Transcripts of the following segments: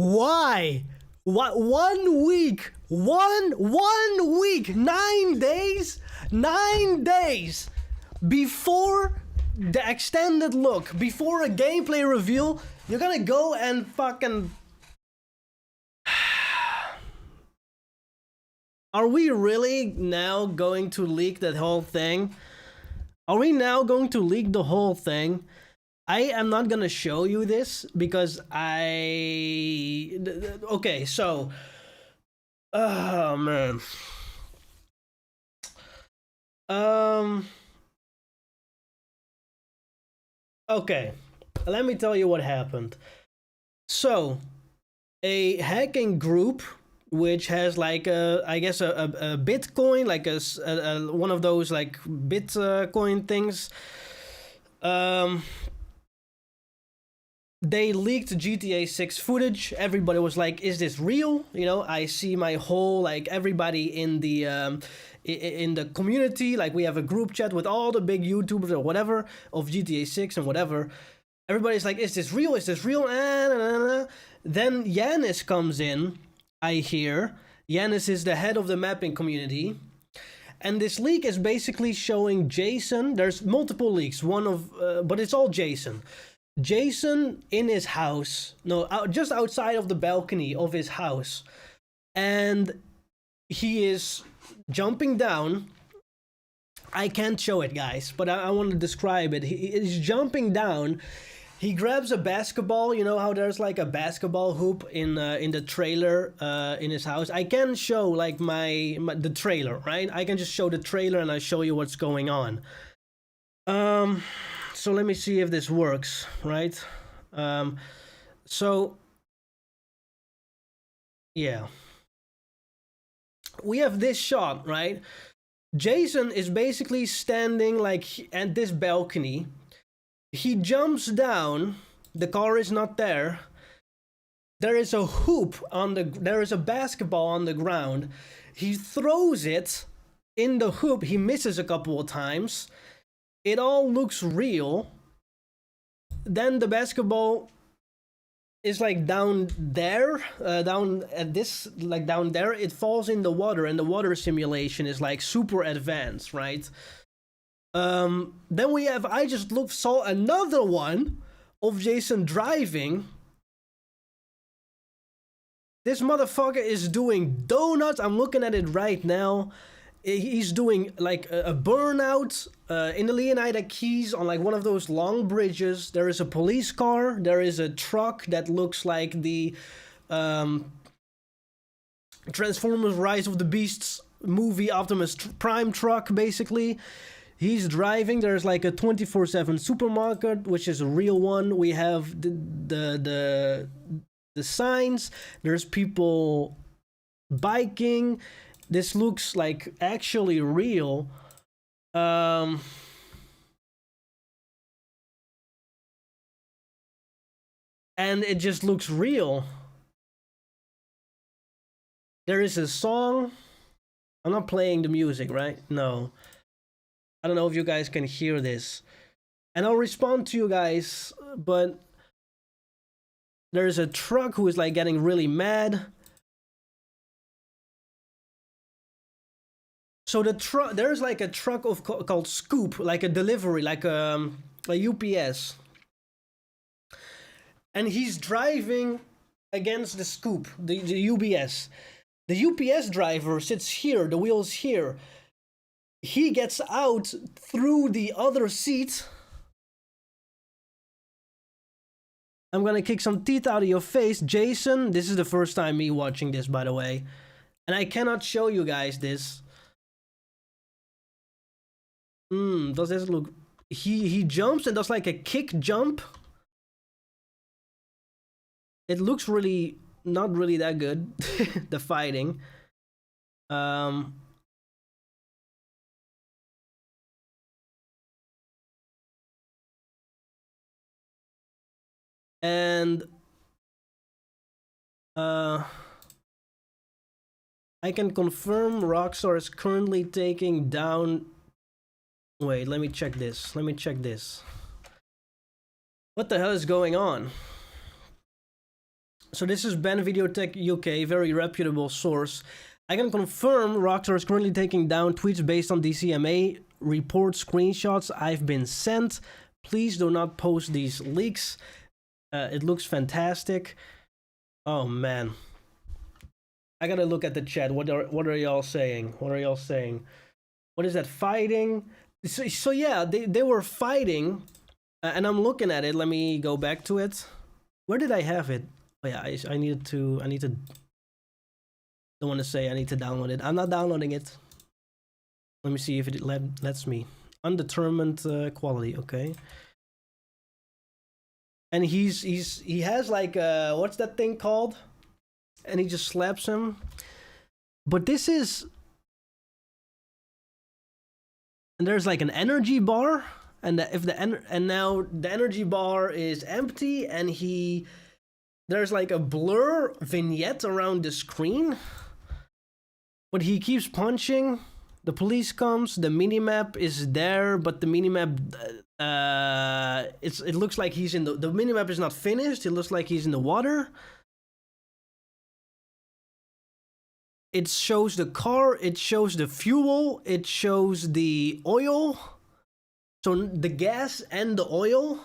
Why? What? 1 week? One week? 9 days? 9 days before the extended look, before a gameplay reveal, you're gonna go and fucking... Are we really now going to leak that whole thing? Are we now going to leak the whole thing? I am not gonna show you this because okay, so... Oh, man. Okay, let me tell you what happened. So, a hacking group which has like I guess a Bitcoin, like a one of those like Bitcoin things. They leaked GTA 6 footage. Everybody was like, "Is this real?" You know, I see my whole like everybody in the community. Like we have a group chat with all the big YouTubers or whatever of GTA 6 and whatever. Everybody's like, "Is this real? Is this real?" Then Yanis comes in. I hear Yanis is the head of the mapping community, and this leak is basically showing Jason. There's multiple leaks. But it's all Jason. Jason in his house, just outside of the balcony of his house, and he is jumping down. I can't show it, guys, but I want to describe it. He is jumping down. He grabs a basketball. You know how there's like a basketball hoop in the trailer in his house. I can show like the trailer, right? I can just show the trailer and I show you what's going on. So let me see if this works, right? So yeah, we have this shot, right? Jason is basically standing like at this balcony. He jumps down. The car is not there. There is a hoop there is a basketball on the ground. He throws it in the hoop. He misses a couple of times. It all looks real. Then the basketball is like down there, down at this, like down there. It falls in the water, and the water simulation is like super advanced, right? Then we have, I just saw another one of Jason driving. This motherfucker is doing donuts. I'm looking at it right now. He's doing like a burnout in the Leonida Keys on like one of those long bridges. There is a police car. There is a truck that looks like the Transformers Rise of the Beasts movie Optimus Prime truck, basically. He's driving. There's like a 24/7 supermarket, which is a real one. We have the signs. There's people biking. This looks like actually real. And it just looks real. There is a song. I'm not playing the music, right? No. I don't know if you guys can hear this. And I'll respond to you guys, but there's a truck who is like getting really mad. So the truck, there's like a truck called Scoop, like a delivery, like a UPS. And he's driving against the Scoop, the UPS. The UPS driver sits here, the wheel's here. He gets out through the other seat. I'm gonna kick some teeth out of your face, Jason. This is the first time me watching this, by the way. And I cannot show you guys this. Does this look... He jumps and does like a kick jump. It looks really... not really that good, the fighting. And I can confirm Rockstar is currently taking down... Wait, let me check this. Let me check this. What the hell is going on? So this is Ben Videotech UK, very reputable source. I can confirm Rockstar is currently taking down tweets based on DCMA report screenshots I've been sent. Please do not post these leaks. It looks fantastic. Oh man, I gotta look at the chat. What are y'all saying? What are y'all saying? What is that, fighting? So yeah, they were fighting, and I'm looking at it. Let me go back to it. Where did I have it? Oh yeah, I need to. Don't want to say I need to download it. I'm not downloading it. Let me see if it lets me. Undetermined quality. Okay. And he has like what's that thing called? And he just slaps him. But this is, and there's like an energy bar, and and now the energy bar is empty, and there's like a blur vignette around the screen. But he keeps punching. The police comes. The minimap is there, but the minimap, it looks like he's in the minimap is not finished. It looks like he's in the water. It shows the car. It shows the fuel. It shows the oil. So the gas and the oil.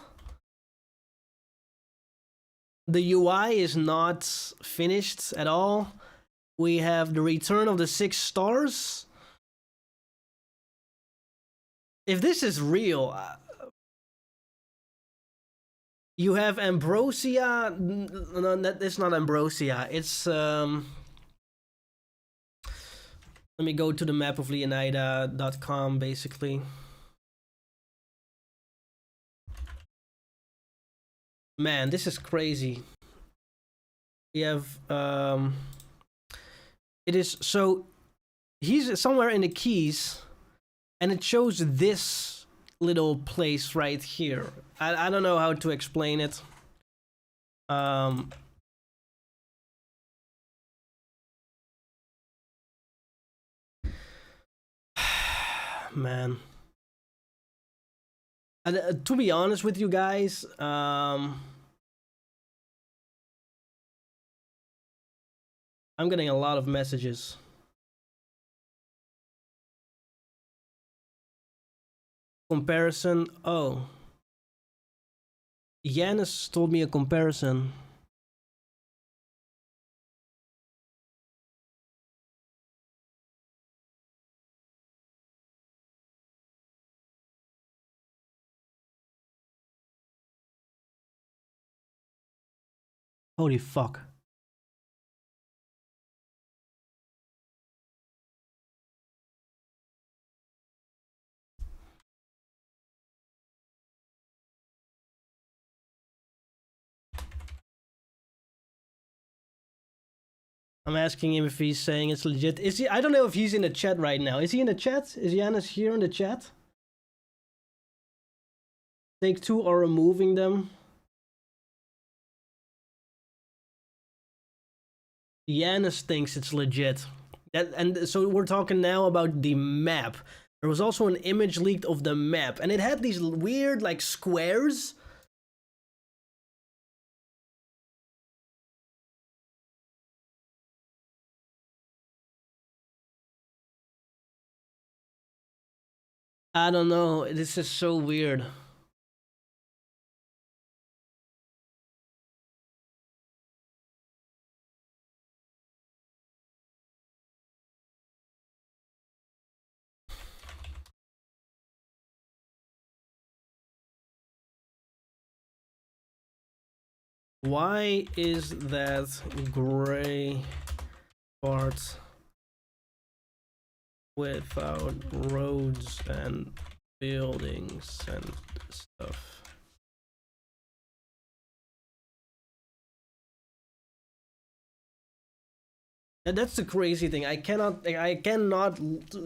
The UI is not finished at all. We have the return of the 6 stars. If this is real, you have Ambrosia. No, that's not Ambrosia. It's let me go to the map of Leonida.com basically. Man, this is crazy. We have it is, so he's somewhere in the Keys, and it shows this little place right here. I don't know how to explain it. Man. To be honest with you guys, I'm getting a lot of messages. Comparison. Oh. Yanis told me a comparison. Holy fuck. I'm asking him if he's saying it's legit. Is he? I don't know if he's in the chat right now. Is he in the chat? Is Yanis here in the chat? Take 2 are removing them. Yanis thinks it's legit. And so we're talking now about the map. There was also an image leaked of the map, and it had these weird like squares. I don't know. This is so weird. Why is that gray part without roads and buildings and stuff? And that's the crazy thing. I cannot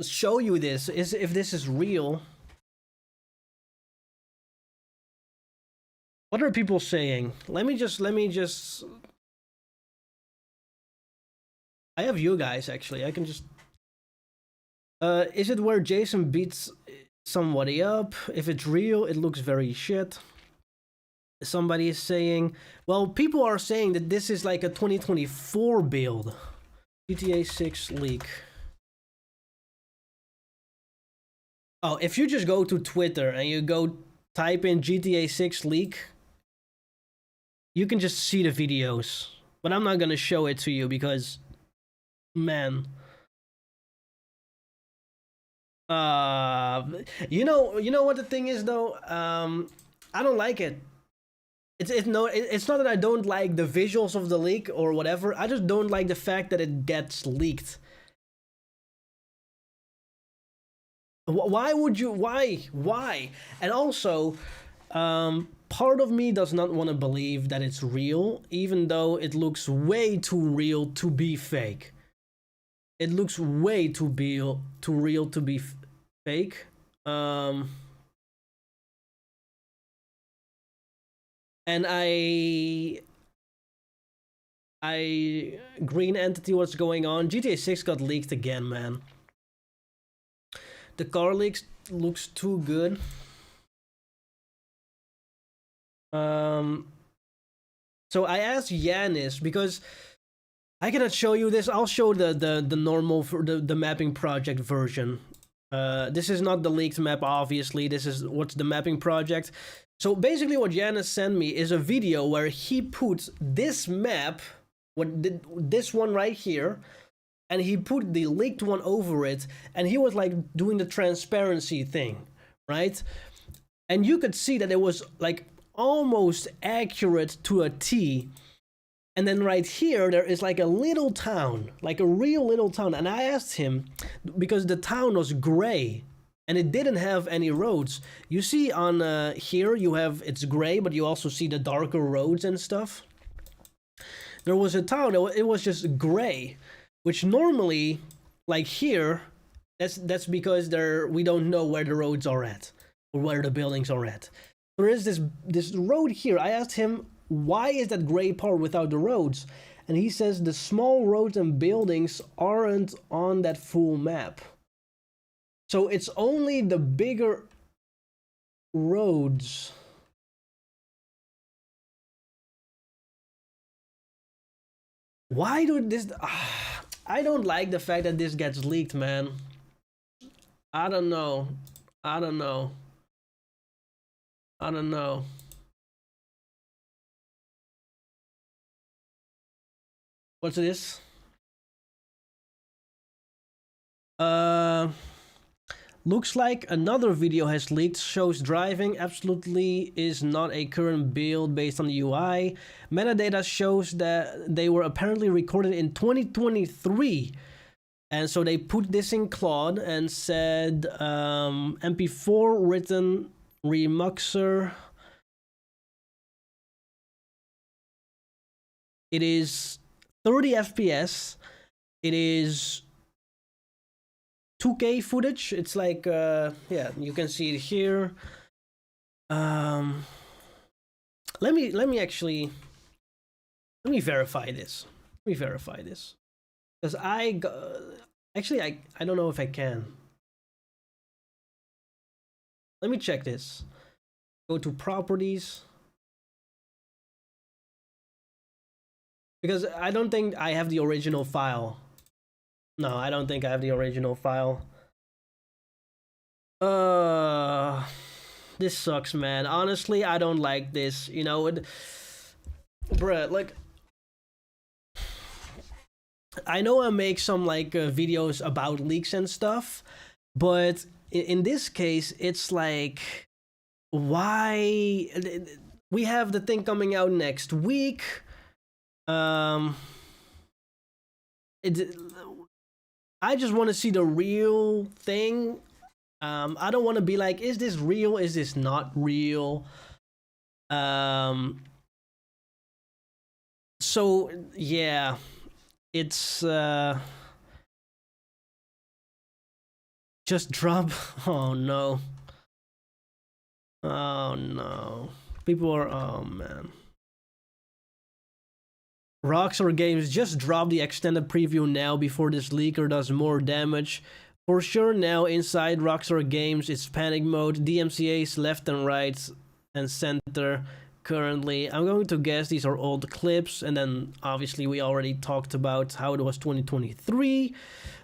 show you this if this is real. What are people saying? Let me just I have you guys actually. I can just is it where Jason beats somebody up? If it's real, it looks very shit. Somebody is saying, well, people are saying that this is like a 2024 build. GTA 6 leak. Oh, if you just go to Twitter and you go type in GTA 6 leak, you can just see the videos. But I'm not gonna show it to you because, man. You know what the thing is though. I don't like it. It's not that I don't like the visuals of the leak or whatever. I just don't like the fact that it gets leaked. Why would you? Why? And also, part of me does not want to believe that it's real, even though it looks way too real to be fake. It looks way too real to be fake. And Green Entity, what's going on? GTA 6 got leaked again, man. The car leaks looks too good. So I asked Yanis because I cannot show you this. I'll show the normal for the mapping project version. This is not the leaked map, obviously. This is what's the mapping project. So basically what Yanis sent me is a video where he put this map, this one right here, and he put the leaked one over it, and he was like doing the transparency thing, right? And you could see that it was like almost accurate to a T. And then right here, there is like a little town, like a real little town. And I asked him, because the town was gray and it didn't have any roads. You see on here, it's gray, but you also see the darker roads and stuff. There was a town, it was just gray, which normally, like here, that's because we don't know where the roads are at or where the buildings are at. There is this road here. I asked him, why is that gray part without the roads? And he says the small roads and buildings aren't on that full map. So it's only the bigger roads. Why do this... I don't like the fact that this gets leaked, man. I don't know. What's this? Looks like another video has leaked, shows driving absolutely is not a current build based on the UI. Metadata shows that they were apparently recorded in 2023. And so they put this in Claude and said MP4 written remuxer. It is 30 FPS. It is 2K footage. It's like yeah, you can see it here. Let me verify this. Because actually I don't know if I can. Let me check this. Go to properties. Because I don't think I have the original file. No, I don't think I have the original file. This sucks, man. Honestly, I don't like this. You know, bruh, like, I know I make some like videos about leaks and stuff, but in this case, it's like, why? We have the thing coming out next week. I just want to see the real thing. I don't want to be like, is this real? Is this not real? So yeah, it's just drop. Oh no. Oh no. People are, oh man. RockstarGames just dropped the extended preview now before this leaker does more damage. For sure now inside RockstarGames it's panic mode, DMCA's left and right and center, currently. I'm going to guess these are old clips, and then obviously we already talked about how it was 2023.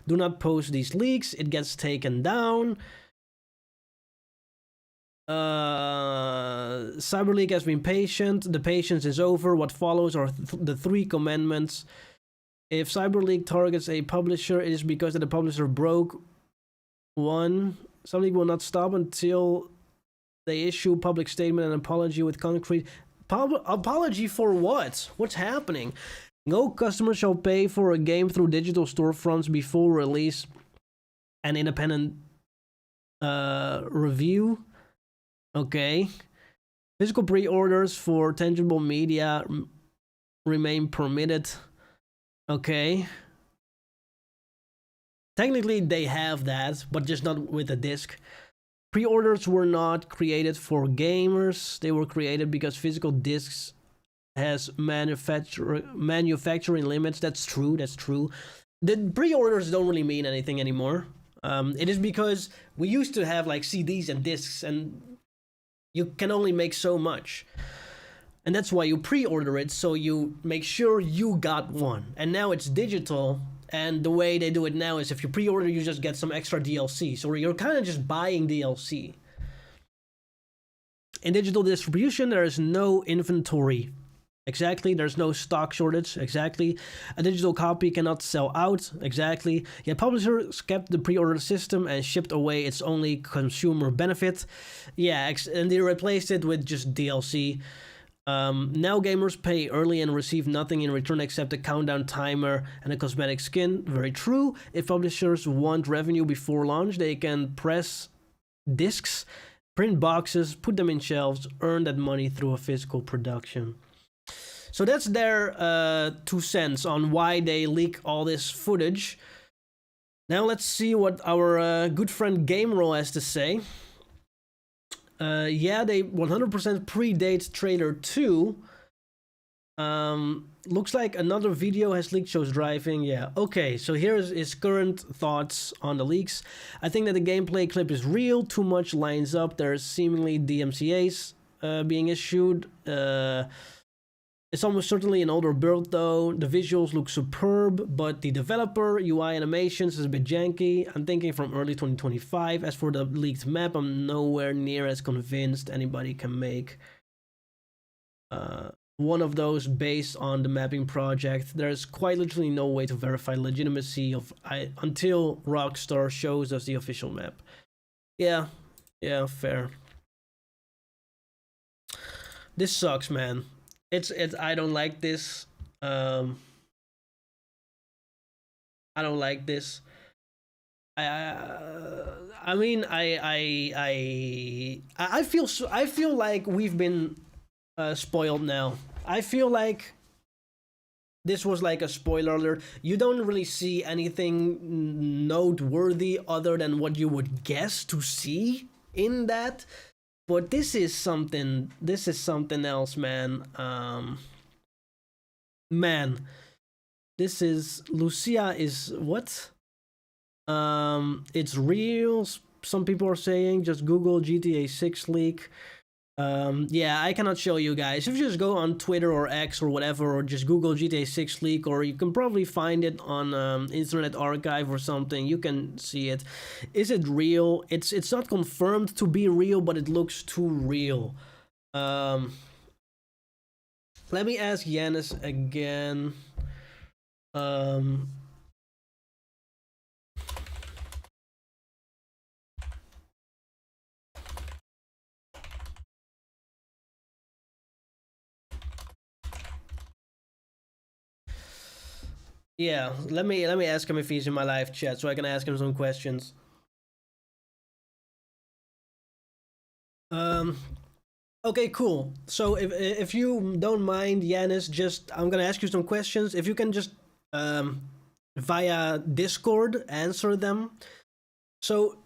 Do not post these leaks, it gets taken down. Cyber League has been patient. The patience is over. What follows are the 3 commandments. If Cyber League targets a publisher, it is because the publisher broke 1. Cyber League will not stop until they issue public statement and apology with concrete. Apology for what? What's happening? No customer shall pay for a game through digital storefronts before release. An independent review. Okay. Physical pre-orders for tangible media remain permitted. Okay. Technically, they have that, but just not with a disc. Pre-orders were not created for gamers. They were created because physical discs has manufacturing limits. That's true. That's true. The pre-orders don't really mean anything anymore. It is because we used to have like CDs and discs, and you can only make so much. And that's why you pre-order it, so you make sure you got one. And now it's digital, and the way they do it now is if you pre-order, you just get some extra DLC. So you're kind of just buying DLC. In digital distribution, there is no inventory. Exactly. There's no stock shortage. Exactly. A digital copy cannot sell out. Exactly. Yet publishers kept the pre-order system and shipped away its only consumer benefit. Yeah, and they replaced it with just DLC. Now gamers pay early and receive nothing in return except a countdown timer and a cosmetic skin. Very true. If publishers want revenue before launch, they can press discs, print boxes, put them in shelves, earn that money through a physical production. So that's their 2 cents on why they leak all this footage. Now let's see what our good friend GameRoll has to say. Yeah, they 100% predate trailer 2. Looks like another video has leaked, shows driving. Yeah, okay, so here's his current thoughts on the leaks. I think that the gameplay clip is real. Too much lines up. There's seemingly DMCAs being issued. It's almost certainly an older build though. The visuals look superb, but the developer UI animations is a bit janky. I'm thinking from early 2025. As for the leaked map, I'm nowhere near as convinced anybody can make one of those based on the mapping project. There's quite literally no way to verify legitimacy of until Rockstar shows us the official map. Yeah, fair. This sucks, man. It's I don't like this. I don't like this. I mean I feel like we've been spoiled now. I feel like this was like a spoiler alert. You don't really see anything noteworthy other than what you would guess to see in that. But this is something else, man. Man, this is Lucia is what? It's real. Some people are saying just Google GTA 6 leak. Yeah, I cannot show you guys. If you just go on Twitter or X or whatever, or just Google GTA 6 leak, or you can probably find it on Internet Archive or something, you can see it. Is it real? It's not confirmed to be real, but it looks too real. Let me ask Yanis again. Yeah, let me ask him if he's in my live chat so I can ask him some questions. Okay, cool. So if you don't mind, Yanis, just I'm gonna ask you some questions. If you can just via Discord answer them. So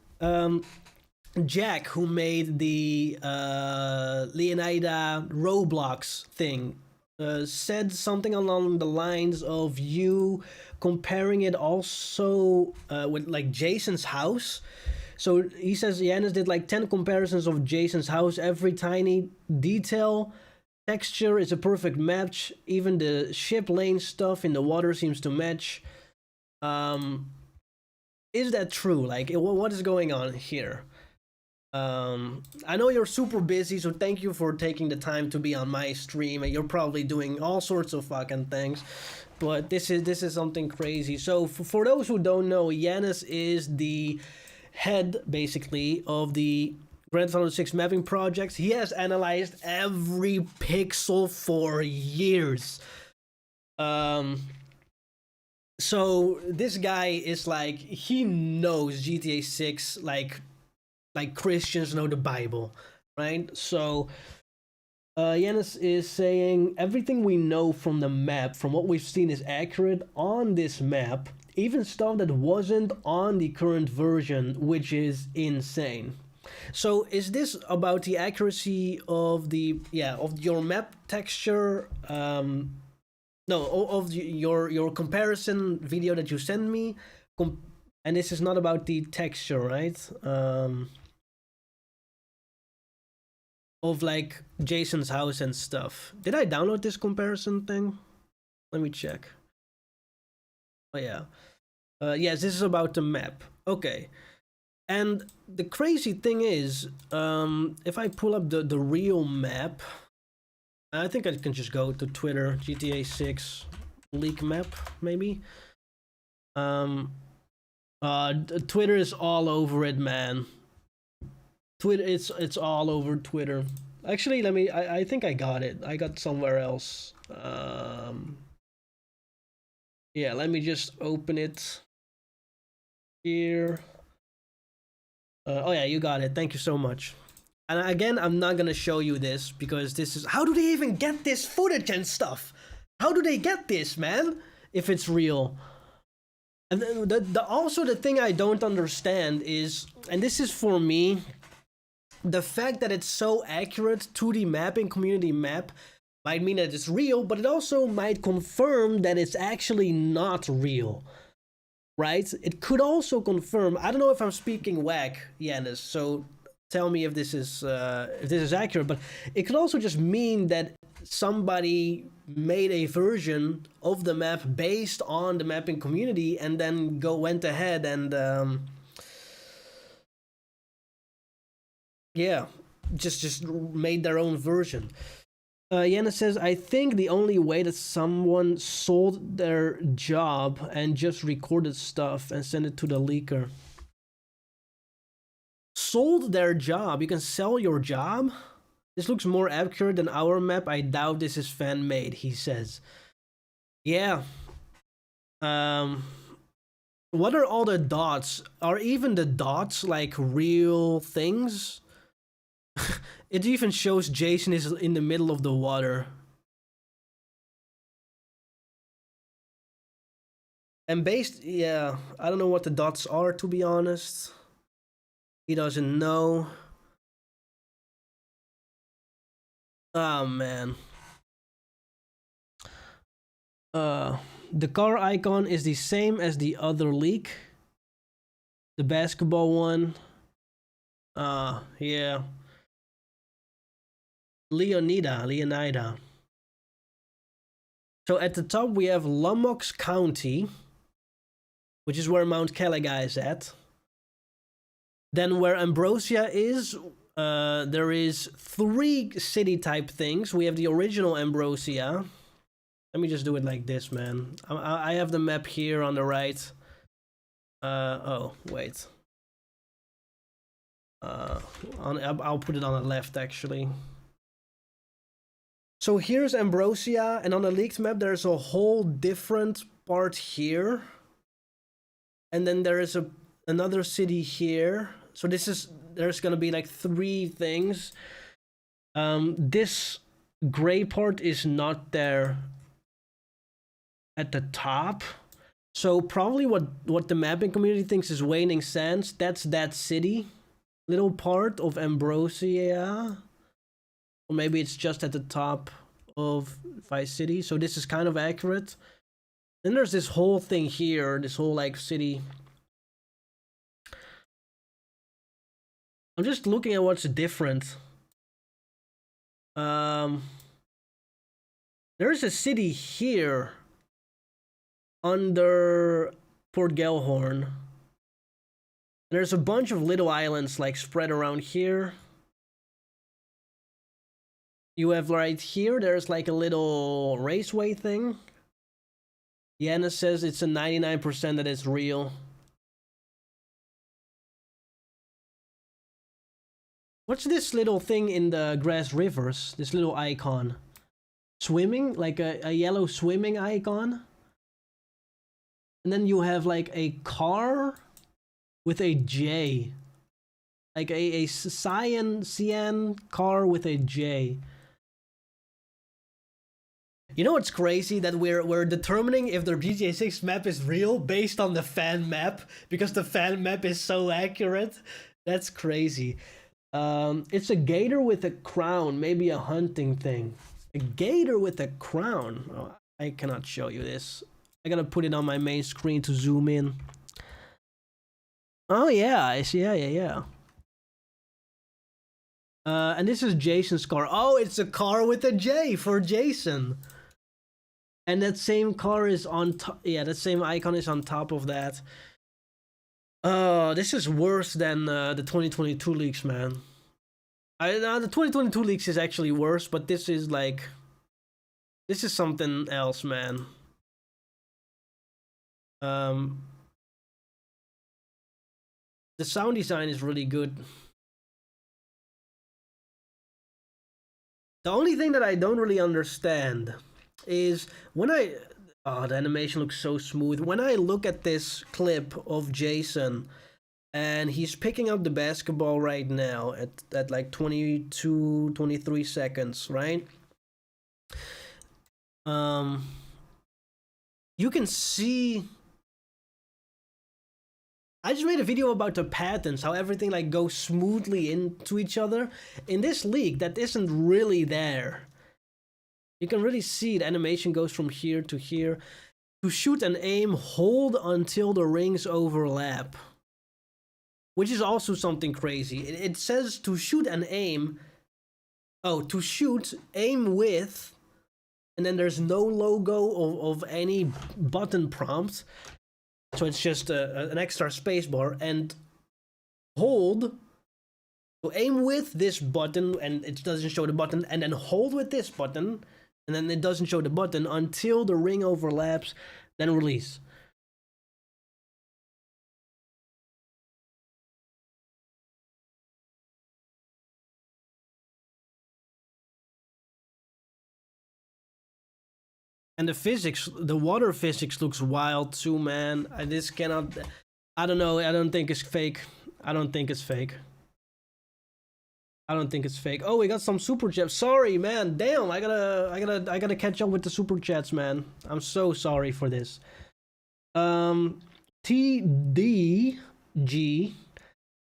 Jack, who made the Leonida Roblox thing, said something along the lines of you comparing it also with like Jason's house. So he says Yanis did like 10 comparisons of Jason's house. Every tiny detail Texture is a perfect match. Even the ship lane stuff in the water seems to match. Is that true? Like, what is going on here? I know you're super busy, so thank you for taking the time to be on my stream, and you're probably doing all sorts of fucking things. But this is something crazy. So for those who don't know, Yanis is the head, basically, of the Grand Theft Auto 6 mapping project. He has analyzed every pixel for years. So this guy is like, he knows GTA 6 like Christians know the Bible, right? So Yanis is saying everything we know from the map, from what we've seen, is accurate on this map, even stuff that wasn't on the current version, which is insane. So is this about the accuracy of the of your map texture? No, of your comparison video that you sent me, and this is not about the texture, right? Of like Jason's house and stuff. Did I download this comparison thing? Let me check. Oh yeah. Yes, this is about the map. Okay. And the crazy thing is, if I pull up the real map, I think I can just go to Twitter, GTA 6 leak map, maybe. Twitter is all over it, man. Twitter, it's all over Twitter. Actually, let me. I think I got it. I got somewhere else. Yeah, let me just open it here. Oh yeah, you got it. Thank you so much. And again, I'm not gonna show you this because this is, how do they even get this footage and stuff? How do they get this, man? If it's real. And also the thing I don't understand is, and this is for me, the fact that it's so accurate to the mapping community map might mean that it's real, but it also might confirm that it's actually not real, right? It could also confirm, I don't know if I'm speaking whack, Yanis, so tell me if this is accurate, but it could also just mean that somebody made a version of the map based on the mapping community and then went ahead and yeah, just made their own version. Yana says, I think the only way that someone sold their job and just recorded stuff and sent it to the leaker. Sold their job? You can sell your job? This looks more accurate than our map. I doubt this is fan-made, he says. Yeah. What are all the dots? Are even the dots like real things? It even shows Jason is in the middle of the water. And yeah, I don't know what the dots are, to be honest. He doesn't know. Oh, man. The car icon is the same as the other leak. The basketball one. Yeah. Leonida. So at the top we have Lomox County, which is where Mount Caliga is at. Then where Ambrosia is, there is 3 city type things. We have the original Ambrosia. Let me just do it like this, man. I have the map here on the right. Oh, wait. I'll put it on the left, actually. So here's Ambrosia, and on the leaked map, there's a whole different part here. And then there is another city here. So there's gonna be like 3 things. This gray part is not there at the top. So probably what the mapping community thinks is Waning Sands, that's that city. Little part of Ambrosia. Or maybe it's just at the top of Vice City. So this is kind of accurate. Then there's this whole thing here, this whole like city. I'm just looking at what's different. There's a city here under Port Gellhorn. There's a bunch of little islands like spread around here. You have right here, there's like a little raceway thing. Yana says it's a 99% that it's real. What's this little thing in the grass rivers? This little icon. Swimming? Like a yellow swimming icon? And then you have like a car with a J. Like a cyan car with a J. You know what's crazy? That we're determining if the GTA 6 map is real based on the fan map, because the fan map is so accurate. That's crazy. It's a gator with a crown, maybe a hunting thing. A gator with a crown. Oh, I cannot show you this. I gotta put it on my main screen to zoom in. Oh yeah, I see. Yeah. And this is Jason's car. Oh, it's a car with a J for Jason. And that same car is on top. Yeah, that same icon is on top of that. This is worse than the 2022 leaks, man. The 2022 leaks is actually worse, but this is like... This is something else, man. The sound design is really good. The only thing that I don't really understand is when the animation looks so smooth. When I look at this clip of Jason, and he's picking up the basketball right now at like 22, 23 seconds, right? You can see... I just made a video about the patterns, how everything like goes smoothly into each other. In this leak, that isn't really there. You can really see the animation goes from here to here. To shoot and aim, hold until the rings overlap. Which is also something crazy. It says to shoot and aim. Oh, to shoot, aim with. And then there's no logo of any button prompt. So it's just an extra spacebar. And hold. So aim with this button, and it doesn't show the button. And then hold with this button. And then it doesn't show the button until the ring overlaps, then release. And the physics, the water physics looks wild too, man. I don't know, I don't think it's fake. I don't think it's fake. Oh, we got some super chats. Sorry, man. Damn, I gotta catch up with the super chats, man. I'm so sorry for this. TDG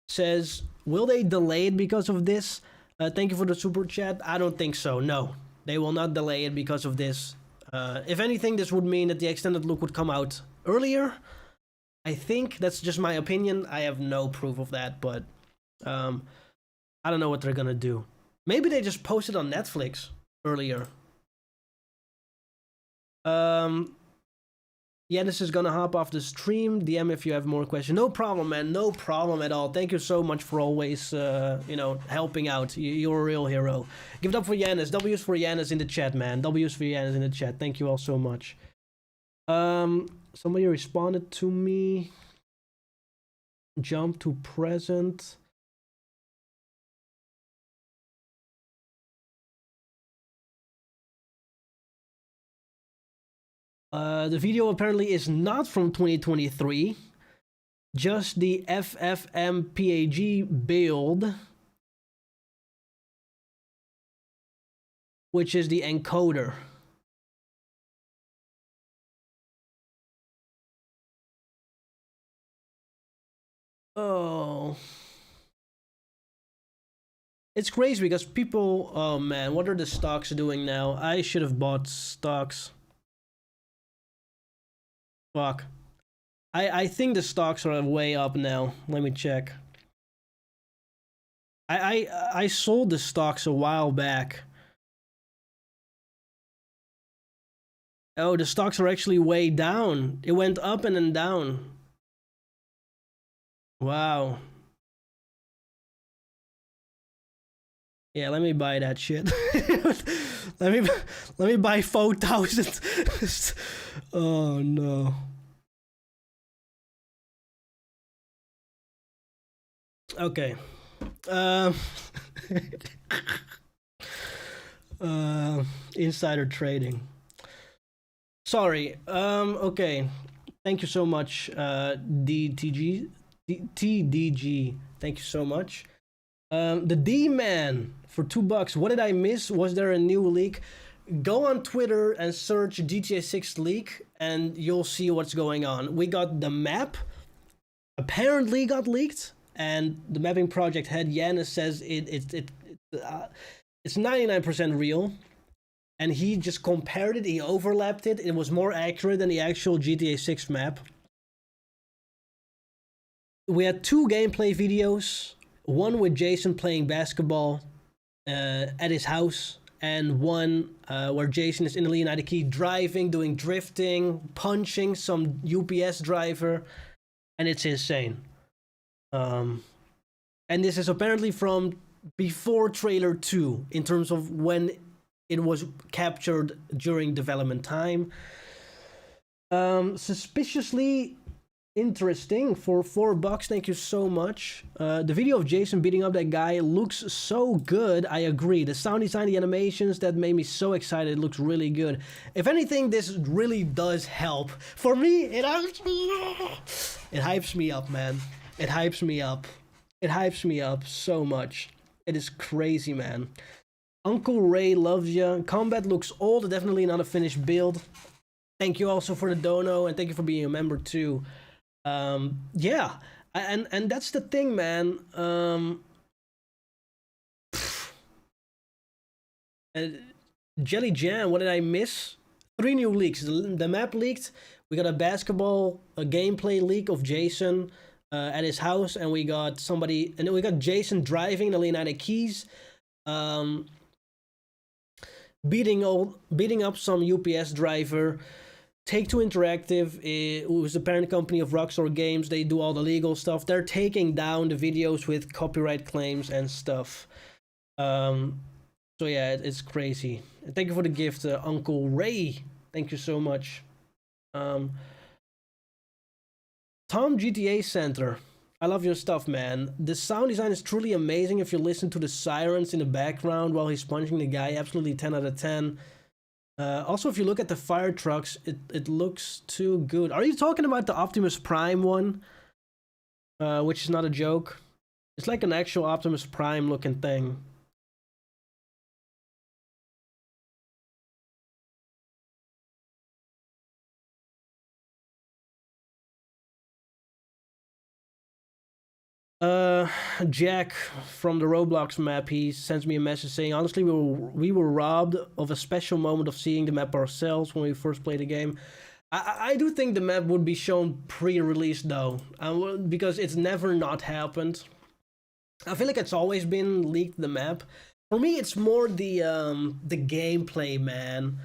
says, will they delay it because of this? Thank you for the super chat. I don't think so. No, they will not delay it because of this. If anything, this would mean that the extended look would come out earlier. I think that's just my opinion. I have no proof of that, but I don't know what they're gonna do. Maybe they just posted on Netflix earlier. Yanis is gonna hop off the stream. DM if you have more questions. No problem, man. No problem at all. Thank you so much for always, helping out. You're a real hero. Give it up for Yanis. W's for Yanis in the chat, man. W's for Yanis in the chat. Thank you all so much. Somebody responded to me. Jump to present. The video apparently is not from 2023, just the FFmpeg build, which is the encoder. Oh. It's crazy because people, oh man, what are the stocks doing now? I should have bought stocks. Fuck. I think the stocks are way up now. Let me check. I sold the stocks a while back. Oh, the stocks are actually way down. It went up and then down. Wow. Yeah, let me buy that shit. let me let me buy 4,000. Oh no. Okay. Um insider trading. Sorry. Okay. Thank you so much, TDG. Thank you so much. The D-Man for $2. What did I miss? Was there a new leak? Go on Twitter and search GTA 6 leak, and you'll see what's going on. We got the map. Apparently got leaked, and the mapping project head Yanis says it's 99% real. And he just compared it, he overlapped it. It was more accurate than the actual GTA 6 map. We had 2 gameplay videos. One with Jason playing basketball at his house, and one where Jason is in the United Key driving, doing drifting, punching some UPS driver, and it's insane. And this is apparently from before trailer 2 in terms of when it was captured during development time. Suspiciously interesting for $4. Thank you so much. The video of Jason beating up that guy looks so good. I agree. The sound design, the animations, that made me so excited. It looks really good. If anything, this really does help. For me, it hypes me up, man. It hypes me up. It hypes me up so much. It is crazy, man. Uncle Ray loves ya. Combat looks old. Definitely not a finished build. Thank you also for the dono, and thank you for being a member too. Yeah, and that's the thing, man. Jelly Jam, what did I miss? 3 new leaks. The map leaked. We got a gameplay leak of Jason at his house, and we got somebody, and then we got Jason driving the United Keys, beating up some UPS driver. Take-Two Interactive, who's the parent company of RockstarGames, they do all the legal stuff. They're taking down the videos with copyright claims and stuff. So yeah, it's crazy. Thank you for the gift, Uncle Ray. Thank you so much. Tom GTA Center. I love your stuff, man. The sound design is truly amazing if you listen to the sirens in the background while he's punching the guy. Absolutely 10 out of 10. Also, if you look at the fire trucks, it looks too good. Are you talking about the Optimus Prime one? Which is not a joke. It's like an actual Optimus Prime looking thing. Jack from the Roblox map, he sends me a message saying, honestly, we were robbed of a special moment of seeing the map ourselves when we first played the game. I do think the map would be shown pre-release though, because it's never not happened. I feel like it's always been leaked, the map. For me, it's more the gameplay, man.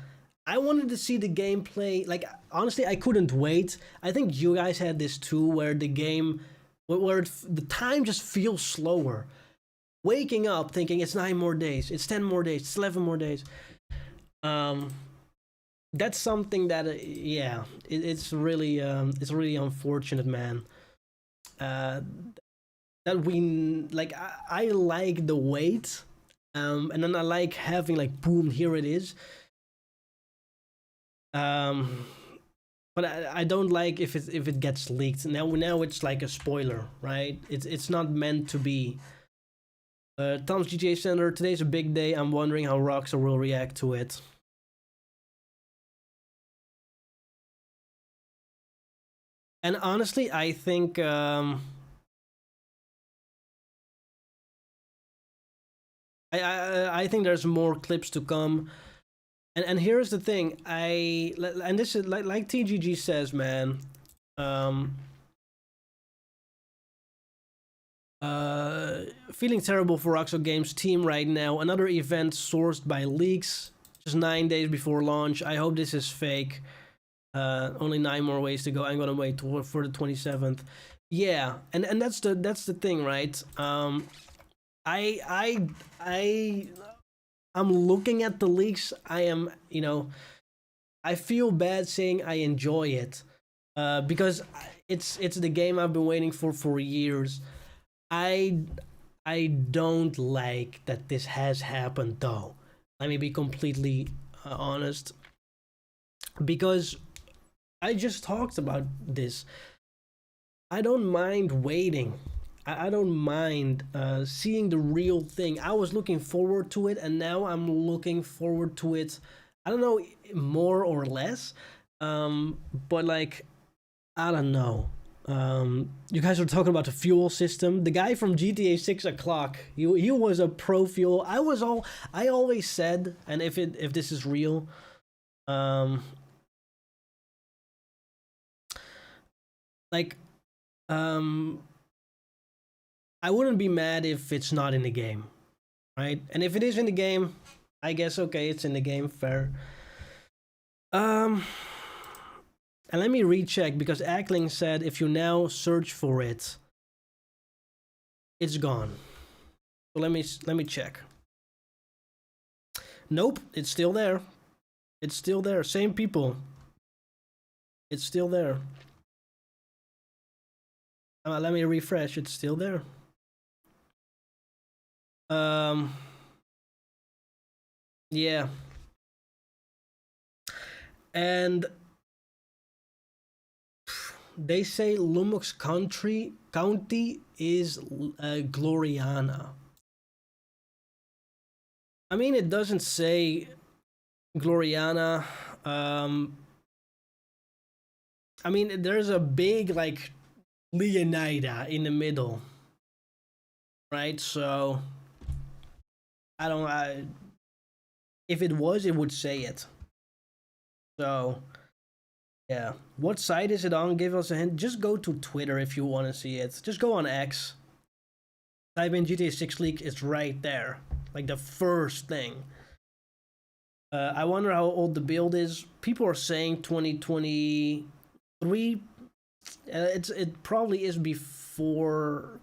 I wanted to see the gameplay. Like, honestly, I couldn't wait. I think you guys had this too, where the game, where the time just feels slower. Waking up thinking it's 9 more days, it's 10 more days, it's 11 more days. That's something that, yeah, it's really unfortunate, man. That we, like, I like the wait, and then I like having, like, boom, here it is. But I don't like if it gets leaked. Now it's like a spoiler, right? It's not meant to be. Tom's GTA Center, today's a big day. I'm wondering how Rockstar will react to it. And honestly, I think I think there's more clips to come. And here's the thing, and this is like TGG says, man. Feeling terrible for RockstarGames team right now. Another event sourced by leaks. Just 9 days before launch. I hope this is fake. Only 9 more ways to go. I'm gonna wait for the 27th. Yeah, and that's the thing, right? I'm looking at the leaks. I am, I feel bad saying I enjoy it, because it's the game I've been waiting for years. I don't like that this has happened though. Let me be completely honest, because I just talked about this. I don't mind waiting. I don't mind seeing the real thing. I was looking forward to it, and now I'm looking forward to it. I don't know, more or less, but like, I don't know. You guys were talking about the fuel system. The guy from GTA 6 o'clock, he was a pro fuel. I always said, and if this is real, like, I wouldn't be mad if it's not in the game, right? And if it is in the game, I guess okay, it's in the game, fair. And let me recheck, because Ackling said if you now search for it, it's gone. So let me check. Nope, it's still there. It's still there. Same people. It's still there. Let me refresh. It's still there. Yeah. And they say Lumux County is Gloriana. I mean, it doesn't say Gloriana. I mean, there's a big, like, Leonida in the middle, right? So if it was, it would say it. So yeah, what site is it on? Give us a hint. Just go to Twitter if you want to see it. Just go on X, type in GTA 6 leak. It's right there, like the first thing. I wonder how old the build is. People are saying 2023. It probably is before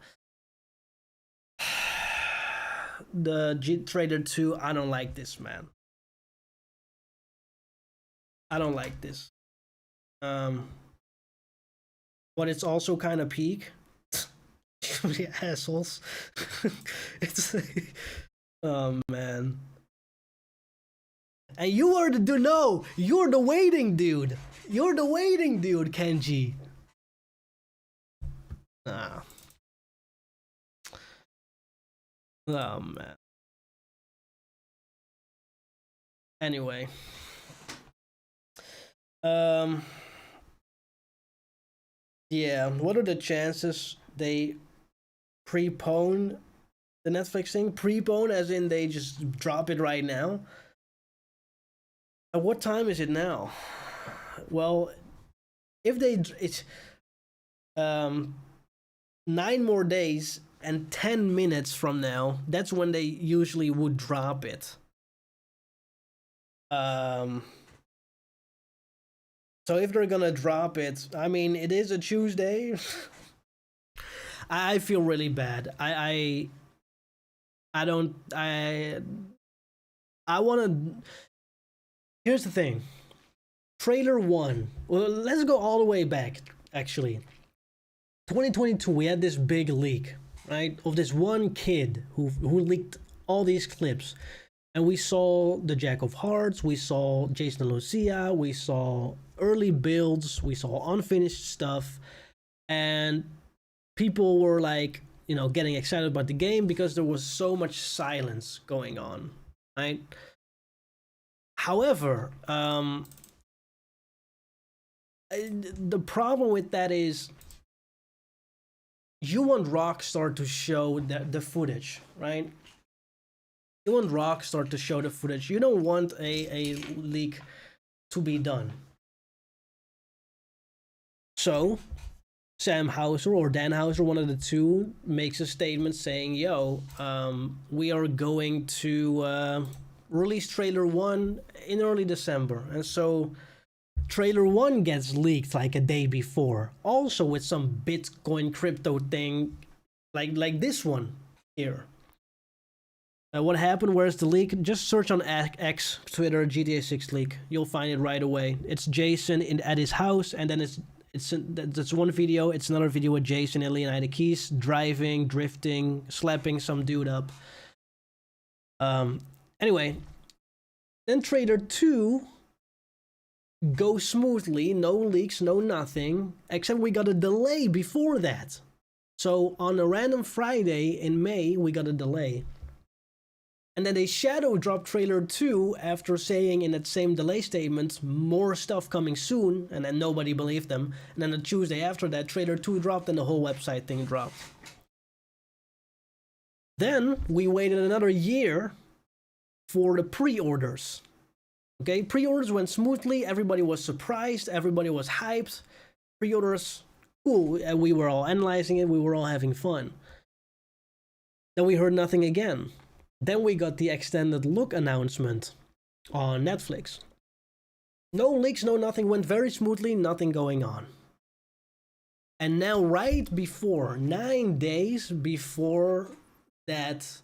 the G Trader 2. I don't like this, man. I don't like this. But it's also kind of peak. Assholes. It's like, oh man. And you are the dude. No, you're the waiting dude. You're the waiting dude, Kenji. Ah. Oh man. Anyway. Yeah, what are the chances they prepone the Netflix thing? Prepone as in they just drop it right now? At what time is it now? Well, if it's 9 more days and 10 minutes from now, that's when they usually would drop it. So if they're gonna drop it, I mean, it is a Tuesday. I feel really bad. I wanna. Here's the thing. Trailer 1. Well, let's go all the way back, actually. 2022, we had this big leak, right? Of this one kid who leaked all these clips. And we saw the Jack of Hearts, we saw Jason and Lucia, we saw early builds, we saw unfinished stuff. And people were like, getting excited about the game because there was so much silence going on, right? However, the problem with that is you want Rockstar to show the footage, right? You want Rockstar to show the footage. You don't want a leak to be done. So, Sam Houser or Dan Houser, one of the two, makes a statement saying, yo, we are going to released trailer 1 in early December, and so trailer 1 gets leaked like a day before, also with some Bitcoin crypto thing, like this one here. What happened? Where's the leak? Just search on X, Twitter, GTA 6 leak. You'll find it right away. It's Jason at his house, and then that's one video. It's another video with Jason and Leonidas Keys driving, drifting, slapping some dude up. Anyway, then trailer 2 goes smoothly. No leaks, no nothing. Except we got a delay before that. So on a random Friday in May, we got a delay. And then they shadow dropped trailer 2 after saying in that same delay statement, more stuff coming soon, and then nobody believed them. And then the Tuesday after that, trailer 2 dropped and the whole website thing dropped. Then we waited another year for the pre-orders. Okay, pre-orders went smoothly, everybody was surprised, everybody was hyped. Pre-orders, cool, we were all analyzing it, we were all having fun. Then we heard nothing again. Then we got the extended look announcement on Netflix. No leaks, no nothing, went very smoothly, nothing going on. And now right before, 9 days before that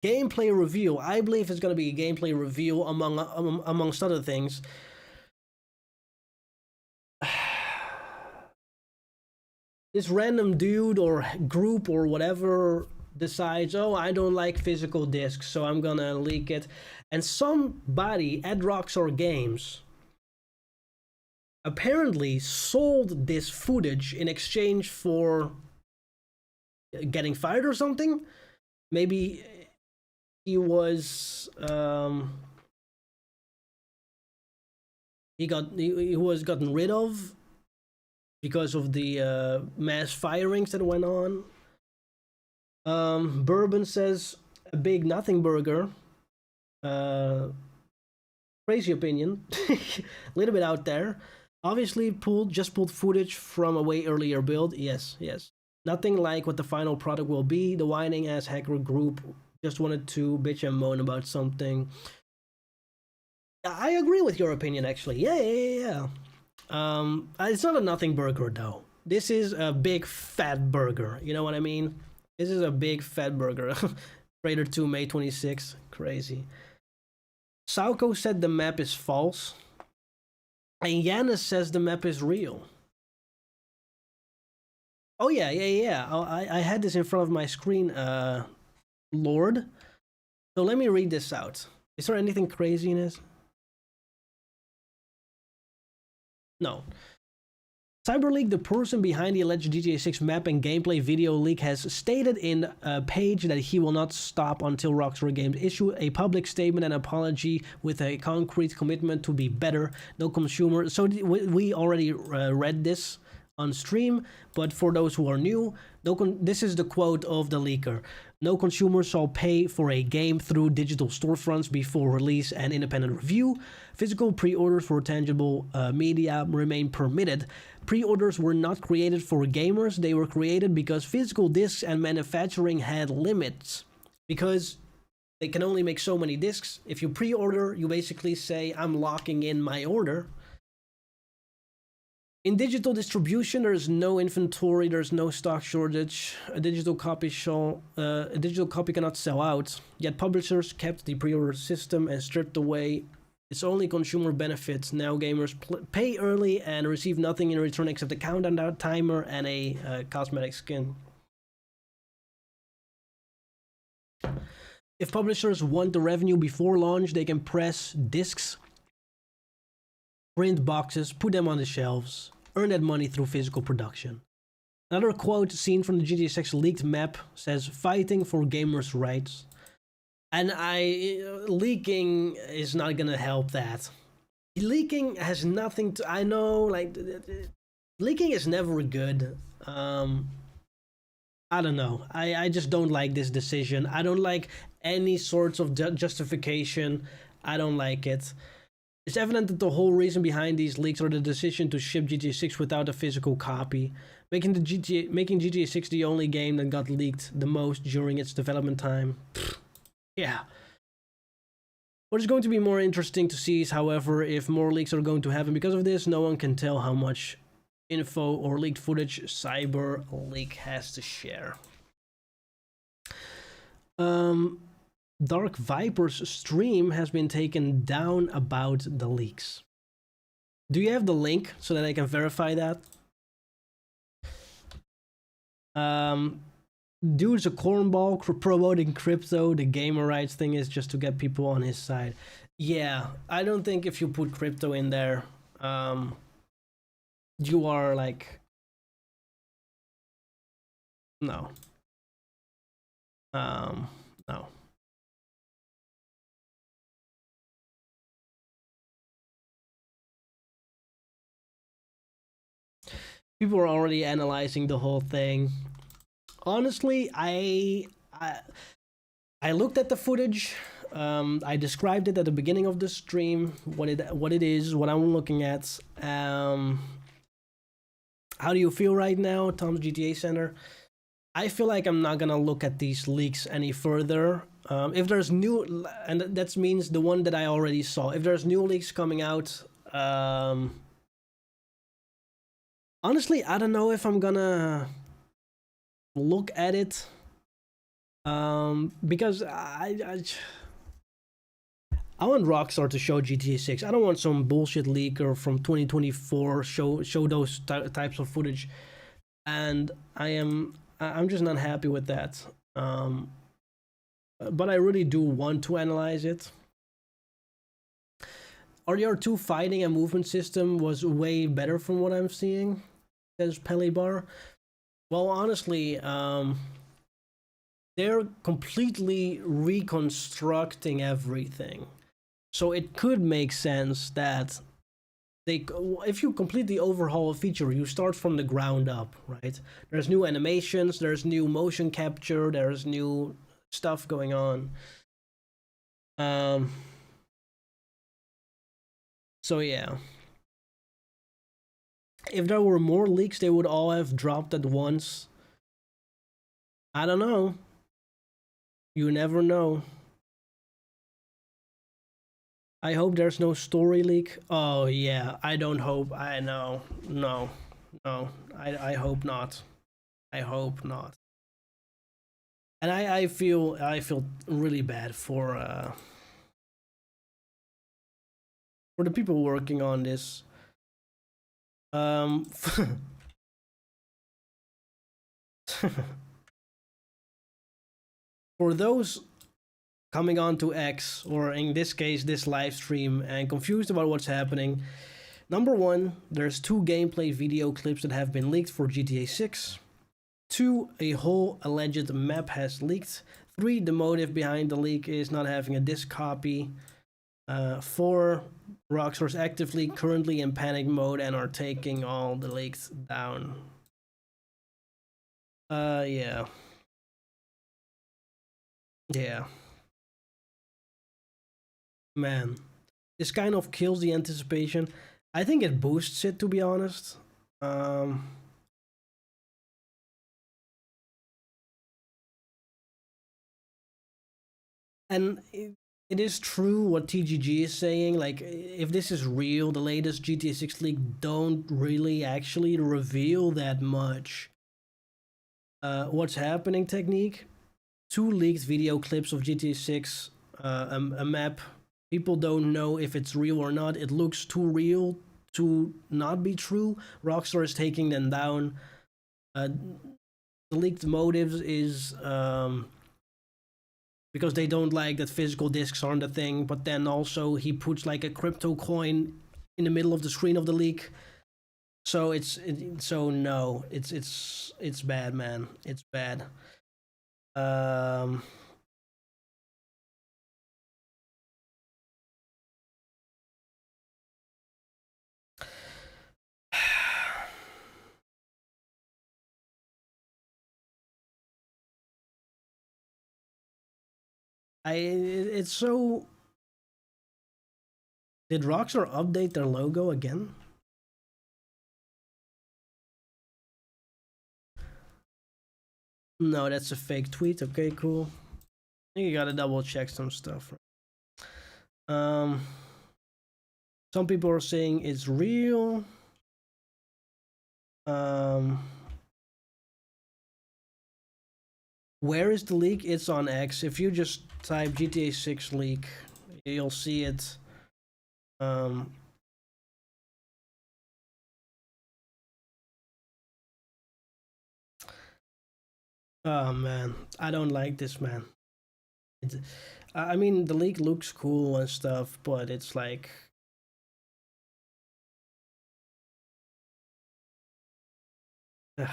gameplay reveal, I believe it's going to be a gameplay reveal amongst other things. This random dude or group or whatever decides, oh, I don't like physical discs, so I'm gonna leak it. And somebody at RockstarGames apparently sold this footage in exchange for getting fired or something. Maybe he was he was gotten rid of because of the mass firings that went on. Bourbon says a big nothing burger. Crazy opinion. A little bit out there. Obviously just pulled footage from a way earlier build. Yes. Nothing like what the final product will be. The whining ass hacker group just wanted to bitch and moan about something. I agree with your opinion, actually. Yeah. It's not a nothing burger though. This is a big fat burger. You know what I mean? This is a big fat burger. Trailer 2, May 26th. Crazy. Sauko said the map is false. And Yanis says the map is real. Oh, yeah. I had this in front of my screen, Lord. So let me read this out. Is there anything crazy in this? No. CyberLeak, the person behind the alleged GTA 6 map and gameplay video leak, has stated in a page that he will not stop until RockstarGames issue a public statement and apology with a concrete commitment to be better. No consumer. So we already read this on stream, but for those who are new, this is the quote of the leaker. No consumer shall pay for a game through digital storefronts before release and independent review. Physical pre-orders for tangible media remain permitted. Pre-orders were not created for gamers. They were created because physical discs and manufacturing had limits. Because they can only make so many discs. If you pre-order, you basically say, I'm locking in my order. In digital distribution, there's no inventory, there's no stock shortage. A digital copy cannot sell out. Yet publishers kept the pre-order system and stripped away its only consumer benefits. Now gamers pay early and receive nothing in return except a countdown timer and a cosmetic skin. If publishers want the revenue before launch, they can press discs, print boxes, put them on the shelves, earn that money through physical production. Another quote seen from the GTA 6 leaked map says, fighting for gamers' rights. And leaking is not gonna help that. Leaking has nothing to, I know, like, leaking is never good. I don't know. I just don't like this decision. I don't like any sorts of justification. I don't like it. It's evident that the whole reason behind these leaks are the decision to ship GTA 6 without a physical copy, making GTA 6 the only game that got leaked the most during its development time. Yeah. What is going to be more interesting to see is, however, if more leaks are going to happen because of this. No one can tell how much info or leaked footage CyberLeak has to share. Dark Viper's stream has been taken down about the leaks. Do you have the link so that I can verify that? Dude's a cornball promoting crypto. The gamer rights thing is just to get people on his side. Yeah, I don't think if you put crypto in there, you are like, no. No. People are already analyzing the whole thing. Honestly, I looked at the footage. I described it at the beginning of the stream. What it is, what I'm looking at. How do you feel right now, Tom's GTA Center? I feel like I'm not gonna look at these leaks any further. If there's new, and that means the one that I already saw. If there's new leaks coming out, honestly, I don't know if I'm gonna look at it. Because I want Rockstar to show GTA 6. I don't want some bullshit leaker from 2024 show those types of footage, and I'm just not happy with that. But I really do want to analyze it. RDR2 fighting and movement system was way better from what I'm seeing, says Pelibar. Well, honestly, they're completely reconstructing everything. So it could make sense that if you completely overhaul a feature, you start from the ground up, right? There's new animations, there's new motion capture, there's new stuff going on. So yeah. If there were more leaks, they would all have dropped at once. I don't know. You never know. I hope there's no story leak. Oh yeah, I don't hope. I know. No. I hope not. I hope not. And I feel really bad for the people working on this. For those coming on to X, or in this case this live stream, and confused about what's happening, number one, there's 2 gameplay video clips that have been leaked for GTA 6. 2, a whole alleged map has leaked. 3, the motive behind the leak is not having a disk copy. 4, Rockstar's actively currently in panic mode and are taking all the leaks down. Yeah. Yeah. Man, this kind of kills the anticipation. I think it boosts it, to be honest. And it is true what TGG is saying. Like, if this is real, the latest GTA 6 leak don't really actually reveal that much. What's happening, Technique? 2 leaked video clips of GTA 6, a map. People don't know if it's real or not. It looks too real to not be true. Rockstar is taking them down. The leaked motives is because they don't like that physical discs aren't a thing, but then also he puts like a crypto coin in the middle of the screen of the leak. So it's bad, man. It's bad. It's so. Did Rockstar update their logo again? No, that's a fake tweet. Okay, cool. I think you gotta double check some stuff. Um, some people are saying it's real. Where is the leak? It's on X. If you just type GTA 6 leak, you'll see it. Um, oh man, I don't like this, man. I mean, the leak looks cool and stuff, but it's like, ugh.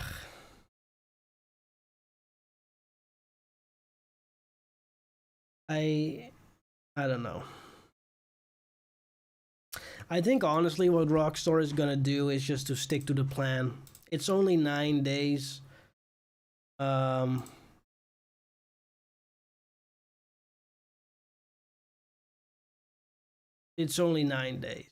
I I don't know. I think honestly, what Rockstar is gonna do is just to stick to the plan. It's only 9 days. Um, it's only 9 days.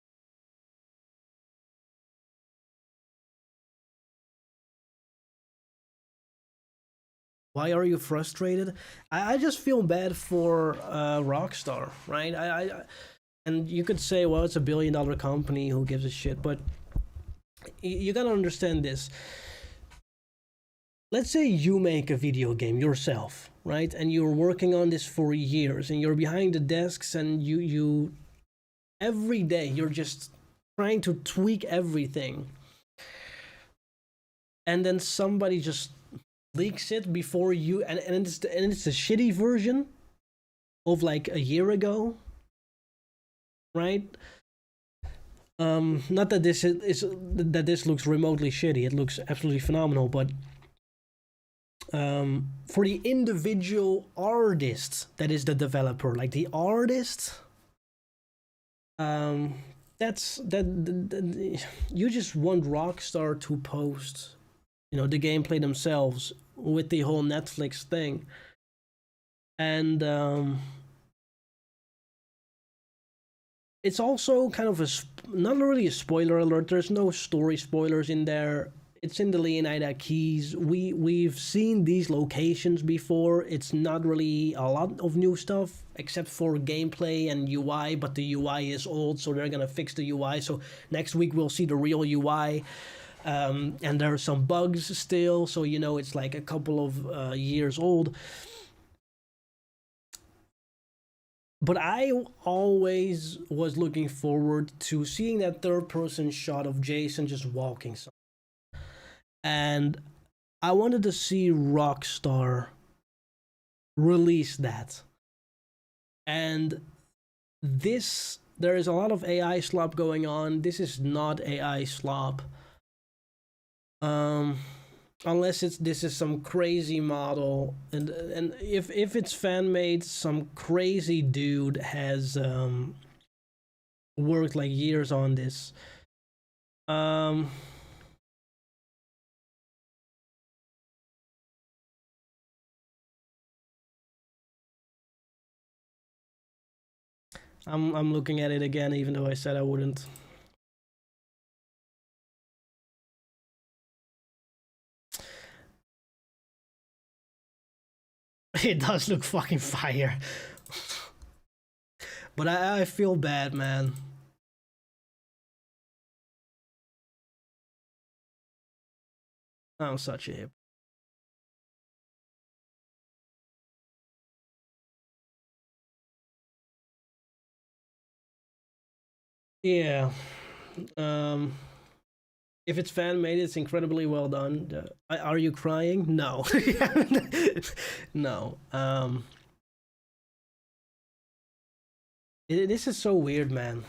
Why are you frustrated? I just feel bad for Rockstar, right? And you could say, well, it's a $1 billion company. Who gives a shit? But you gotta understand this. Let's say you make a video game yourself, right? And you're working on this for years, and you're behind the desks, and you every day you're just trying to tweak everything, and then somebody just leaks it before you, and it's a shitty version of like a year ago, right? Not that this looks remotely shitty. It looks absolutely phenomenal, but for the individual artist that is the developer, like the artist, that's you just want Rockstar to post, the gameplay themselves with the whole Netflix thing, and it's also kind of not really a spoiler alert. There's no story spoilers in there. It's in the Leonida Keys. We've seen these locations before. It's not really a lot of new stuff except for gameplay and UI, but the UI is old, so they're gonna fix the UI. So next week we'll see the real UI. And there are some bugs still, so it's like a couple of years old. But I always was looking forward to seeing that third-person shot of Jason just walking. And I wanted to see Rockstar release that. And there is a lot of AI slop going on. This is not AI slop. Unless this is some crazy model, and if it's fan made, some crazy dude has worked like years on this. I'm looking at it again, even though I said I wouldn't. It does look fucking fire. But I feel bad, man. I'm such a hip. Yeah. If it's fan made, it's incredibly well done. Are you crying? No. No. This is so weird, man.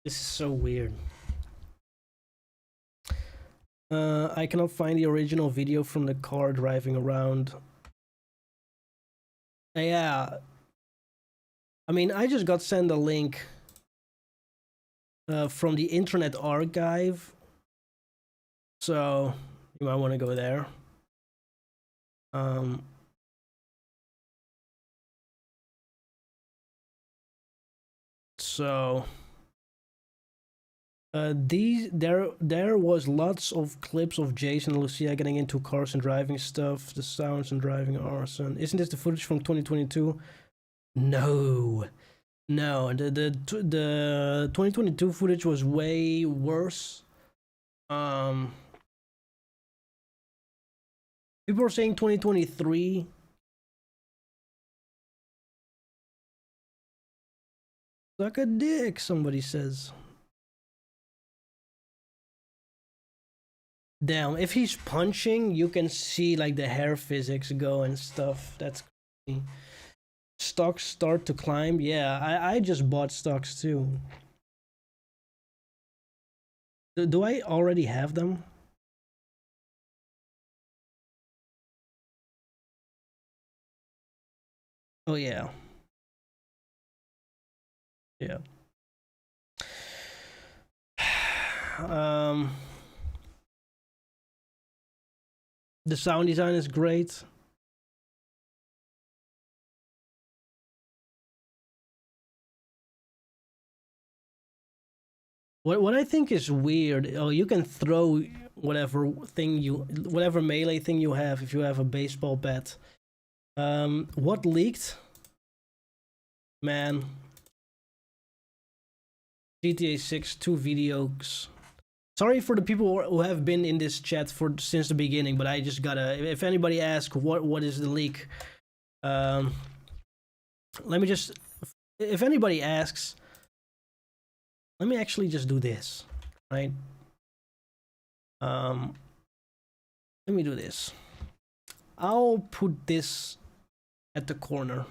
This is so weird. I cannot find the original video from the car driving around. Yeah. I mean, I just got sent a link from the Internet Archive. So, you might want to go there. So there was lots of clips of Jason and Lucia getting into cars and driving stuff, the sounds and driving arson. Isn't this the footage from 2022? No. No, the 2022 footage was way worse. Um, People are saying 2023. Suck a dick, somebody says. Damn, if he's punching, you can see like the hair physics go and stuff. That's crazy. Stocks start to climb. Yeah, I just bought stocks too. Do I already have them? Oh yeah. Yeah. Um the sound design is great. What I think is weird, oh, you can throw whatever melee thing you have if you have a baseball bat. What leaked? Man, GTA 6 2 videos. Sorry for the people who have been in this chat for since the beginning, but I just gotta. If anybody asks what is the leak, um, let me just. If anybody asks, let me actually just do this, right? Um, Let me do this. I'll put this at the corner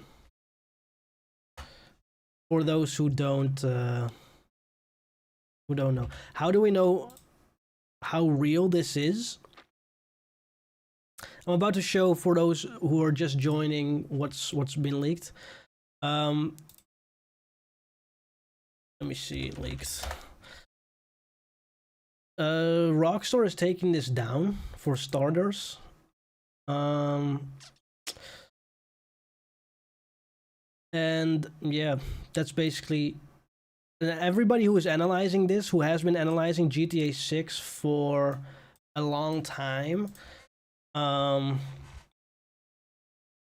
for those who don't know. How do we know how real this is? I'm about to show for those who are just joining what's been leaked. Let me see, leaked. Rockstar is taking this down for starters. And yeah, that's basically everybody who is analyzing this, who has been analyzing GTA 6 for a long time.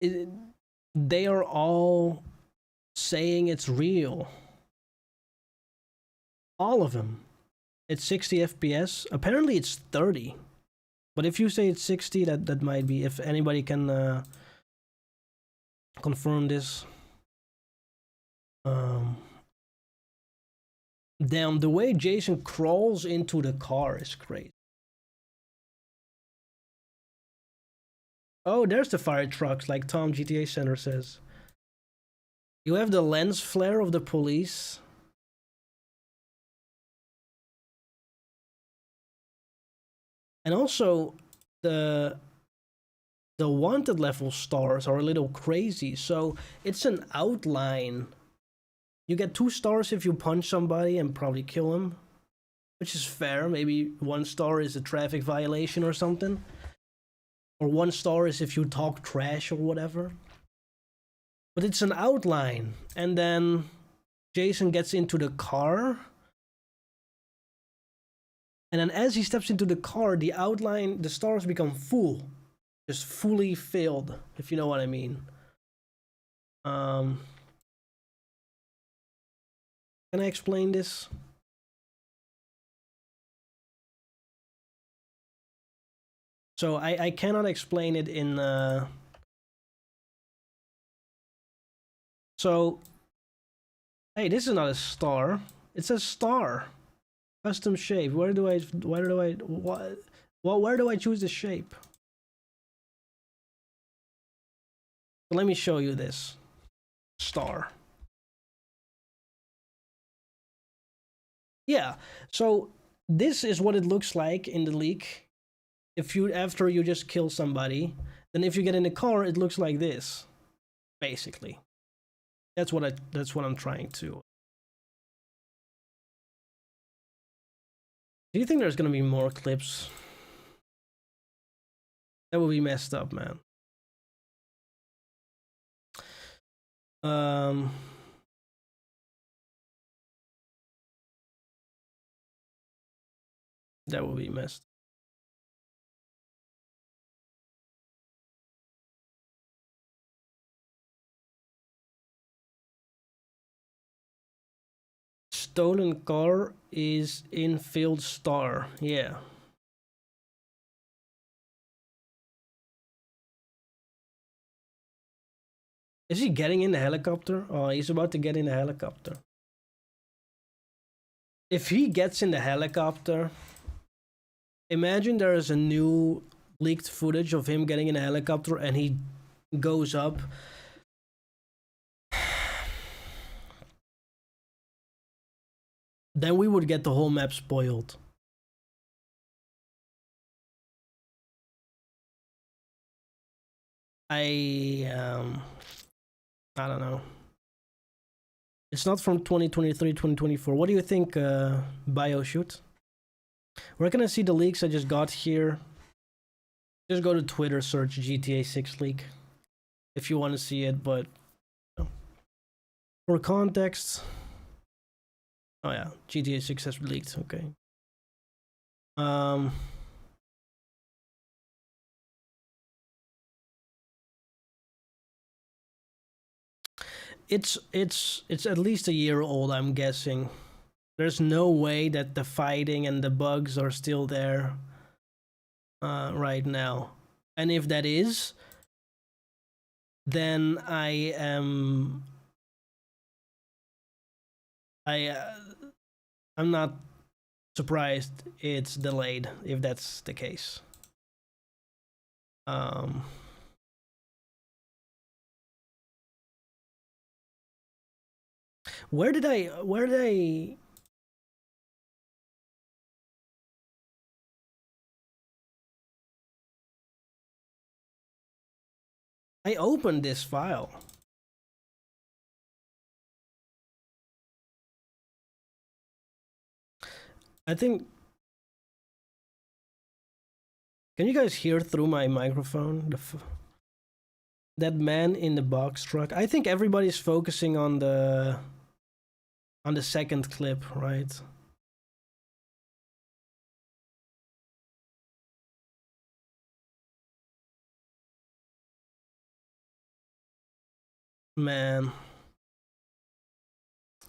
It, they are all saying it's real. All of them. It's 60 FPS. Apparently it's 30. But if you say it's 60, that might be. If anybody can confirm this. Damn, the way Jason crawls into the car is great. Oh, there's the fire trucks, like Tom GTA Center says. You have the lens flare of the police. And also, the wanted level stars are a little crazy. So it's an outline. You get 2 stars if you punch somebody and probably kill him, which is fair. Maybe 1 star is a traffic violation or something. Or 1 star is if you talk trash or whatever. But it's an outline. And then Jason gets into the car. And then as he steps into the car, the outline, the stars become full. Just fully filled, if you know what I mean. Can I explain this? So I cannot explain it in so hey, this is not a star. It's a star. Custom shape. Where do I where do I choose the shape? Let me show you this. Star. Yeah. So this is what it looks like in the leak. If you after you just kill somebody, then if you get in the car, it looks like this. Basically. That's what I'm trying to. Do you think there's gonna be more clips? That would be messed up, man. That would be messed. stolen car is in Field Star. Yeah. Is he getting in the helicopter? Oh, he's about to get in the helicopter. If he gets in the helicopter, imagine there is a new leaked footage of him getting in a helicopter and he goes up. Then we would get the whole map spoiled. I don't know. It's not from 2023, 2024. What do you think, BioShoot? Where can I see the leaks I just got here? Just go to Twitter, search GTA 6 leak if you want to see it, but for context. Oh yeah, GTA 6 has leaked, okay. It's at least a year old, I'm guessing. There's no way that the fighting and the bugs are still there right now. And if that is, then I'm not surprised it's delayed if that's the case. Where did I opened this file? I think. Can you guys hear through my microphone? That man in the box truck. I think everybody's focusing on the second clip, right? Man.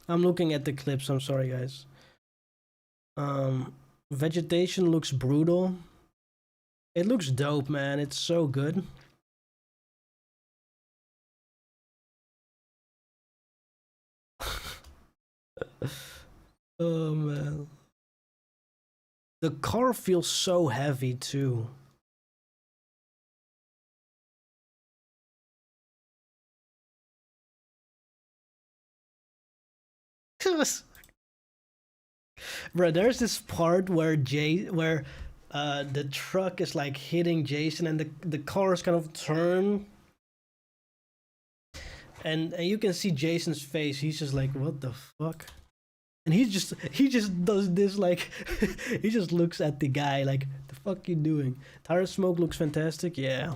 I'm looking at the clips, I'm sorry guys. Vegetation looks brutal. It looks dope, man. It's so good. Oh man. The car feels so heavy too. Bro, there's this part where the truck is like hitting Jason and the cars kind of turn. And you can see Jason's face. He's just like, what the fuck? And he just does this, like he just looks at the guy like, the fuck you doing? Tire smoke looks fantastic. Yeah.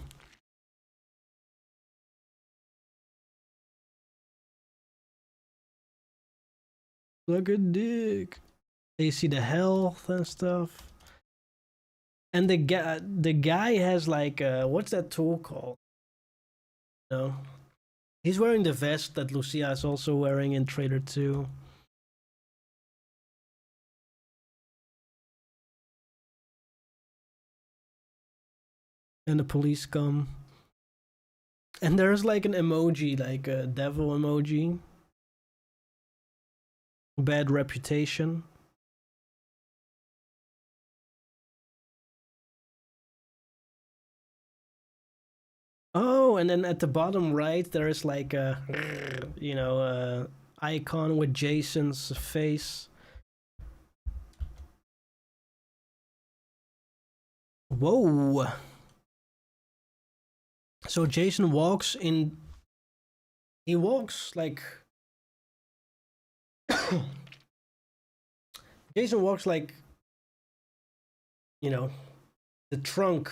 Look at dick. They see the health and stuff. And the guy has like what's that tool called? No. He's wearing the vest that Lucia is also wearing in Trader 2. And the police come. And there's like an emoji, like a devil emoji. Bad reputation. Oh, and then at the bottom right, there's like a, icon with Jason's face. Whoa. So Jason walks in. He walks like. Jason walks like. The trunk.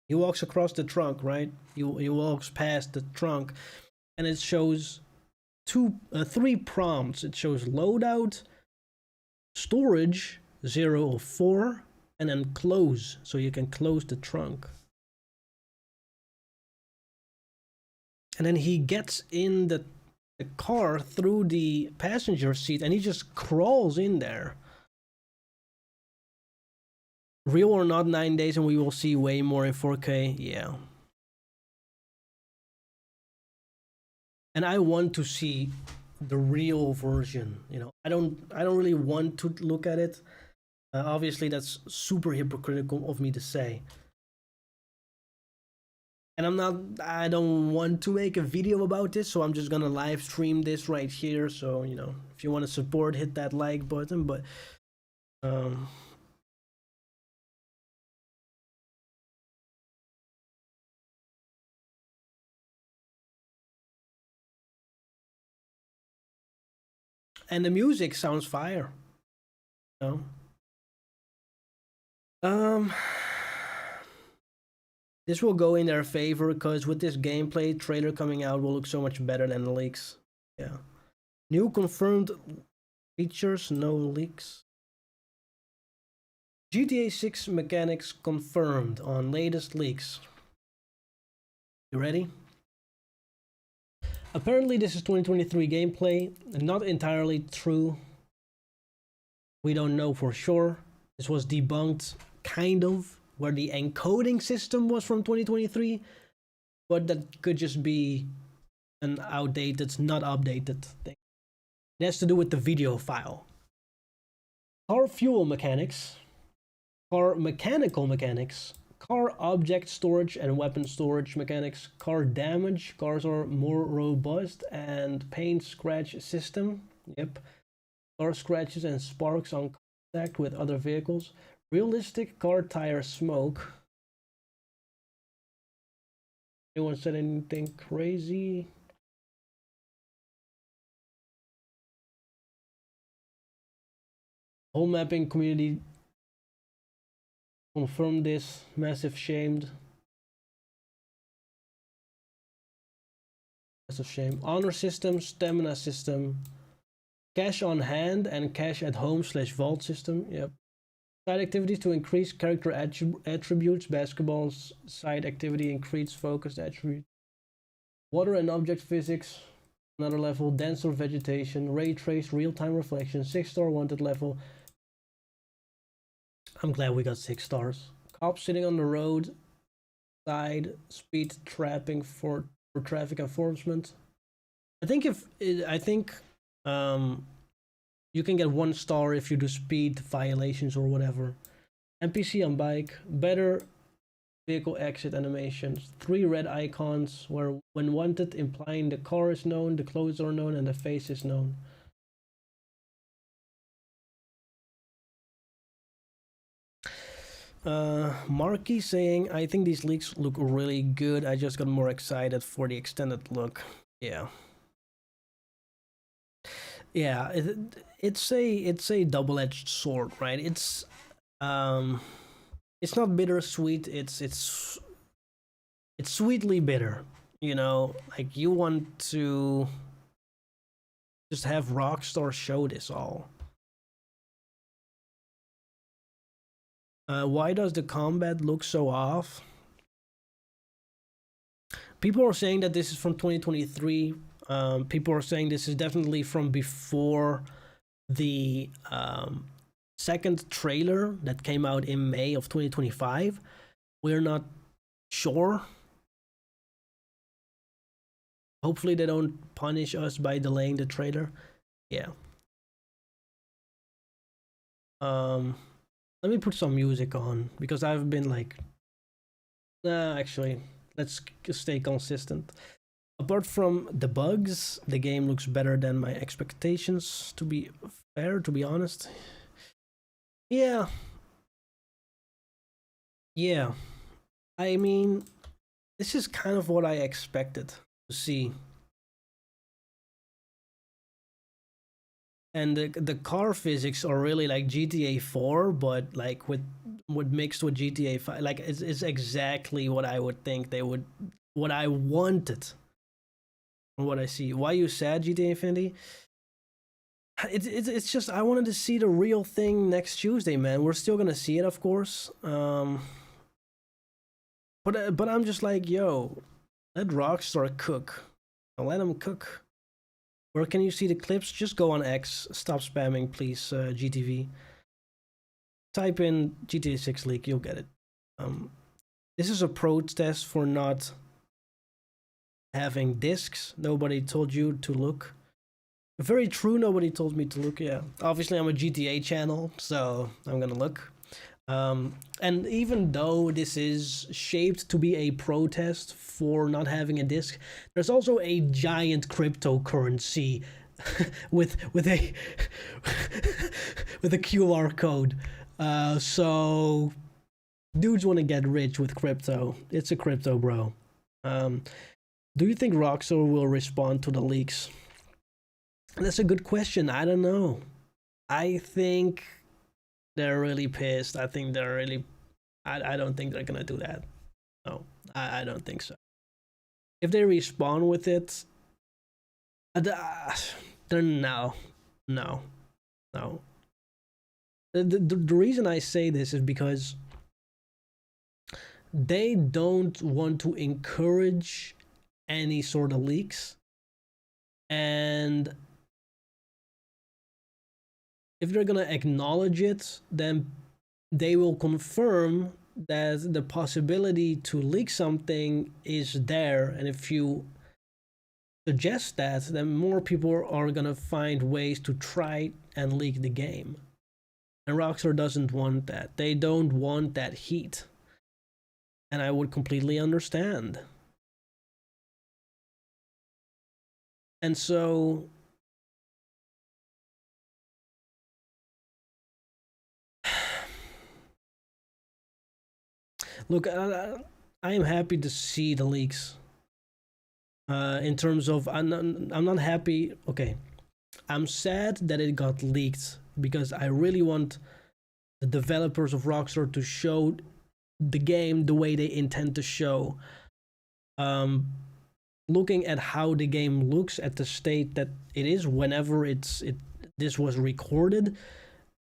He walks across the trunk, right? He walks past the trunk, and it shows three prompts. It shows loadout, storage 0 of 4, and then close, so you can close the trunk. And then he gets in the the car through the passenger seat and he just crawls in there. Real or not, 9 days and we will see way more in 4K. Yeah. And I want to see the real version. You know, I don't really want to look at it. Obviously, that's super hypocritical of me to say. And I don't want to make a video about this, so I'm just gonna live stream this right here. So, you know, if you want to support, hit that like button. But, and the music sounds fire. You know? This will go in their favor because with this gameplay trailer coming out will look so much better than the leaks. Yeah. New confirmed features, no leaks. GTA 6 mechanics confirmed on latest leaks. You ready? Apparently this is 2023 gameplay, not entirely true. We don't know for sure. This was debunked, kind of, where the encoding system was from 2023, but that could just be an outdated, not updated thing. It has to do with the video file. Car fuel mechanics, car mechanical mechanics, car object storage and weapon storage mechanics, car damage, cars are more robust, and paint scratch system. Yep. Car scratches and sparks on contact with other vehicles. Realistic car tire smoke. Anyone said anything crazy? Whole mapping community confirmed this. Massive shamed. Massive shame. Honor system, stamina system, cash on hand and cash at home / vault system. Yep. Side activities to increase character attributes. Basketball side activity, increase focused attribute. Water and object physics, another level. Denser vegetation, ray trace, real-time reflection, 6-star wanted level. I'm glad we got 6 stars. Cops sitting on the road side, speed trapping for traffic enforcement. I think you can get 1 star if you do speed violations or whatever. NPC on bike, better vehicle exit animations, 3 red icons where when wanted, implying the car is known, the clothes are known, and the face is known. Marky saying, I think these leaks look really good. I just got more excited for the extended look. Yeah. Yeah, it's a double-edged sword, right? It's not bittersweet. It's sweetly bitter. You know, like you want to just have Rockstar show this all. Why does the combat look so off? People are saying that this is from 2023. People are saying this is definitely from before the second trailer that came out in May of 2025. We're not sure. Hopefully they don't punish us by delaying the trailer. Yeah. Let me put some music on because I've been like, actually, let's stay consistent. Apart from the bugs, the game looks better than my expectations, to be fair, to be honest. Yeah. Yeah. I mean, this is kind of what I expected to see. And the car physics are really like GTA 4, but like with mixed with GTA 5. Like it's exactly what I would think they would, what I wanted. What I see. Why you sad, GTA Infinity? It's just I wanted to see the real thing next Tuesday, man. We're still gonna see it, of course. But I'm just like, yo, let Rockstar cook. Let them cook. Where can you see the clips? Just go on X. Stop spamming, please, GTV. Type in GTA 6 leak, you'll get it. This is a protest for not having discs. Nobody told you to look. Very true, nobody told me to look, yeah. Obviously, I'm a GTA channel, so I'm gonna look. And even though this is shaped to be a protest for not having a disc, there's also a giant cryptocurrency with a with a QR code. So dudes want to get rich with crypto. It's a crypto, bro. Do you think Rockstar will respond to the leaks? That's a good question. I don't know. I think they're really pissed. I think they're really. I don't think they're gonna do that. No, I don't think so. If they respond with it, then no. The reason I say this is because they don't want to encourage any sort of leaks, and if they're gonna acknowledge it, then they will confirm that the possibility to leak something is there, and if you suggest that, then more people are gonna find ways to try and leak the game. And Rockstar doesn't want that. They don't want that heat. And I would completely understand. And so look, I am happy to see the leaks. In terms of, I'm not happy. Okay, I'm sad that it got leaked because I really want the developers of Rockstar to show the game the way they intend to show. Looking at how the game looks at the state that it is whenever this was recorded,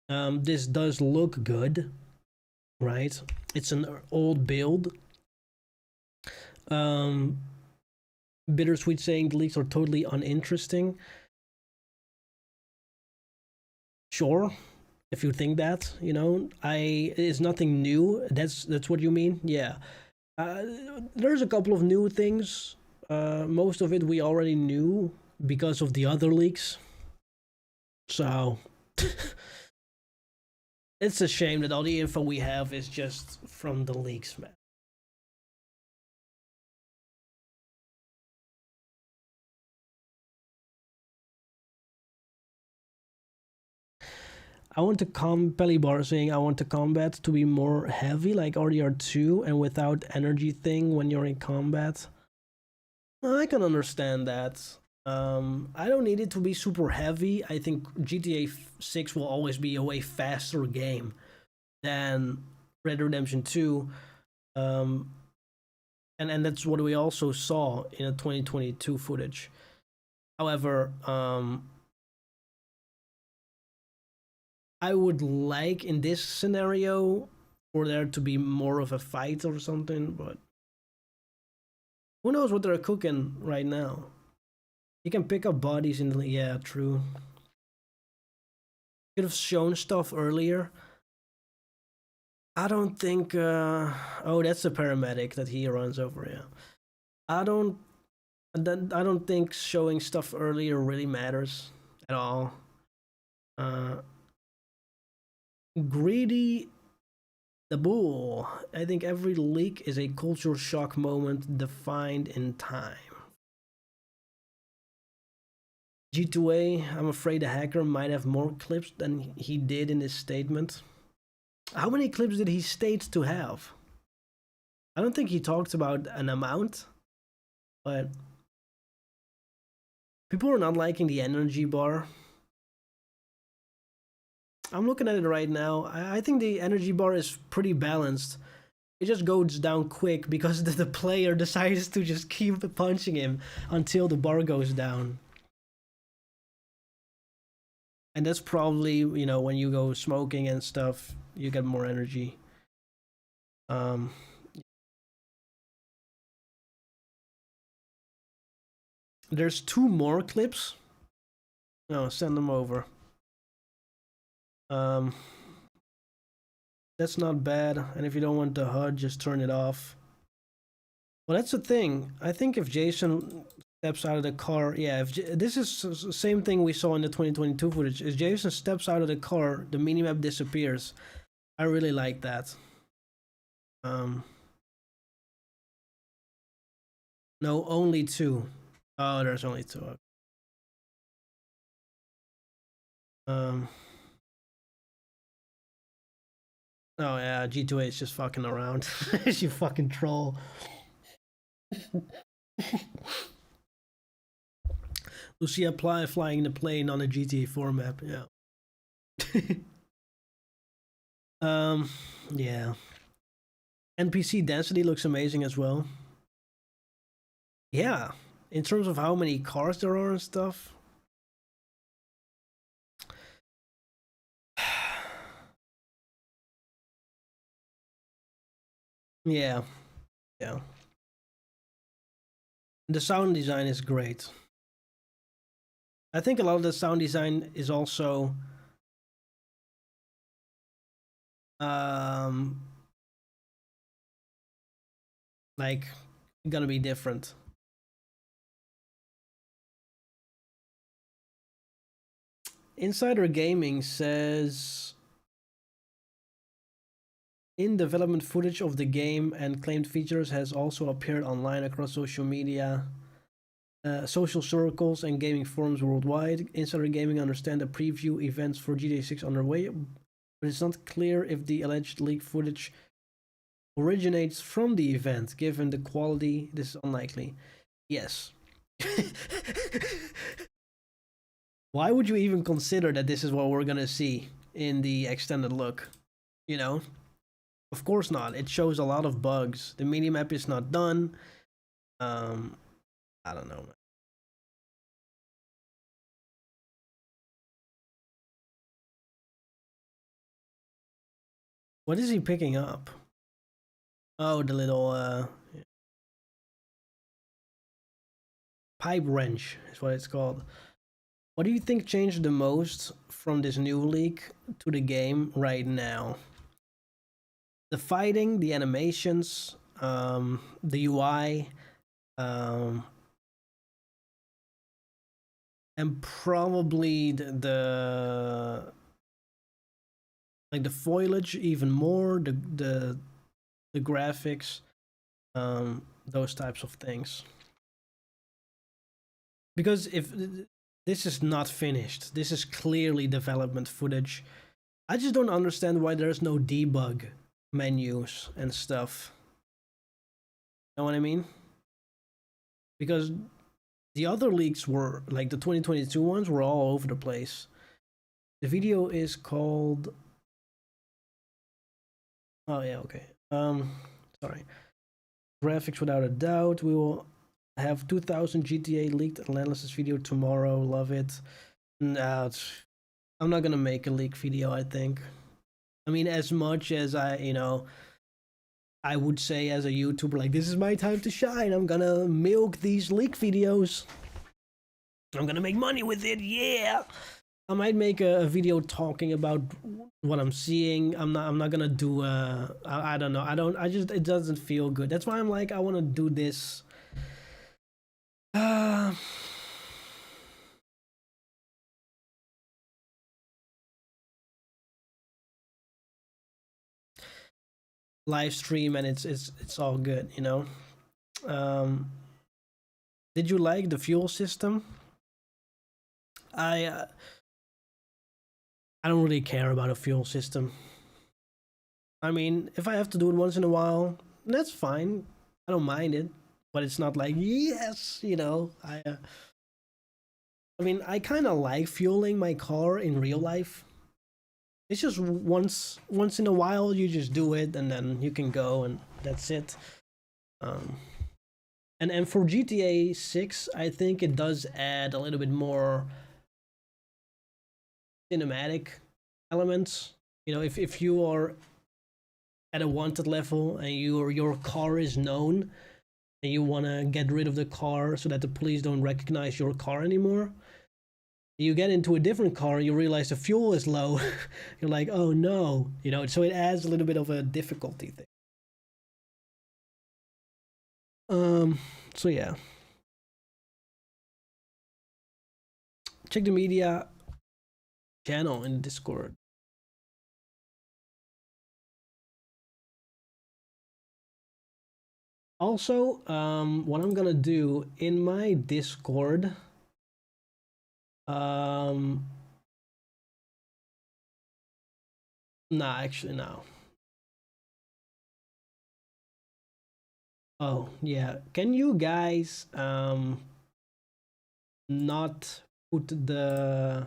this does look good, right? It's an old build. Bittersweet saying the leaks are totally uninteresting. Sure, if you think that, you know, it's nothing new. That's what you mean, yeah. There's a couple of new things. Most of it we already knew because of the other leaks. So it's a shame that all the info we have is just from the leaks, man. I want to Pellybar saying I want the combat to be more heavy like RDR2 and without energy thing when you're in combat. I can understand that. I don't need it to be super heavy. I think GTA 6 will always be a way faster game than Red Dead Redemption 2. And that's what we also saw in a 2022 footage. However, I would like in this scenario for there to be more of a fight or something, but who knows what they're cooking right now. You can pick up bodies in the, yeah, true. Could have shown stuff earlier. I don't think oh, that's the paramedic that he runs over, yeah. I don't think showing stuff earlier really matters at all. Greedy the bull. I think every leak is a cultural shock moment defined in time. G2A, I'm afraid the hacker might have more clips than he did in his statement. How many clips did he state to have? I don't think he talked about an amount, but people are not liking the energy bar. I'm looking at it right now. I think the energy bar is pretty balanced. It just goes down quick because the player decides to just keep punching him until the bar goes down. And that's probably, you know, when you go smoking and stuff, you get more energy. There's 2 more clips No, send them over. Um, that's not bad. And if you don't want the HUD, just turn it off. Well, that's the thing. I think if Jason steps out of the car, yeah, if this is the same thing we saw in the 2022 footage. If Jason steps out of the car, the minimap disappears. I really like that. No, only two. Oh, there's only two. Um. Oh yeah, G2A is just fucking around. You fucking troll. Lucia flying the plane on a GTA 4 map. Yeah. Yeah. NPC density looks amazing as well. Yeah, in terms of how many cars there are and stuff. Yeah, yeah. The sound design is great. I think a lot of the sound design is also like gonna be different. Insider Gaming says in development footage of the game and claimed features has also appeared online across social media, social circles, and gaming forums worldwide. Insider Gaming understand the preview events for GTA 6 underway, but it's not clear if the alleged leaked footage originates from the event. Given the quality, this is unlikely. Yes. Why would you even consider that this is what we're gonna see in the extended look? You know? Of course not. It shows a lot of bugs. The minimap is not done. I don't know. What is he picking up? Oh, the little pipe wrench is what it's called. What do you think changed the most from this new leak to the game right now? The fighting, the animations, the UI, and probably the like the foliage even more, the graphics, those types of things. Because if this is not finished, this is clearly development footage. I just don't understand why there's no debug menus and stuff. You know what I mean? Because the other leaks were, like the 2022 ones, were all over the place. The video is called... Oh yeah, okay. Sorry. Graphics without a doubt. We will have 2000 GTA leaked analysis video tomorrow. Love it. Nah, I'm not gonna make a leak video, I think. I mean, as much as I would say as a YouTuber, like, this is my time to shine. I'm gonna milk these leak videos. I'm gonna make money with it, yeah. I might make a video talking about what I'm seeing. I'm not gonna do I don't know. It doesn't feel good. That's why I'm like, I wanna do this. Live stream, and it's all good, you know. Did you like the fuel system? I don't really care about a fuel system. I mean, if I have to do it once in a while, that's fine. I don't mind it, but it's not like, yes, you know. I mean, I kind of like fueling my car in real life. It's just once in a while you just do it, and then you can go, and that's it. And for GTA 6, I think it does add a little bit more cinematic elements. You know, if you are at a wanted level and your car is known and you want to get rid of the car so that the police don't recognize your car anymore, You get into a different car and you realize the fuel is low. You're like, oh no, you know. So it adds a little bit of a difficulty thing. So yeah, check the media channel in Discord. Also, what I'm gonna do in my Discord, nah, actually, no. Oh, yeah. Can you guys, not put the,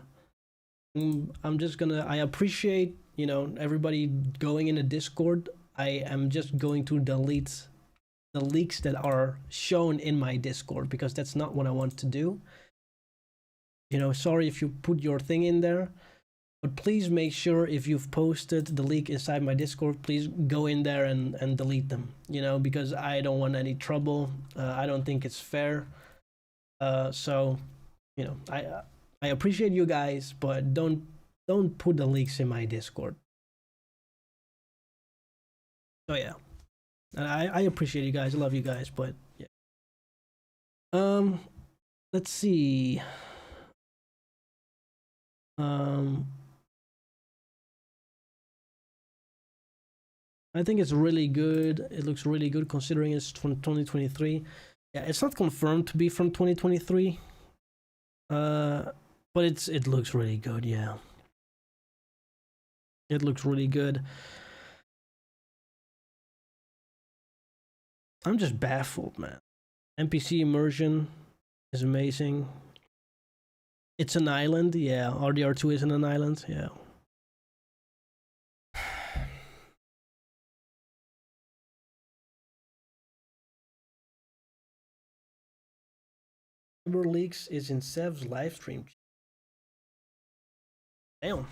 I'm just gonna, I appreciate, you know, everybody going in the Discord. I am just going to delete the leaks that are shown in my Discord because that's not what I want to do. You know, sorry if you put your thing in there, but please make sure if you've posted the leak inside my Discord, please go in there and delete them, you know, because I don't want any trouble. I don't think it's fair. So, you know, I appreciate you guys, but don't put the leaks in my Discord. So yeah, I appreciate you guys. I love you guys, but yeah. Let's see. I think it's really good. It looks really good considering it's from 2023. Yeah, it's not confirmed to be from 2023. But it looks really good. Yeah, it looks really good. I'm just baffled, man. NPC immersion is amazing. It's an island. Yeah, RDR2 isn't an island. Yeah. Cyber Leaks is in Sev's live stream. Damn.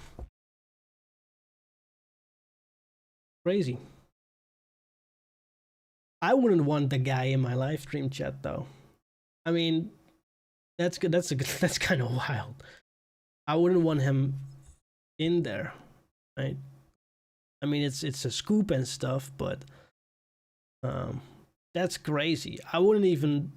Crazy. I wouldn't want the guy in my live stream chat though. I mean, that's good. That's kind of wild. I wouldn't want him in there, right? I mean, it's a scoop and stuff, but that's crazy. I wouldn't even,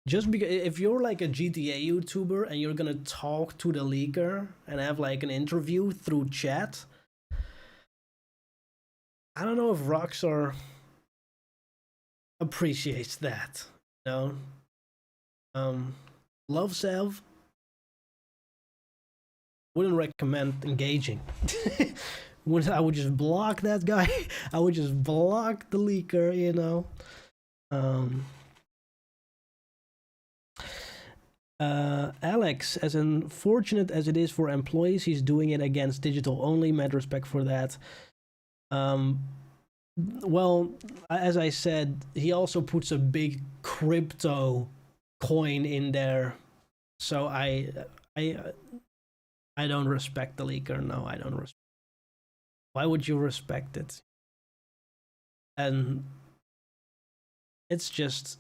just because if you're like a GTA YouTuber and you're gonna talk to the leaker and have like an interview through chat, I don't know if Rockstar appreciates that. You know, love Sev, wouldn't recommend engaging. I would just block that guy. I would just block the leaker, you know. Alex, as unfortunate as it is for employees, he's doing it against digital only. Mad respect for that. Well, as I said, he also puts a big crypto coin in there, so I don't respect the leaker. No, I don't respect. Why would you respect it? And it's just,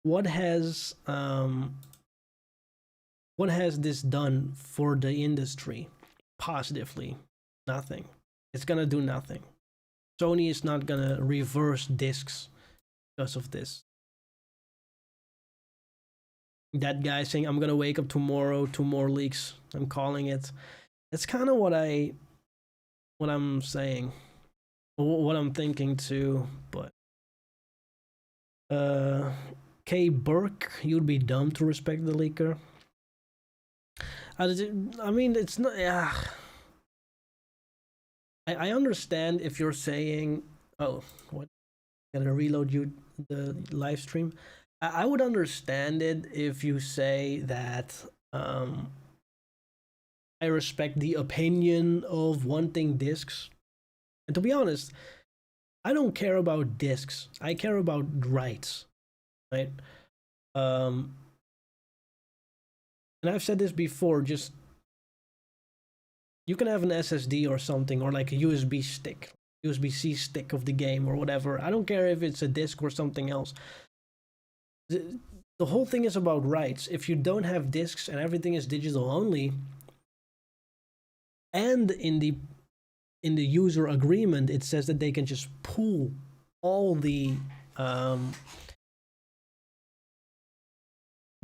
what has this done for the industry positively? Nothing. It's gonna do nothing. Sony is not gonna reverse discs because of this. That guy saying, I'm gonna wake up tomorrow, 2 more leaks, I'm calling it. That's kind of what I'm saying, what I'm thinking too. But K Burke, you'd be dumb to respect the leaker. I mean, it's not. Yeah, I understand if you're saying, oh, what? Gotta reload you the live stream. I would understand it if you say that. I respect the opinion of wanting discs, and to be honest, I don't care about discs. I care about rights, right? And I've said this before. Just, you can have an SSD or something, or like a USB stick, USB-C stick of the game or whatever. I don't care if it's a disc or something else. the whole thing is about rights. If you don't have discs and everything is digital only, and in the user agreement it says that they can just pull all the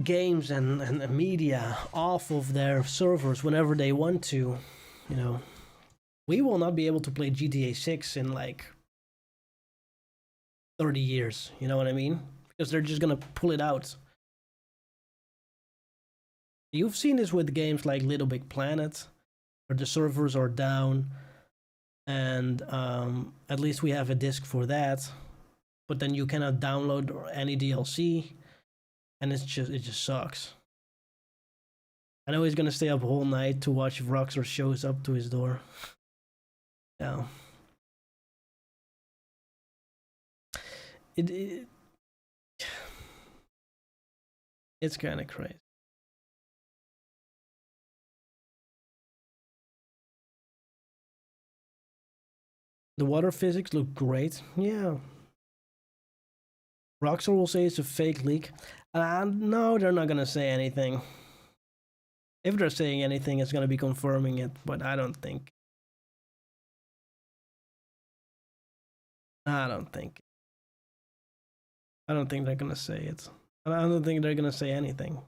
games and media off of their servers whenever they want to, you know, we will not be able to play GTA 6 in like 30 years, you know what I mean? Because they're just gonna pull it out. You've seen this with games like Little Big Planet, where the servers are down, and at least we have a disc for that, but then you cannot download any DLC, and it just sucks. I know he's gonna stay up all night to watch if Rockstar shows up to his door. Yeah. It's kind of crazy. The water physics look great. Yeah. Rockstar will say it's a fake leak. No, they're not gonna say anything. If they're saying anything, it's gonna be confirming it, but I don't think. I don't think they're gonna say it. I don't think they're gonna say anything.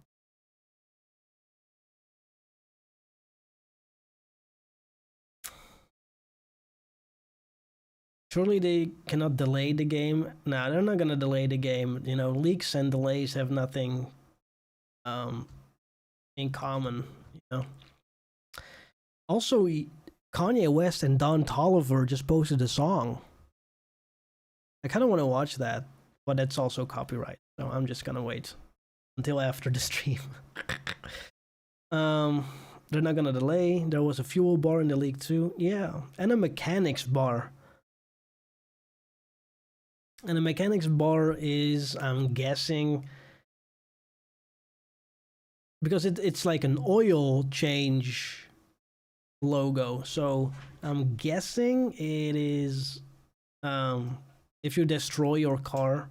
Surely they cannot delay the game. Nah, they're not gonna delay the game. You know, leaks and delays have nothing in common, you know. Also, Kanye West and Don Toliver just posted a song. I kind of want to watch that, but that's also copyright, so I'm just gonna wait until after the stream. They're not gonna delay. There was a fuel bar in the league too. Yeah, and a mechanics bar. And the mechanics bar is, I'm guessing, because it's like an oil change logo. So I'm guessing it is if you destroy your car.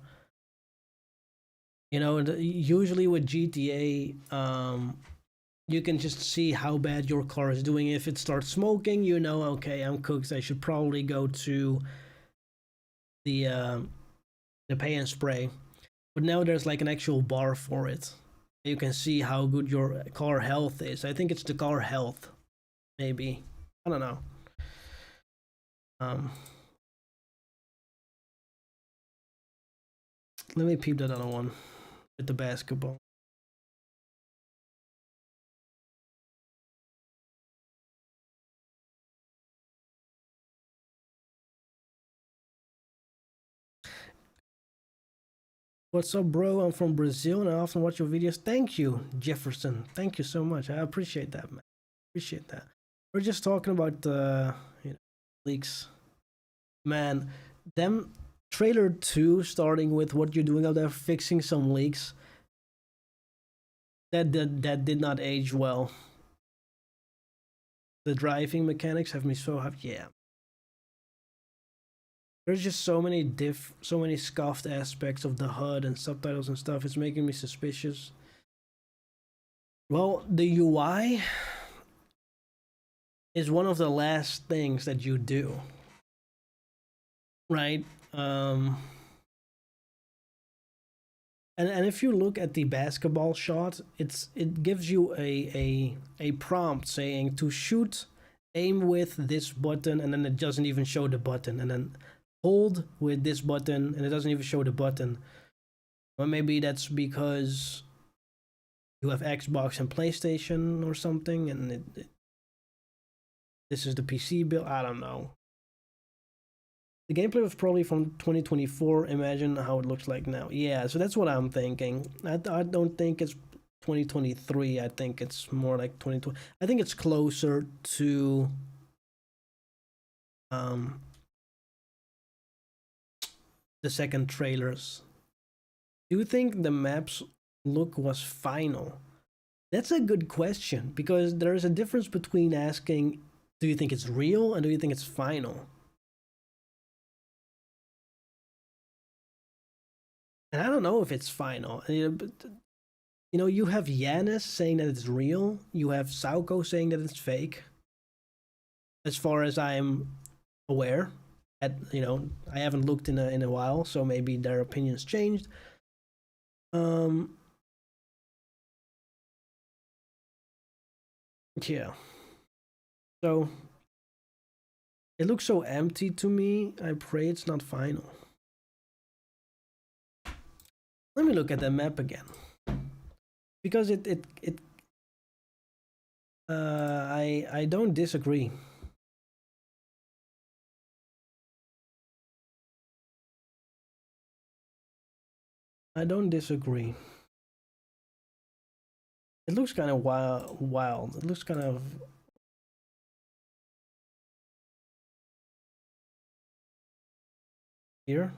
You know, usually with GTA, you can just see how bad your car is doing. If it starts smoking, you know, okay, I'm cooked. I should probably go to the pay and spray. But now there's like an actual bar for it. You can see how good your car health is. I think it's the car health, maybe. I don't know. Let me peep that other one with the basketball. What's up, bro? I'm from Brazil and I often watch your videos. Thank you, Jefferson. Thank you so much. I appreciate that, man. Appreciate that. We're just talking about you know, leaks. Man, them trailer 2 starting with what you're doing out there, fixing some leaks. That did not age well. The driving mechanics have me so happy. Yeah. There's just so many scuffed aspects of the HUD and subtitles and stuff. It's making me suspicious. Well, the UI is one of the last things that you do, right? And if you look at the basketball shot, it gives you a prompt saying to shoot, aim with this button, and then it doesn't even show the button, and then hold with this button, and it doesn't even show the button. Or maybe that's because you have Xbox and PlayStation or something, and this is the PC build. I don't know. The gameplay was probably from 2024. Imagine how it looks like now. Yeah, so that's what I'm thinking. I don't think it's 2023. I think it's more like 2020. I think it's closer to the second trailers. Do you think the map's look was final? That's a good question, because there's a difference between asking, do you think it's real, and do you think it's final? And I don't know if it's final. But, you know, you have Yanis saying that it's real. You have Sauko saying that it's fake. As far as I'm aware, you know, I haven't looked in a while, so maybe their opinions changed. Um, yeah. So it looks so empty to me. I pray it's not final. Let me look at the map again, because I don't disagree. I don't disagree. It looks kind of wild. It looks kind of. Here.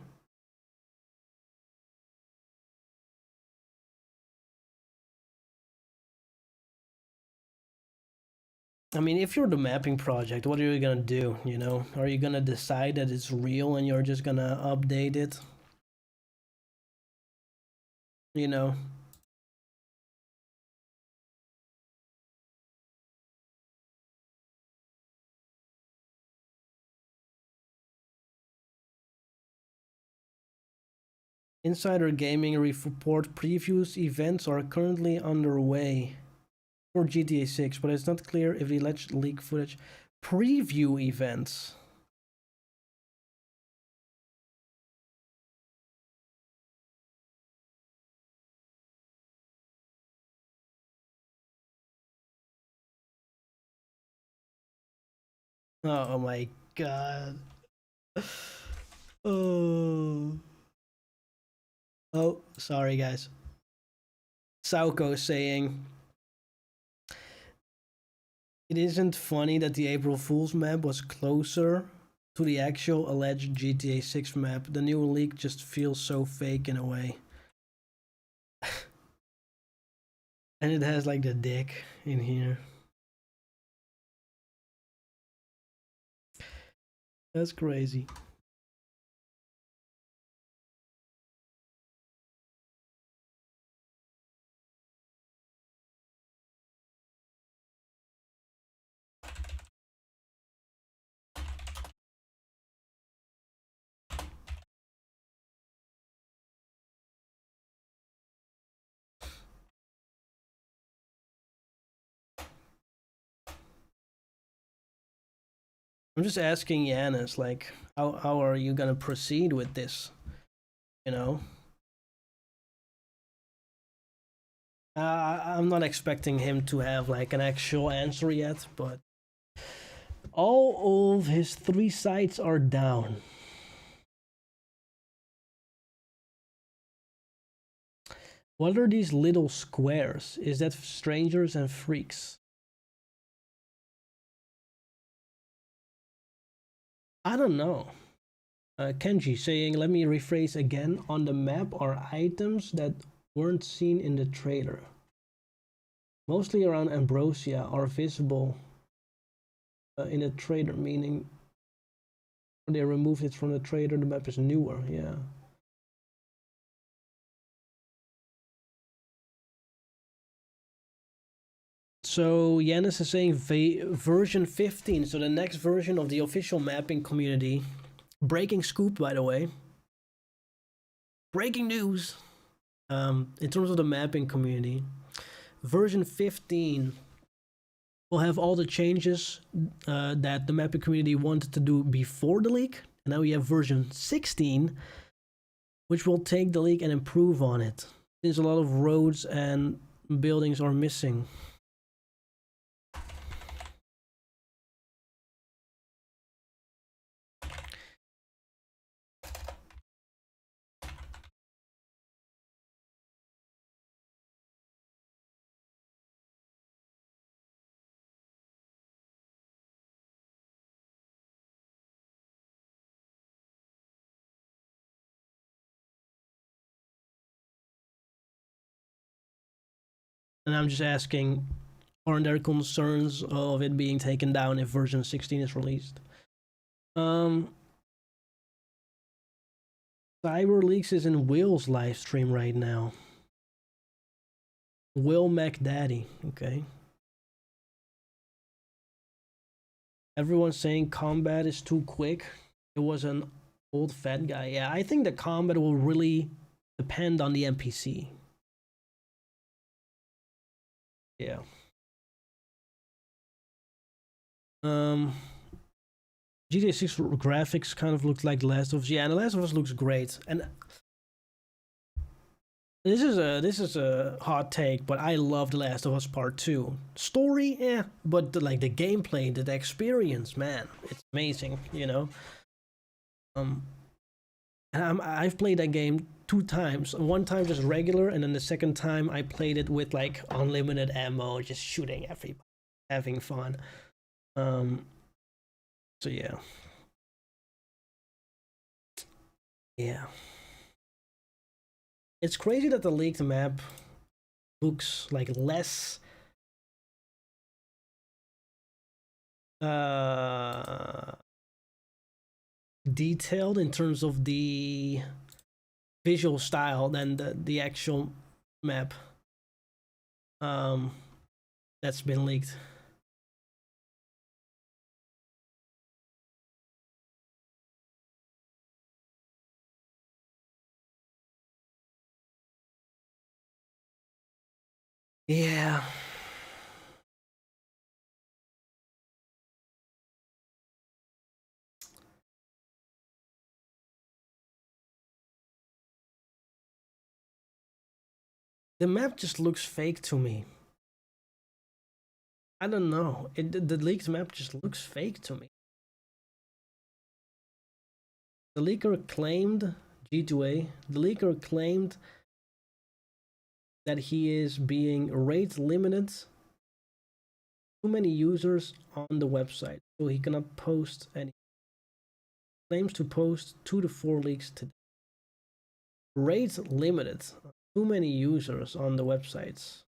I mean, if you're the mapping project, what are you gonna do? You know, are you gonna decide that it's real and you're just gonna update it? You know. Insider Gaming report previews events are currently underway for GTA 6, but it's not clear if the alleged leak footage preview events. Oh my god. Oh. Oh, sorry guys. Sauko saying it isn't funny that the April Fool's map was closer to the actual alleged GTA 6 map. The new leak just feels so fake in a way. And it has like the dick in here. That's crazy. I'm just asking Yanis, like, how are you gonna proceed with this? You know? I'm not expecting him to have like an actual answer yet, but all of his 3 sites are down. What are these little squares? Is that strangers and freaks? I don't know. Kenji saying, let me rephrase again. On the map are items that weren't seen in the trailer. Mostly around Ambrosia are visible in the trailer, meaning they removed it from the trailer. The map is newer, yeah. So Yanis is saying version 15, so the next version of the official mapping community. Breaking scoop, by the way. Breaking news. In terms of the mapping community, version 15 will have all the changes that the mapping community wanted to do before the leak. And now we have version 16, which will take the leak and improve on it, since a lot of roads and buildings are missing. And I'm just asking, aren't there concerns of it being taken down if version 16 is released? CyberLeaks is in Will's live stream right now. Will McDaddy. Okay. Everyone's saying combat is too quick. It was an old fat guy. Yeah, I think the combat will really depend on the NPC. Yeah. GTA 6 graphics kind of looked like The Last of Us. Yeah, and The Last of Us looks great. And this is a hot take, but I love The Last of Us Part 2. Story, yeah, but like the gameplay, the experience, man, it's amazing, you know. And I've played that game 2 times. One time just regular, and then the second time I played it with like unlimited ammo, just shooting everybody, having fun. So yeah. Yeah. It's crazy that the leaked map looks like less detailed in terms of the visual style than the actual map that's been leaked. Yeah. The map just looks fake to me. I don't know. The leaked map just looks fake to me. The leaker claimed G2A. The leaker claimed that he is being rate limited. Too many users on the website, so he cannot post any. Claims to post 2 to 4 leaks today. Rate limited. Too many users on the websites.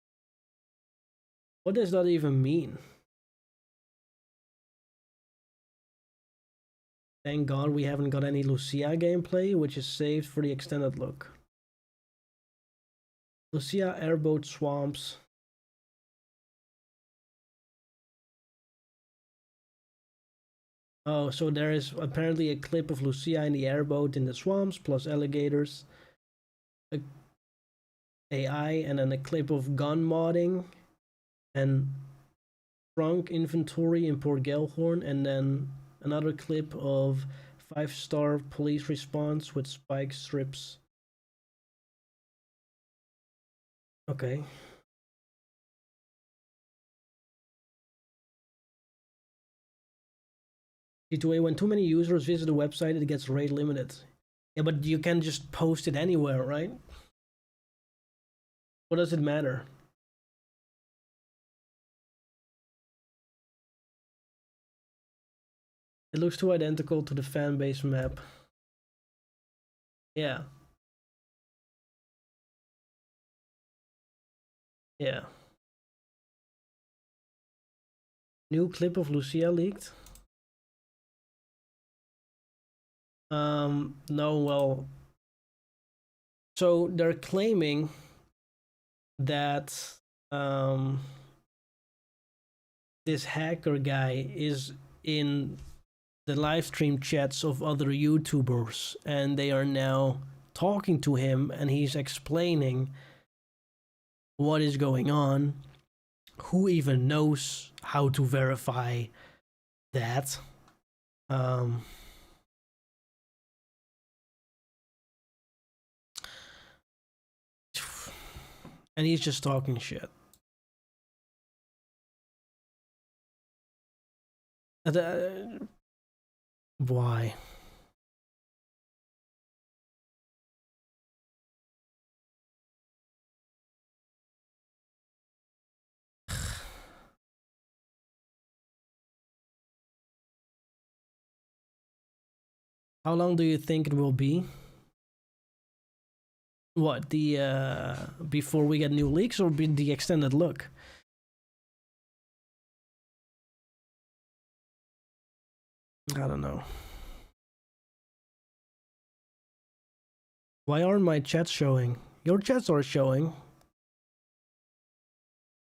What does that even mean? Thank God we haven't got any Lucia gameplay, which is saved for the extended look. Lucia airboat swamps. Oh, so there is apparently a clip of Lucia in the airboat in the swamps, plus alligators, AI, and then a clip of gun modding, and trunk inventory in Port Gellhorn, and then another clip of 5-star police response with spike strips. Okay. G2A, when too many users visit the website, it gets rate limited. Yeah, but you can just post it anywhere, right? What does it matter? It looks too identical to the fan base map. Yeah. Yeah. New clip of Lucia leaked? No, well. So they're claiming that this hacker guy is in the live stream chats of other YouTubers, and they are now talking to him, and he's explaining what is going on. Who even knows how to verify that? And he's just talking shit. Why? How long do you think it will be? What, the before we get new leaks, or be the extended look? I don't know. Why aren't my chats showing? Your chats are showing.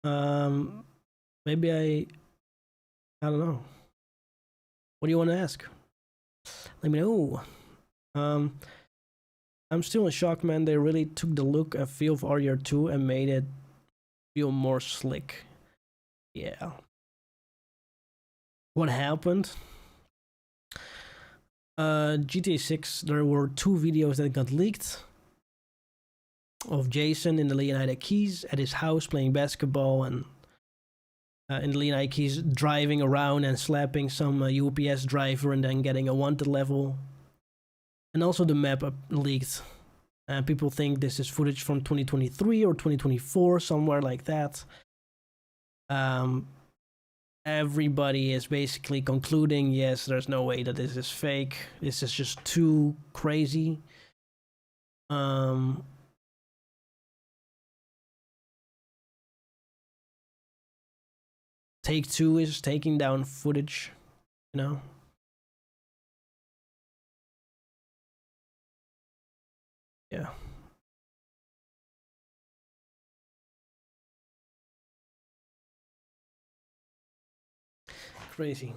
Um, maybe I don't know. What do you want to ask? Let me know. Um, I'm still in shock, man. They really took the look and feel of RDR2 and made it feel more slick. Yeah. What happened? GTA 6, there were 2 videos that got leaked of Jason in the Leonida Keys at his house playing basketball, and in the Leonida Keys driving around and slapping some UPS driver and then getting a wanted level. And also the map leaked. People think this is footage from 2023 or 2024, somewhere like that. Everybody is basically concluding, yes, there's no way that this is fake. This is just too crazy. Take-Two is taking down footage, you know? Yeah. Crazy.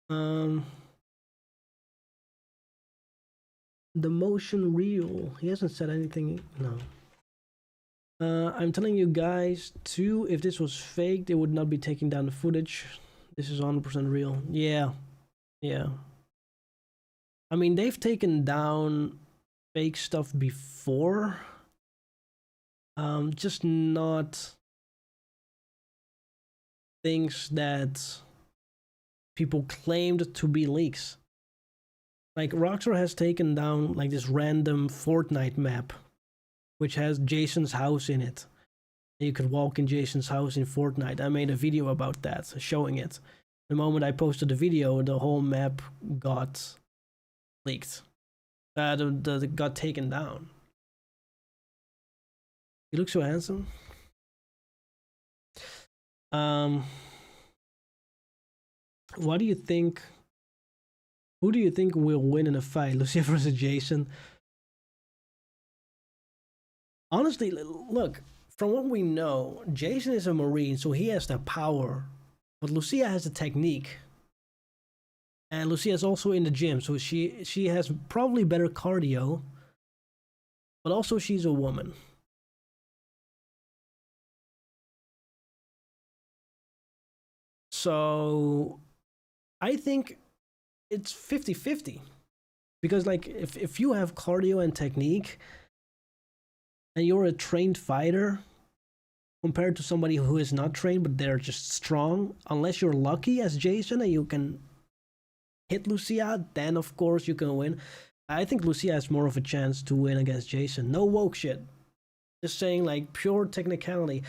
The motion reel. He hasn't said anything. No. I'm telling you guys, too, if this was fake, they would not be taking down the footage. This is 100% real. Yeah. Yeah. I mean, they've taken down fake stuff before. Just not things that people claimed to be leaks. Like, Rockstar has taken down like this random Fortnite map, which has Jason's house in it. You could walk in Jason's house in Fortnite. I made a video about that, showing it. The moment I posted the video, the whole map got leaked. Got taken down. You look so handsome. What do you think? Who do you think will win in a fight, Lucia versus Jason? Honestly, look, from what we know, Jason is a Marine, so he has the power, but Lucia has the technique. And Lucia is also in the gym, so she has probably better cardio, but also she's a woman. So I think it's 50-50. Because like if you have cardio and technique and you're a trained fighter compared to somebody who is not trained but they're just strong, unless you're lucky as Jason and you can hit Lucia, then of course you can win. I think Lucia has more of a chance to win against Jason. No woke shit. Just saying, like, pure technicality.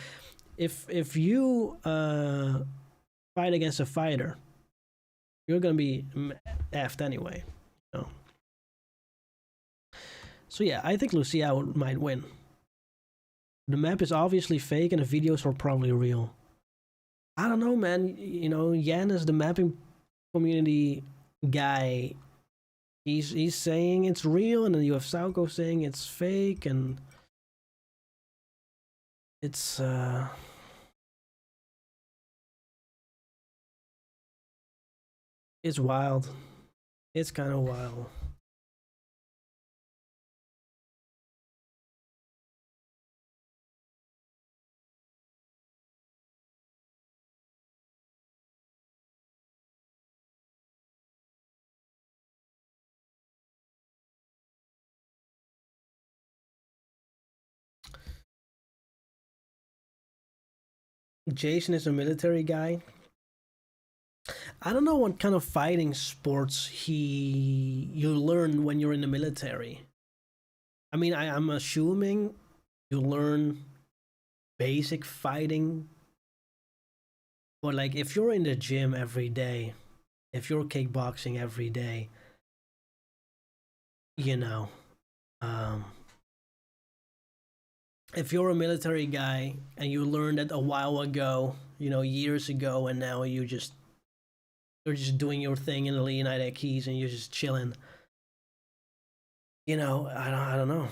If you fight against a fighter, you're gonna be effed anyway. You know? So yeah, I think Lucia might win. The map is obviously fake and the videos are probably real. I don't know, man. You know, Yan is the mapping community guy. He's saying it's real, and then you have Sauko saying it's fake, and it's wild. It's kind of wild. Jason is a military guy. I don't know what kind of fighting sports you learn when you're in the military. I mean, I'm assuming you learn basic fighting, but like if you're in the gym every day, if you're kickboxing every day, you know, if you're a military guy and you learned it a while ago, you know, years ago, and now you're you're just doing your thing in the United Keys and you're just chilling. You know, I don't know.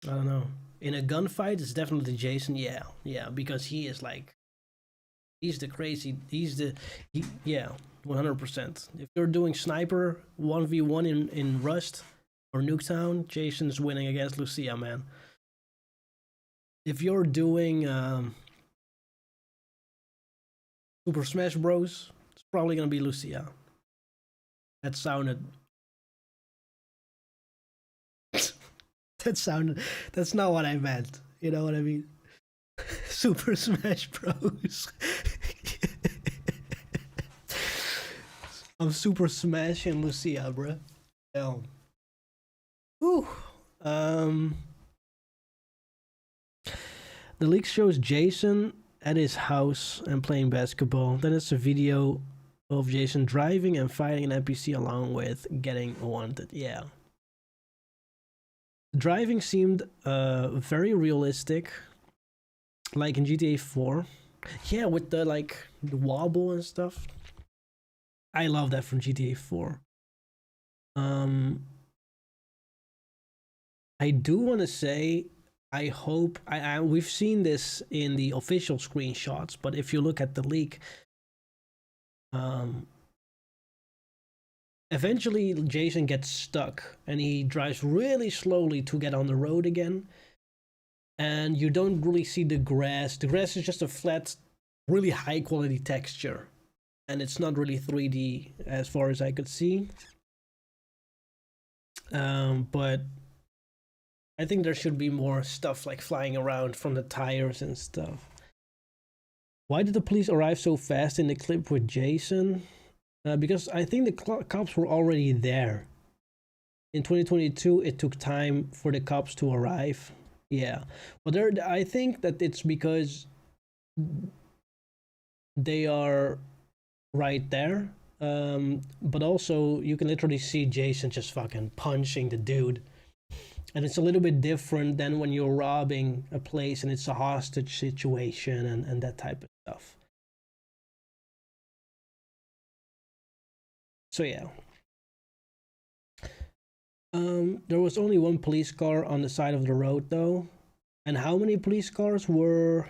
I don't know. In a gunfight, it's definitely Jason. Yeah, because he is like, he's the crazy. Yeah, 100%. If you're doing sniper 1v1 in Rust or Nuketown, Jason's winning against Lucia, man. If you're doing Super Smash Bros, it's probably gonna be Lucia. That sounded. That's not what I meant. You know what I mean? Super Smash Bros. I'm Super Smashing Lucia, bruh. Hell. Whew. The leak shows Jason at his house and playing basketball. Then it's a video of Jason driving and fighting an NPC along with getting wanted. Yeah. The driving seemed very realistic, like in GTA 4. Yeah, with the the wobble and stuff. I love that from GTA 4. I do want to say, I hope we've seen this in the official screenshots, but if you look at the leak, eventually Jason gets stuck and he drives really slowly to get on the road again, and you don't really see the grass. The grass is just a flat, really high quality texture, and it's not really 3D as far as I could see. But I think there should be more stuff like flying around from the tires and stuff. Why did the police arrive so fast in the clip with Jason? Because I think the cops were already there. In 2022, it took time for the cops to arrive. Yeah, but I think that it's because they are right there. But also, you can literally see Jason just fucking punching the dude. And it's a little bit different than when you're robbing a place and it's a hostage situation and that type of stuff. So yeah. There was only one police car on the side of the road though. And how many police cars were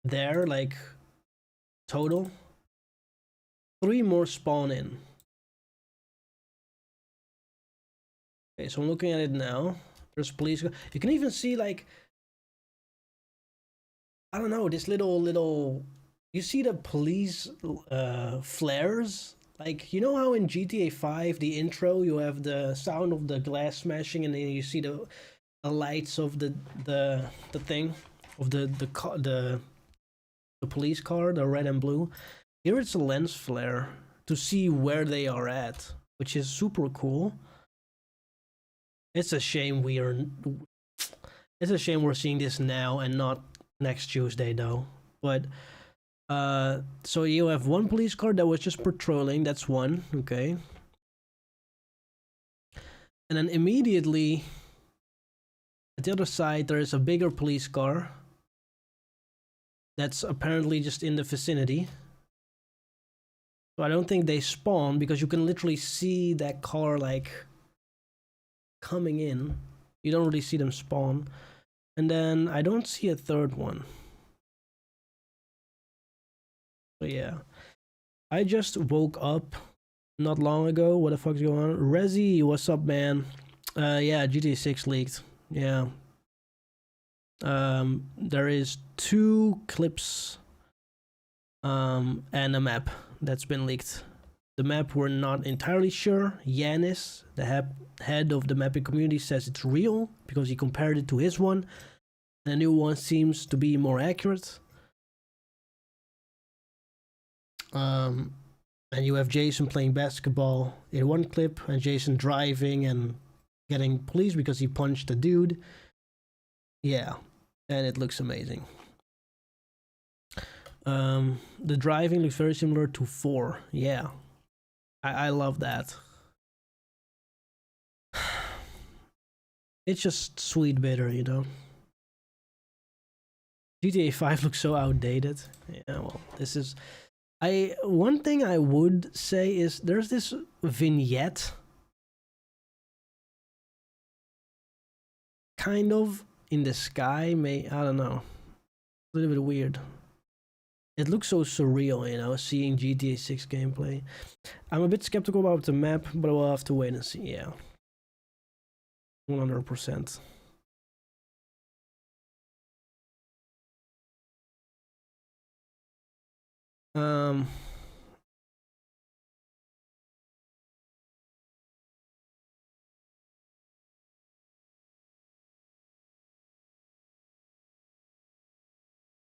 there, like total? 3 more spawn in. Okay, so I'm looking at it now. There's police. You can even see like, I don't know, this little. You see the police flares. Like, you know how in GTA 5 the intro you have the sound of the glass smashing and then you see the lights of the thing of the police car, the red and blue. Here it's a lens flare to see where they are at, which is super cool. It's a shame we're seeing this now and not next Tuesday though. But so you have one police car that was just patrolling, that's one, okay. And then immediately at the other side there is a bigger police car that's apparently just in the vicinity. So I don't think they spawn because you can literally see that car like coming in. You don't really see them spawn. And then I don't see a third one. So yeah, I just woke up not long ago. What the fuck's going on? Rezi, what's up, man? Yeah, GTA 6 leaked. Yeah. There is 2 clips and a map that's been leaked. The map we're not entirely sure. Yanis, the head of the mapping community, says it's real because he compared it to his one. And the new one seems to be more accurate. And you have Jason playing basketball in one clip and Jason driving and getting police because he punched a dude. Yeah, and it looks amazing. The driving looks very similar to 4. Yeah, I love that. It's just sweet bitter, you know. GTA 5 looks so outdated. Yeah, well, this is one thing I would say is there's this vignette kind of in the sky. I don't know. A little bit weird. It looks so surreal, you know, seeing GTA 6 gameplay. I'm a bit skeptical about the map, but we'll have to wait and see. Yeah. 100%. Um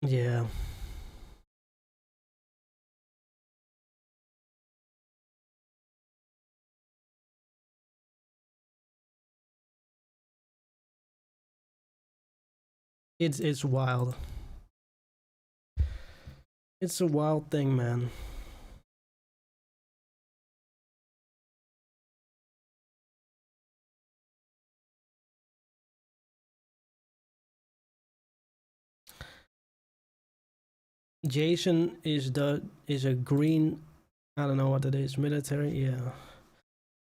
yeah. It's wild. It's a wild thing, man. Jason is a green, I don't know what it is, military, yeah.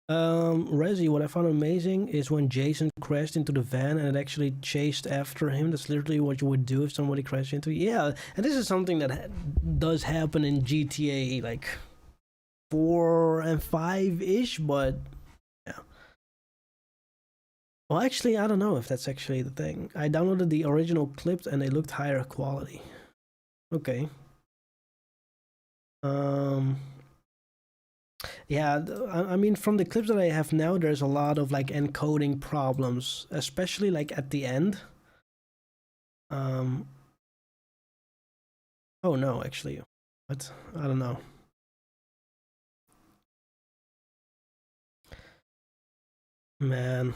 Resi, what I found amazing is when Jason crashed into the van and it actually chased after him. That's literally what you would do if somebody crashed into you. Yeah, and this is something that does happen in GTA like 4 and 5 ish, but yeah. Well, actually, I don't know if that's actually the thing. I downloaded the original clips and they looked higher quality. Okay. Um. Yeah, I mean, from the clips that I have now, there's a lot of like encoding problems, especially like at the end. Um. Oh no, actually, what? I don't know. Man.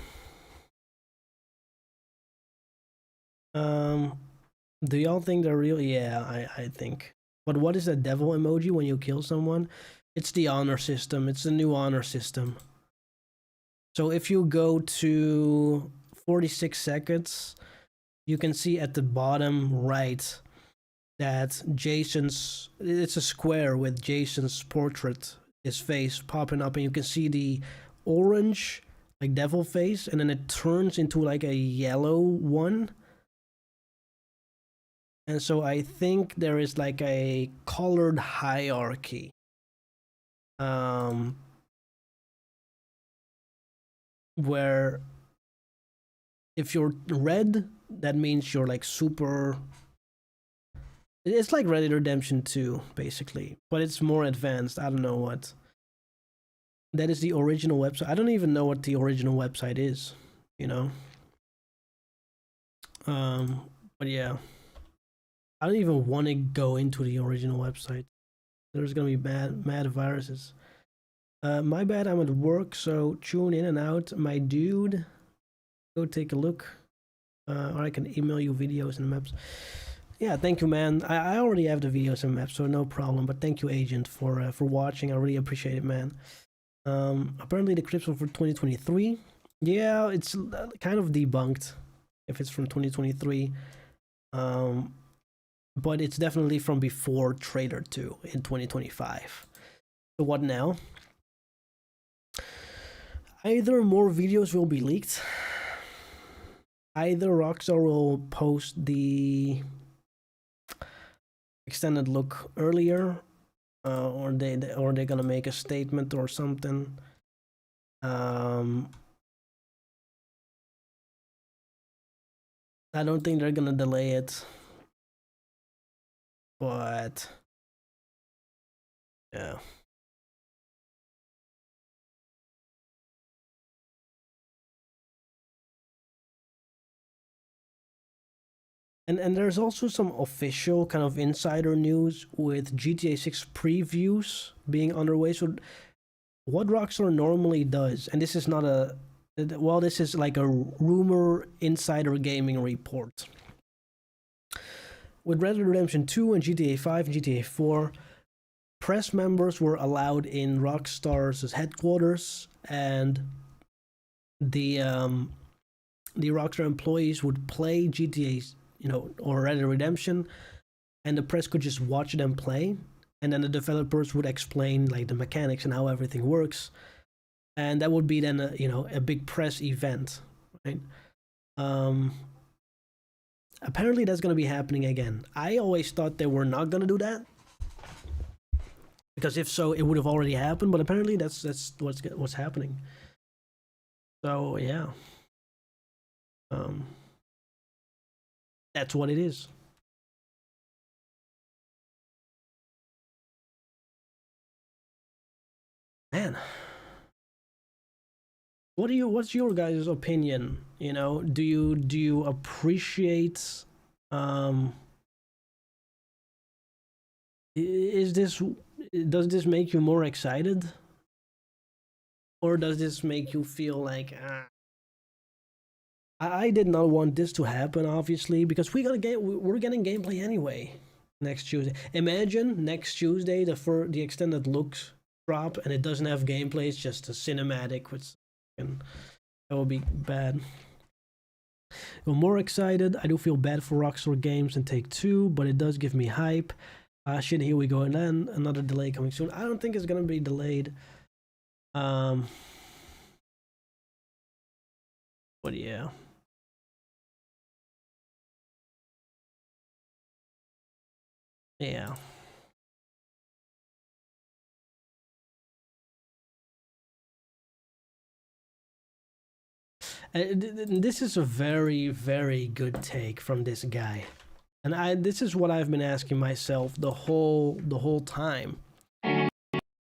Um. Do y'all think they're real? Yeah, I think. But what is the devil emoji when you kill someone? It's the honor system. It's the new honor system. So if you go to 46 seconds, you can see at the bottom right that it's a square with Jason's portrait, his face popping up, and you can see the orange, like devil face, and then it turns into like a yellow one. And so I think there is like a colored hierarchy. Where if you're red, that means you're like super. It's like Red Dead Redemption 2, basically, but it's more advanced. I don't know what. That is the original website. I don't even know what the original website is, you know? But yeah. I don't even want to go into the original website. There's gonna be mad viruses. My bad, I'm at work, so tune in and out. My dude, go take a look. Or I can email you videos and maps. Yeah, thank you, man. I already have the videos and maps, so no problem. But thank you, Agent, for watching. I really appreciate it, man. Apparently the clips were for 2023. Yeah, it's kind of debunked if it's from 2023. But it's definitely from before Trailer 2 in 2025. So what now? Either more videos will be leaked, either Rockstar will post the extended look earlier, or they're gonna make a statement or something. I don't think they're gonna delay it, but yeah. And there's also some official kind of insider news with GTA 6 previews being underway. So what Rockstar normally does, and this is not a, well, this is like a rumor insider gaming report. With Red Dead Redemption 2 and GTA 5 and GTA 4, press members were allowed in Rockstar's headquarters, and the Rockstar employees would play GTA or Red Dead Redemption, and the press could just watch them play, and then the developers would explain like the mechanics and how everything works, and that would be then a big press event, right? Apparently that's going to be happening again. I always thought they were not going to do that, because if so, it would have already happened. But apparently that's what's happening. So yeah, that's what it is. Man, what's your guys' opinion? Do you appreciate, does this make you more excited, or does this make you feel like, I did not want this to happen, obviously, because we're getting gameplay anyway next Tuesday. Imagine next Tuesday the extended looks drop and it doesn't have gameplay, it's just a cinematic, which that would be bad. I'm more excited. I do feel bad for Rockstar Games and Take-Two, but it does give me hype. Shit, here we go, and then another delay coming soon. I don't think it's gonna be delayed. But yeah. Yeah. This is a very, very good take from this guy, and this is what I've been asking myself the whole time.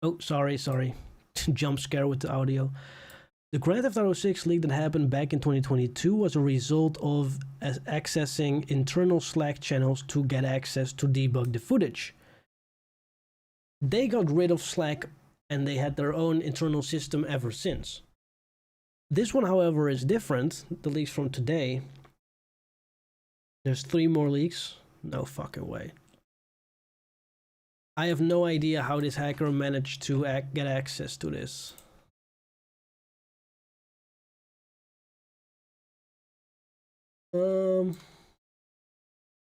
Oh, sorry, jump scare with the audio. The Grand Theft Auto 6 leak that happened back in 2022 was a result of accessing internal Slack channels to get access to debug the footage. They got rid of Slack and they had their own internal system ever since. This one, however, is different. The leaks from today. There's 3 more leaks. No fucking way. I have no idea how this hacker managed to get access to this.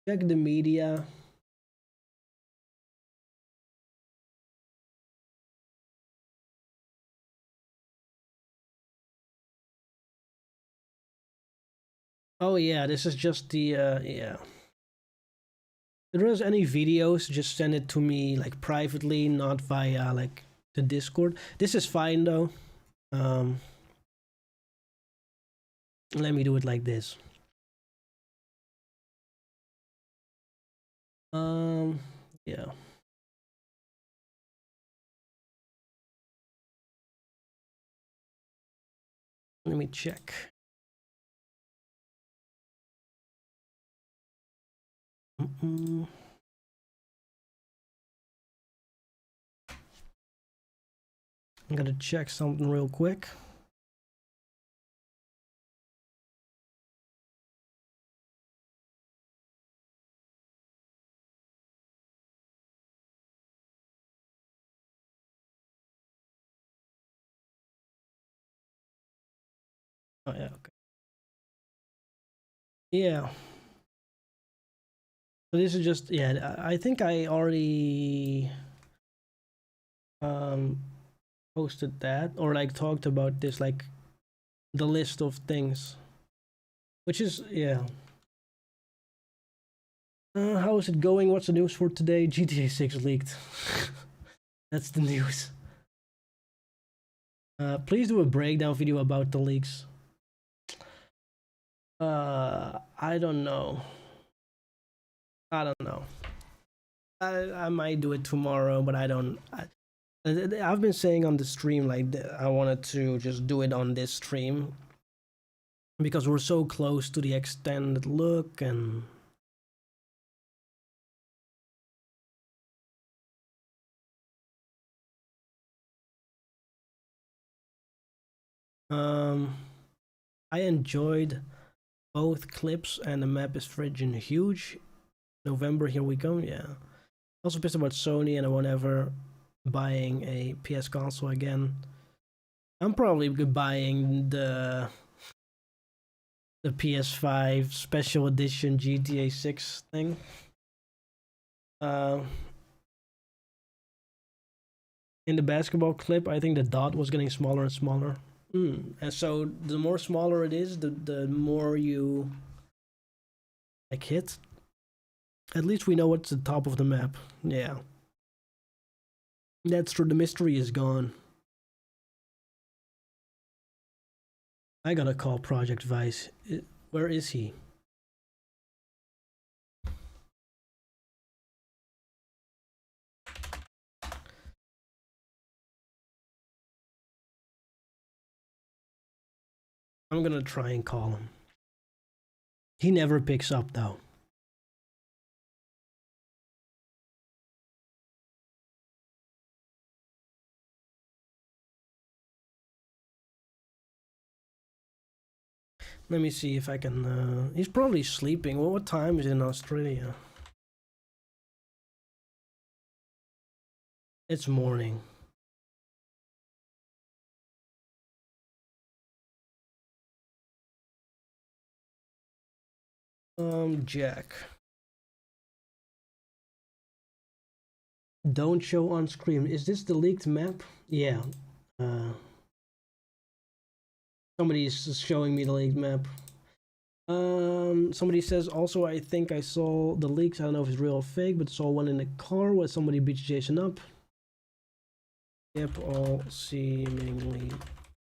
Check the media. Oh yeah, this is just the yeah. If there's any videos, just send it to me like privately, not via like the Discord. This is fine though. Let me do it like this. Yeah. Let me check. I gotta check something real quick. Oh yeah, okay. Yeah. So this is just, yeah, I think I already posted that, or like talked about this, like the list of things, which is, yeah. How is it going? What's the news for today? GTA 6 leaked. That's the news. Please do a breakdown video about the leaks. I don't know. I might do it tomorrow, but I've been saying on the stream like I wanted to just do it on this stream because we're so close to the extended look and I enjoyed both clips, and the map is friggin' huge. November, here we go. Yeah. Also pissed about Sony, and I won't ever buying a PS console again. I'm probably buying the the PS5 special edition GTA 6 thing. In the basketball clip, I think the dot was getting smaller and smaller. And so the more smaller it is, the more you like hit. At least we know what's the top of the map. Yeah. That's true, the mystery is gone. I gotta call Project Vice. Where is he? I'm gonna try and call him. He never picks up though. Let me see if I can. He's probably sleeping. Well, what time is it in Australia? It's morning. Jack. Don't show on screen. Is this the leaked map? Yeah. Somebody's showing me the leaked map. Somebody says also, I think I saw the leaks. I don't know if it's real or fake, but saw one in the car where somebody beats Jason up. Yep, all seemingly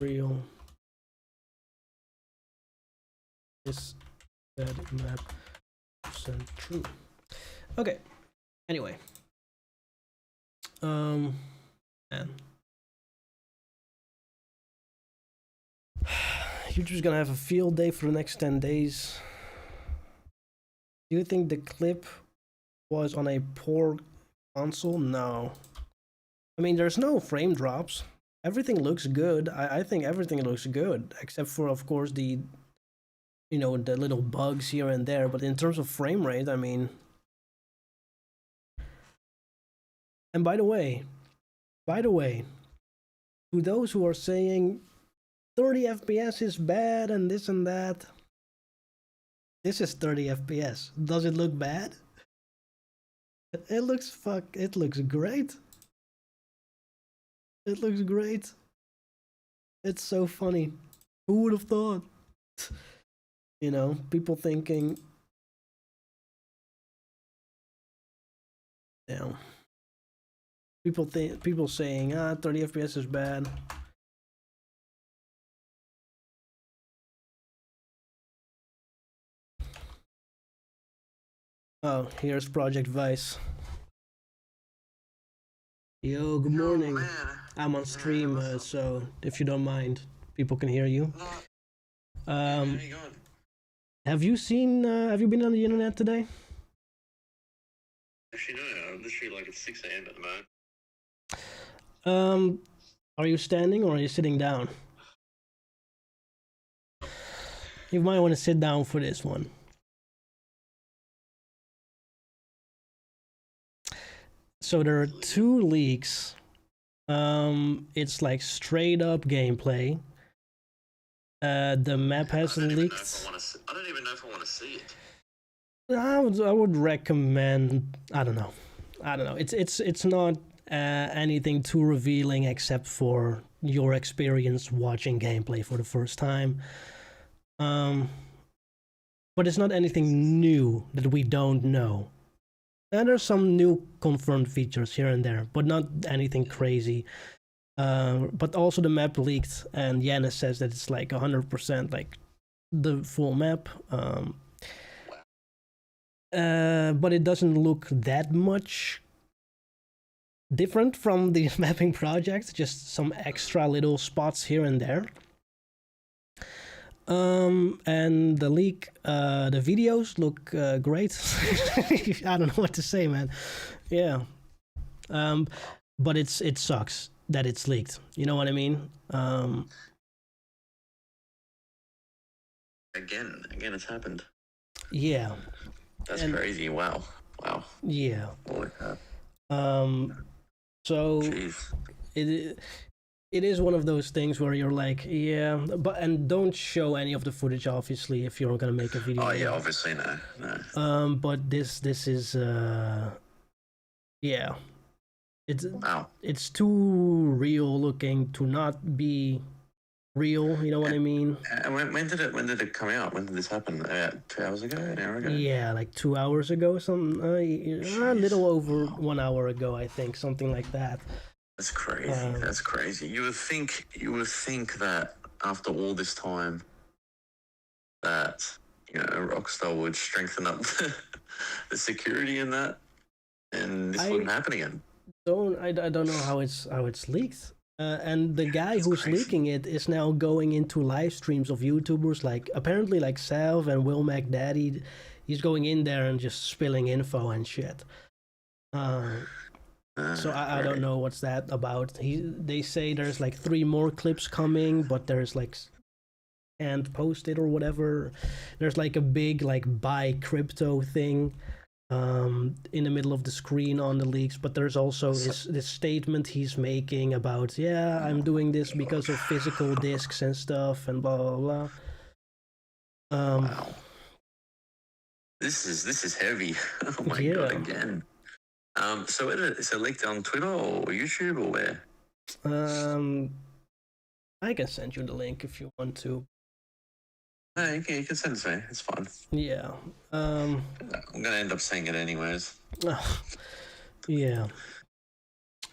real. Is that map percent true? Okay. Anyway. Man. YouTube's gonna have a field day for the next 10 days. Do you think the clip was on a poor console? No. I mean, there's no frame drops. Everything looks good. I think everything looks good, except for, of course, the, you know, the little bugs here and there. But in terms of frame rate, I mean... And by the way, to those who are saying 30 FPS is bad and this and that, this is 30 FPS. Does it look bad? It looks great. It looks great. It's so funny. Who would have thought? You know, people thinking, damn. People saying, 30 FPS is bad. Oh, here's Project Vice. Yo, good morning. I'm on stream, so if you don't mind, people can hear you. How you going? Have you been on the internet today? Actually, no, I'm literally like at 6 AM at the moment. Are you standing or are you sitting down? You might want to sit down for this one. So there are 2 leaks. It's like straight up gameplay. The map hasn't leaked. I don't even know if I want to see it. I would recommend. I don't know. It's not anything too revealing except for your experience watching gameplay for the first time. But it's not anything new that we don't know. And there's some new confirmed features here and there, but not anything crazy. But also the map leaked, and Yanis says that it's like 100% like the full map. But it doesn't look that much different from the mapping projects, just some extra little spots here and there. And the leak, the videos look great. I don't know what to say, man. Yeah. But it sucks that it's leaked. You know what I mean? Again, it's happened. Yeah. That's crazy. Wow. Yeah. Holy crap. So Jeez. it is one of those things where you're like, yeah, and don't show any of the footage, obviously, if you're gonna make a video. Oh yeah, obviously no. But this is yeah, it's too real looking to not be real. You know what I mean? And when did it come out? When did this happen? 2 hours ago, an hour ago? Yeah, like 2 hours ago, some a little over 1 hour ago, I think, something like that. That's crazy. That's crazy. You would think that after all this time, that Rockstar would strengthen up the security in that, and this wouldn't happen again. I don't know how it's leaked. And the guy who's leaking it is now going into live streams of YouTubers, like apparently like Salve and Will McDaddy. He's going in there and just spilling info and shit. So I don't know what's that about. They say there's like 3 more clips coming, but there's like can't post it or whatever. There's like a big like buy crypto thing in the middle of the screen on the leaks, but there's also this statement he's making about, yeah, I'm doing this because of physical discs and stuff and blah blah blah. Wow. This is heavy. Oh my god, again. So is it leaked on Twitter or YouTube or where? I can send you the link if you want to. No, you can send it to me. It's fine. Yeah. I'm gonna end up saying it anyways. Yeah.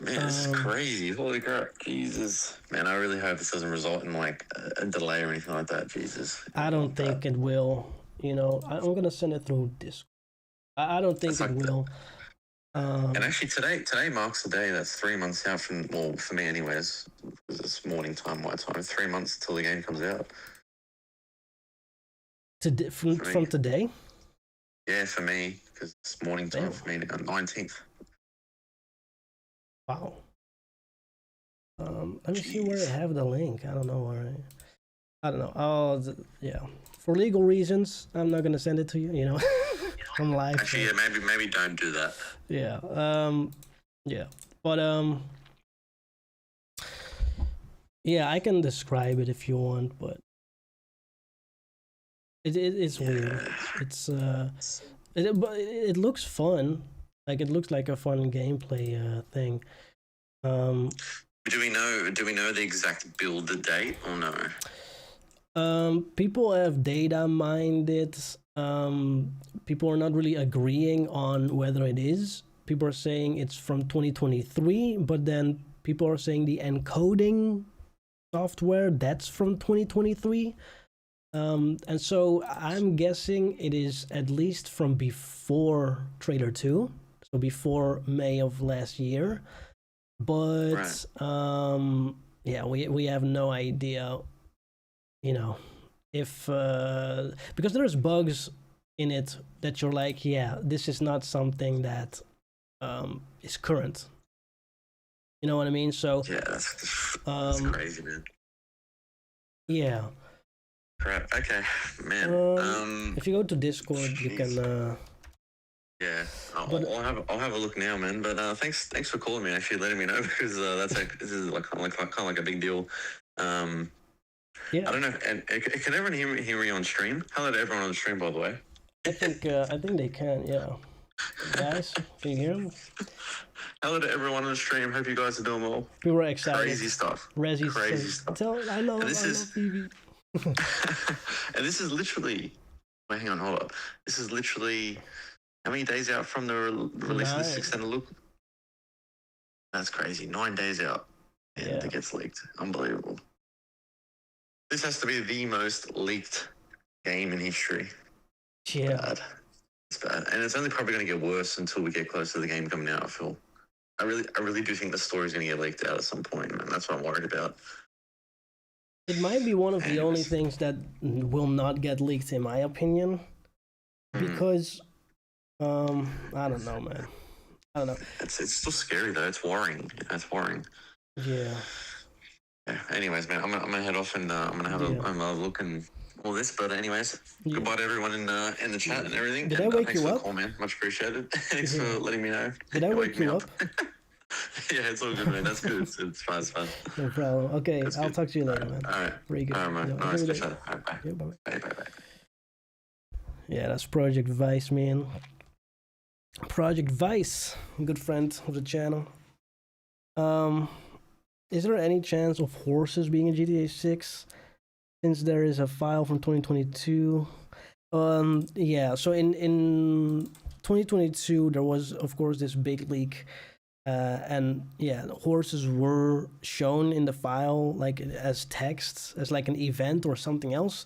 Man, this is crazy. Holy crap. Jesus. Man, I really hope this doesn't result in like a delay or anything like that. Jesus. I don't think it will. I'm gonna send it through Discord. I don't think it will. And actually today marks the day that's 3 months out from, well, for me anyways, because it's morning time, my time, 3 months till the game comes out. From today? Yeah, for me, because it's morning time for me, 19th. Wow. Let me see where I have the link. I don't know where I don't know. Oh, yeah. For legal reasons, I'm not gonna send it to you. I'm live. Actually, yeah, maybe don't do that. Yeah. Yeah. But yeah, I can describe it if you want, but it's weird. It's but it looks fun. Like it looks like a fun gameplay thing. Do we know the exact build date or no? People have data mined it. People are not really agreeing on whether it is. People are saying it's from 2023, but then people are saying the encoding software, that's from 2023. And so I'm guessing it is at least from before Trailer 2, so before May of last year. But yeah, we have no idea, if because there's bugs in it that you're like, yeah, this is not something that is current. You know what I mean? So yeah, that's crazy, man. Yeah. Crap. Okay, man. If you go to Discord, you can. Yeah, I'll have a look now, man. But thanks for calling me. Actually, letting me know because this is like kind of like a big deal. Yeah. I don't know. And can everyone hear me on stream? Hello to everyone on the stream, by the way. I think they can. Yeah. Guys, can you hear them? Hello to everyone on the stream. Hope you guys are doing well. We were excited. Crazy stuff. Crazy stuff. I love Phoebe. And this is literally. Wait, hang on, hold up. This is literally how many days out from the release of the extended look? That's crazy. 9 days out, and it gets leaked. Unbelievable. This has to be the most leaked game in history. Yeah. It's bad. And it's only probably going to get worse until we get close to the game coming out, I feel. I really do think the story's going to get leaked out at some point, and that's what I'm worried about. It might be one of the only things that will not get leaked, in my opinion. Because, I don't know, man. I don't know. It's still scary, though. It's worrying. It's worrying. Yeah. Yeah. Anyways, man, I'm gonna head off and I'm gonna have a look and all this. But anyways, goodbye to everyone in the chat and everything. Did I wake thanks you for up? the call, man. Much appreciated. Thanks for letting me know. Did I wake you up? Yeah, it's all good, man. That's good. It's fun. It's fun. No problem. Okay, That's I'll good. talk to you later, man. All right. Very good. All right, man. Enjoy Nice your to day. chat. All right, bye. Yeah, bye. Bye, bye, bye. Yeah, that's Project Vice, man. Project Vice, good friend of the channel. Is there any chance of horses being in GTA 6? Since there is a file from 2022. Yeah, so in 2022 there was of course this big leak, and yeah, horses were shown in the file like as text, as like an event or something else.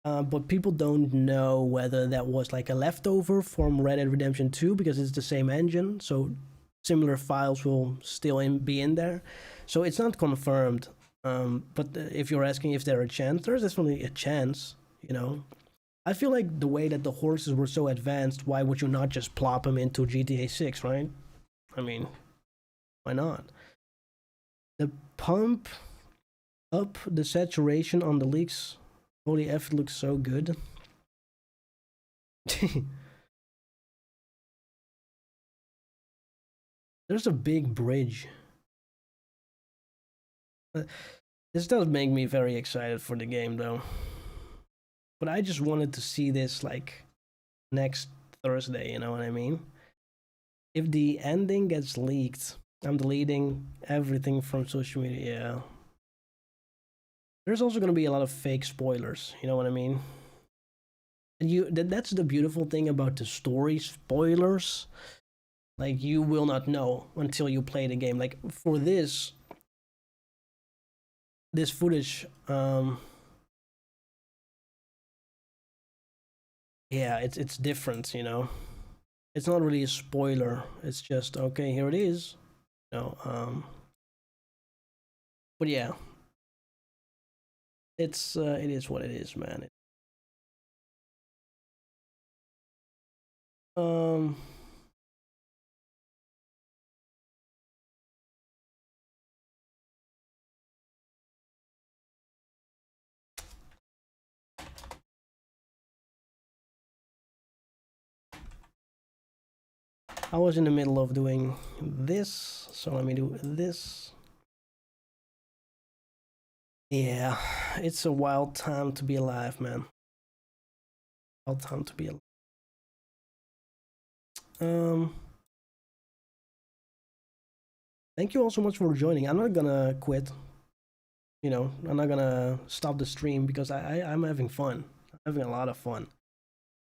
But people don't know whether that was like a leftover from Red Dead Redemption 2 because it's the same engine, so similar files will still be in there. So it's not confirmed. But if you're asking if there's a chance, there's definitely a chance, you know. I feel like the way that the horses were so advanced, why would you not just plop them into GTA 6, right? I mean, why not? The pump up the saturation on the leaks. Holy F, it looks so good. There's a big bridge. This does make me very excited for the game, though. But I just wanted to see this, like, next Thursday, you know what I mean? If the ending gets leaked, I'm deleting everything from social media. Yeah. There's also going to be a lot of fake spoilers, you know what I mean? And that's the beautiful thing about the story spoilers. Like, you will not know until you play the game. Like, for this footage, yeah, it's different, you know. It's not really a spoiler. It's just okay, here it is. You know, but yeah, it is what it is, man. Um, I was in the middle of doing this, so let me do this. Yeah, it's a wild time to be alive, man. Wild time to be alive. Thank you all so much for joining. I'm not gonna quit. You know, I'm not gonna stop the stream because I'm having fun. I'm having a lot of fun.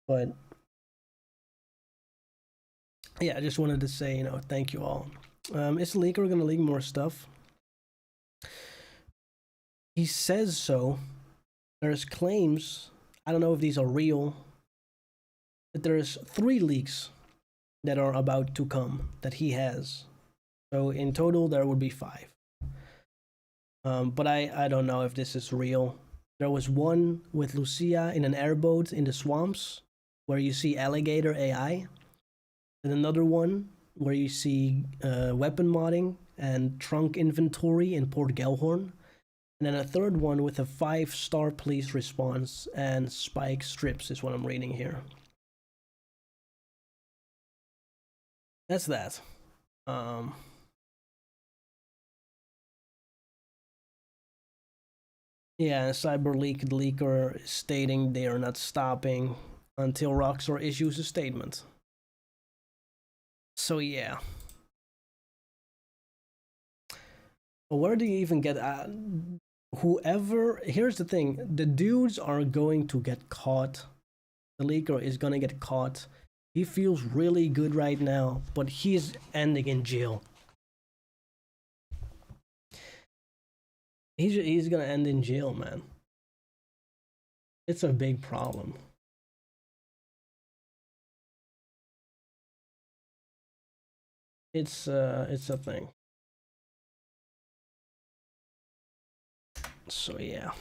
But yeah, I just wanted to say, you know, thank you all. Is Leaker gonna leak more stuff? He says so. There's claims. I don't know if these are real. But there's 3 leaks that are about to come that he has. So in total, there would be 5. But I don't know if this is real. There was one with Lucia in an airboat in the swamps where you see alligator AI. And another one where you see weapon modding and trunk inventory in Port Gellhorn. And then a third one with a 5-star police response and spike strips is what I'm reading here. That's that. Yeah, Cyber Leaker is stating they are not stopping until Rockstar issues a statement. So yeah. But where do you even get whoever? Here's the thing: the dudes are going to get caught. The leaker is gonna get caught. He feels really good right now, but he's ending in jail. He's gonna end in jail, man. It's a big problem. It's a thing. So yeah.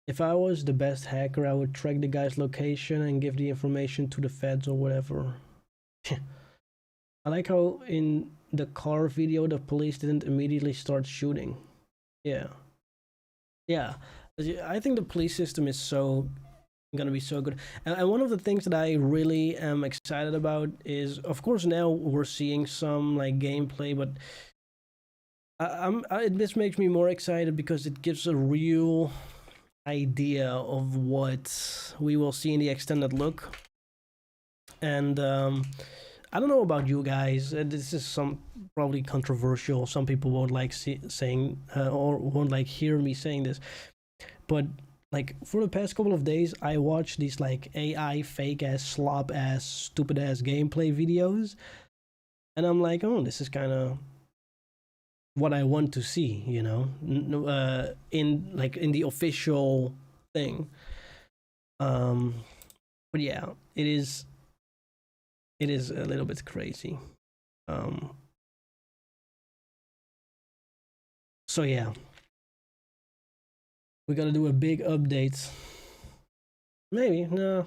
If I was the best hacker, I would track the guy's location and give the information to the feds or whatever. I like how in the car video the police didn't immediately start shooting. Yeah. Yeah, I think the police system is so gonna be so good. And one of the things that I really am excited about is, of course, now we're seeing some like gameplay, but this makes me more excited because it gives a real idea of what we will see in the extended look. And I don't know about you guys. This is some probably controversial. Some people won't like saying or won't like hear me saying this, but like for the past couple of days, I watched these like AI fake ass, slop ass, stupid ass gameplay videos, and I'm like, oh, this is kind of what I want to see, you know, in like in the official thing. Um, but yeah, it is a little bit crazy. Um, so yeah, we gotta do a big update. Maybe no,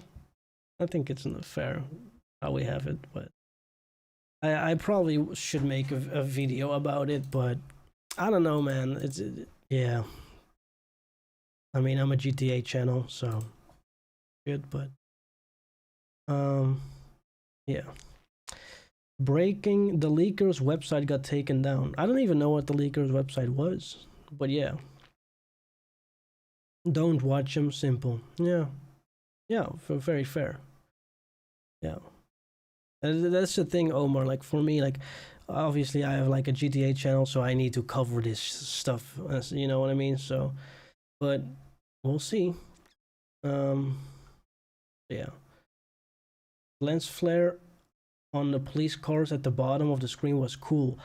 I think it's not fair how we have it, but I probably should make a video about it, but I don't know, man. Yeah. I mean, I'm a GTA channel, so good, but um, yeah. Breaking the leaker's website got taken down. I don't even know what the leaker's website was, but yeah. Don't watch him. Simple. Yeah, yeah. Very fair. Yeah. And that's the thing, Omar. Like for me, like obviously I have like a GTA channel, so I need to cover this stuff. You know what I mean? So, but we'll see. Um, yeah. Lens flare on the police cars at the bottom of the screen was cool.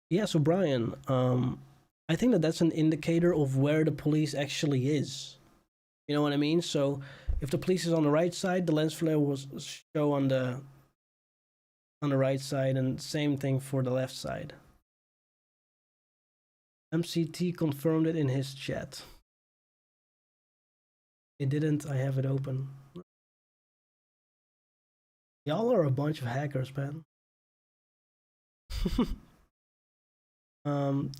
Yeah. So Brian, I think that that's an indicator of where the police actually is. You know what I mean? So if the police is on the right side, the lens flare will show on the right side, and same thing for the left side. MCT confirmed it in his chat. It didn't. I have it open. Y'all are a bunch of hackers, man. um,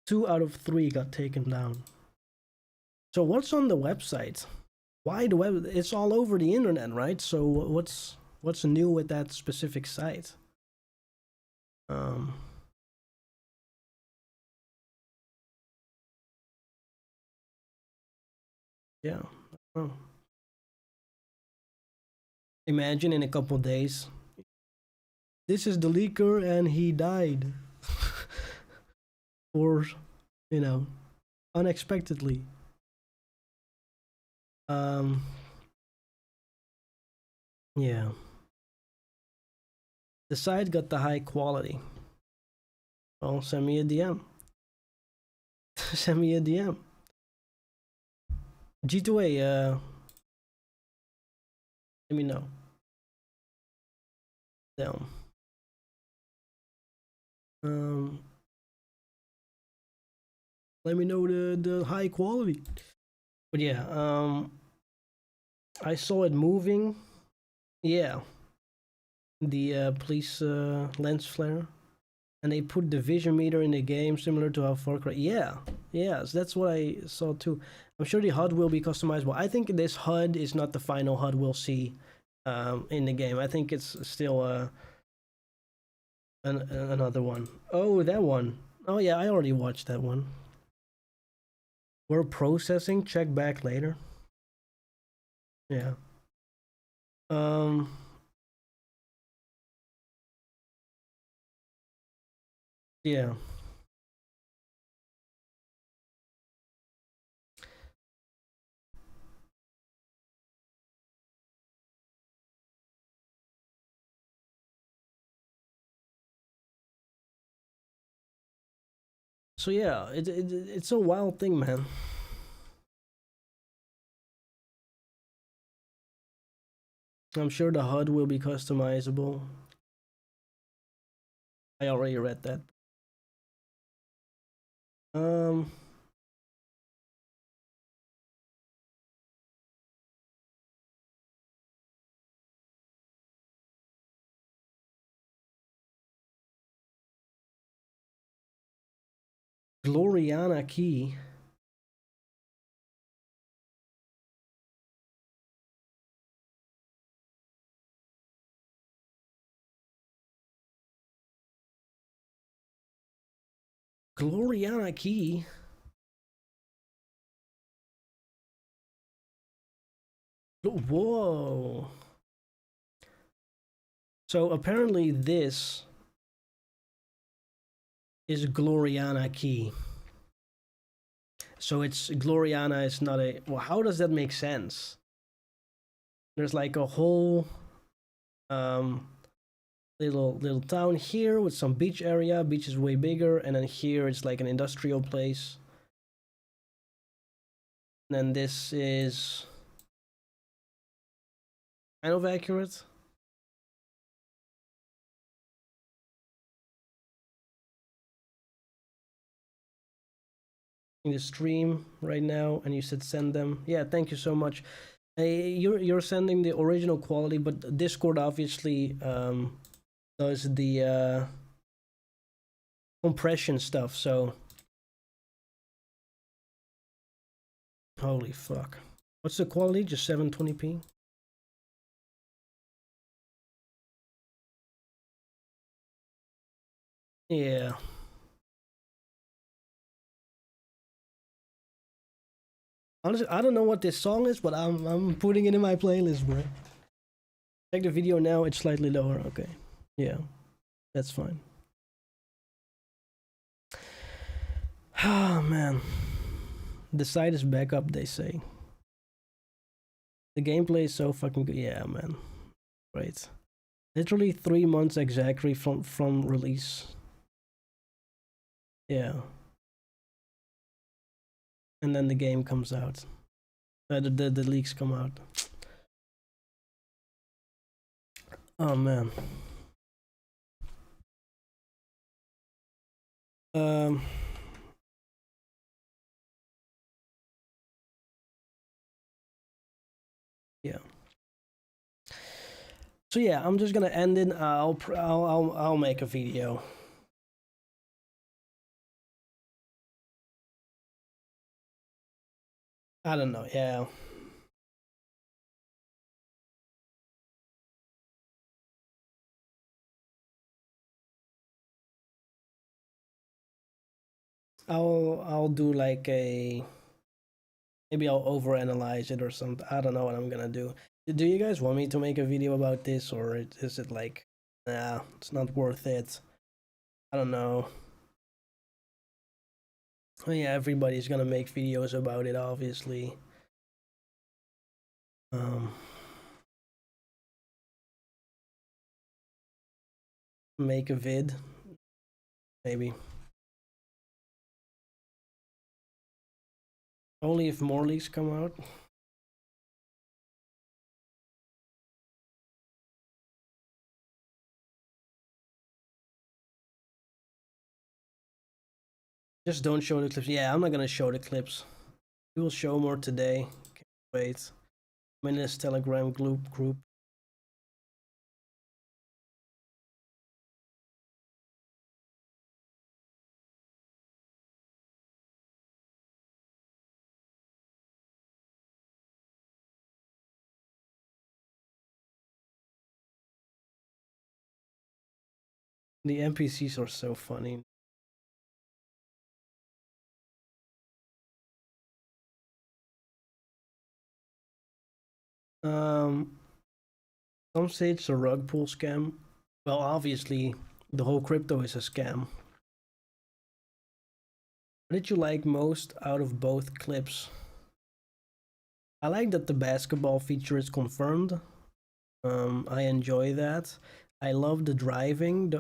2 out of 3 got taken down. So what's on the website? Why the web? It's all over the internet, right? So what's new with that specific site? Um, yeah. Oh. Imagine in a couple days, this is the leaker and he died, or you know, unexpectedly. Um, yeah. The site got the high quality. Well, send me a DM. Send me a DM. G2A, let me know. Down. Um, let me know the high quality. But yeah, I saw it moving. Yeah, the police lens flare, and they put the vision meter in the game, similar to how Far Cry. Yeah, yes, that's what I saw too. I'm sure the HUD will be customizable. I think this HUD is not the final HUD we'll see in the game. I think it's still another one. Oh, that one. Oh yeah, I already watched that one. We're processing. Check back later. Yeah. Um. Yeah. So yeah, it's a wild thing, man. I'm sure the HUD will be customizable. I already read that. Um. Gloriana Key. Gloriana Key. Whoa. So apparently this is Gloriana Key. So it's Gloriana is not a... Well, how does that make sense? There's like a whole little town here with some beach area. Beach is way bigger, and then here it's like an industrial place. And then this is kind of accurate. In the stream right now, and you said send them. Yeah, thank you so much. You're sending the original quality, but Discord obviously does the compression stuff. So holy fuck, what's the quality? Just 720p. Yeah. Honestly, I don't know what this song is, but I'm putting it in my playlist, bro. Check the video now, it's slightly lower. Okay. Yeah. That's fine. Oh man. The site is back up, they say. The gameplay is so fucking good. Yeah, man. Right. Literally 3 months exactly from release. Yeah. And then the game comes out. The leaks come out. Oh man. Yeah. So yeah, I'm just gonna end it. I'll make a video. I don't know. Yeah. I'll do like a... Maybe I'll overanalyze it or something. I don't know what I'm gonna do. Do you guys want me to make a video about this, or is it like, nah, it's not worth it? I don't know. Oh, yeah, everybody's gonna make videos about it, obviously. Make a vid, maybe. Only if more leaks come out. Just don't show the clips. Yeah, I'm not gonna show the clips. We will show more today. Can't wait. I'm in this Telegram group. The NPCs are so funny. Some say it's a rug pull scam. Well, obviously, the whole crypto is a scam. What did you like most out of both clips? I like that the basketball feature is confirmed. I enjoy that. I love the driving.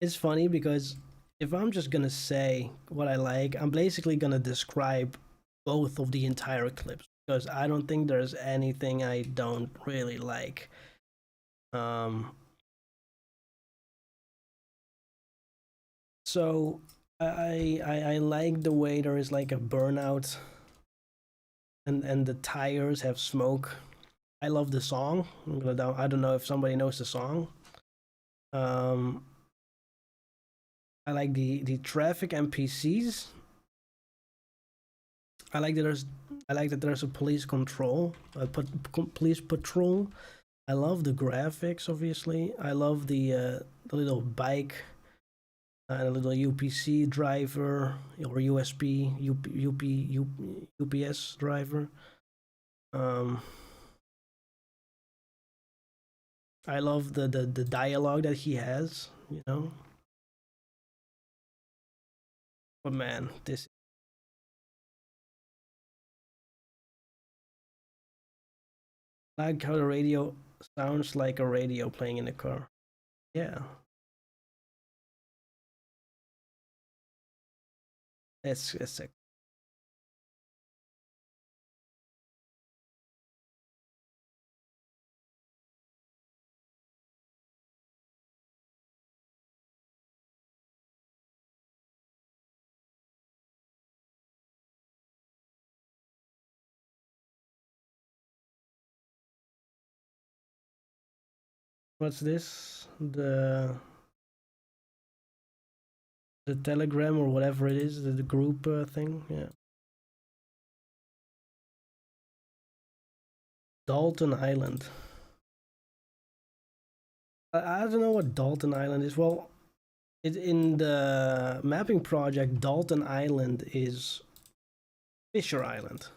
It's funny because if I'm just gonna say what I like, I'm basically gonna describe both of the entire clips, because I don't think there's anything I don't really like. So I like the way there is like a burnout, and the tires have smoke. I love the song. I don't know if somebody knows the song. I like the traffic NPCs. I like that there's a police control, police patrol. I love the graphics, obviously. I love the little bike and a little UPC driver or USB UPS driver. I love the dialogue that he has, you know. But man, this like how the radio sounds like a radio playing in the car. Yeah, it's a what's this? The Telegram or whatever it is, the group thing. Yeah. Dalton Island. I don't know what Dalton Island is. Well, in the mapping project, Dalton Island is Fisher Island.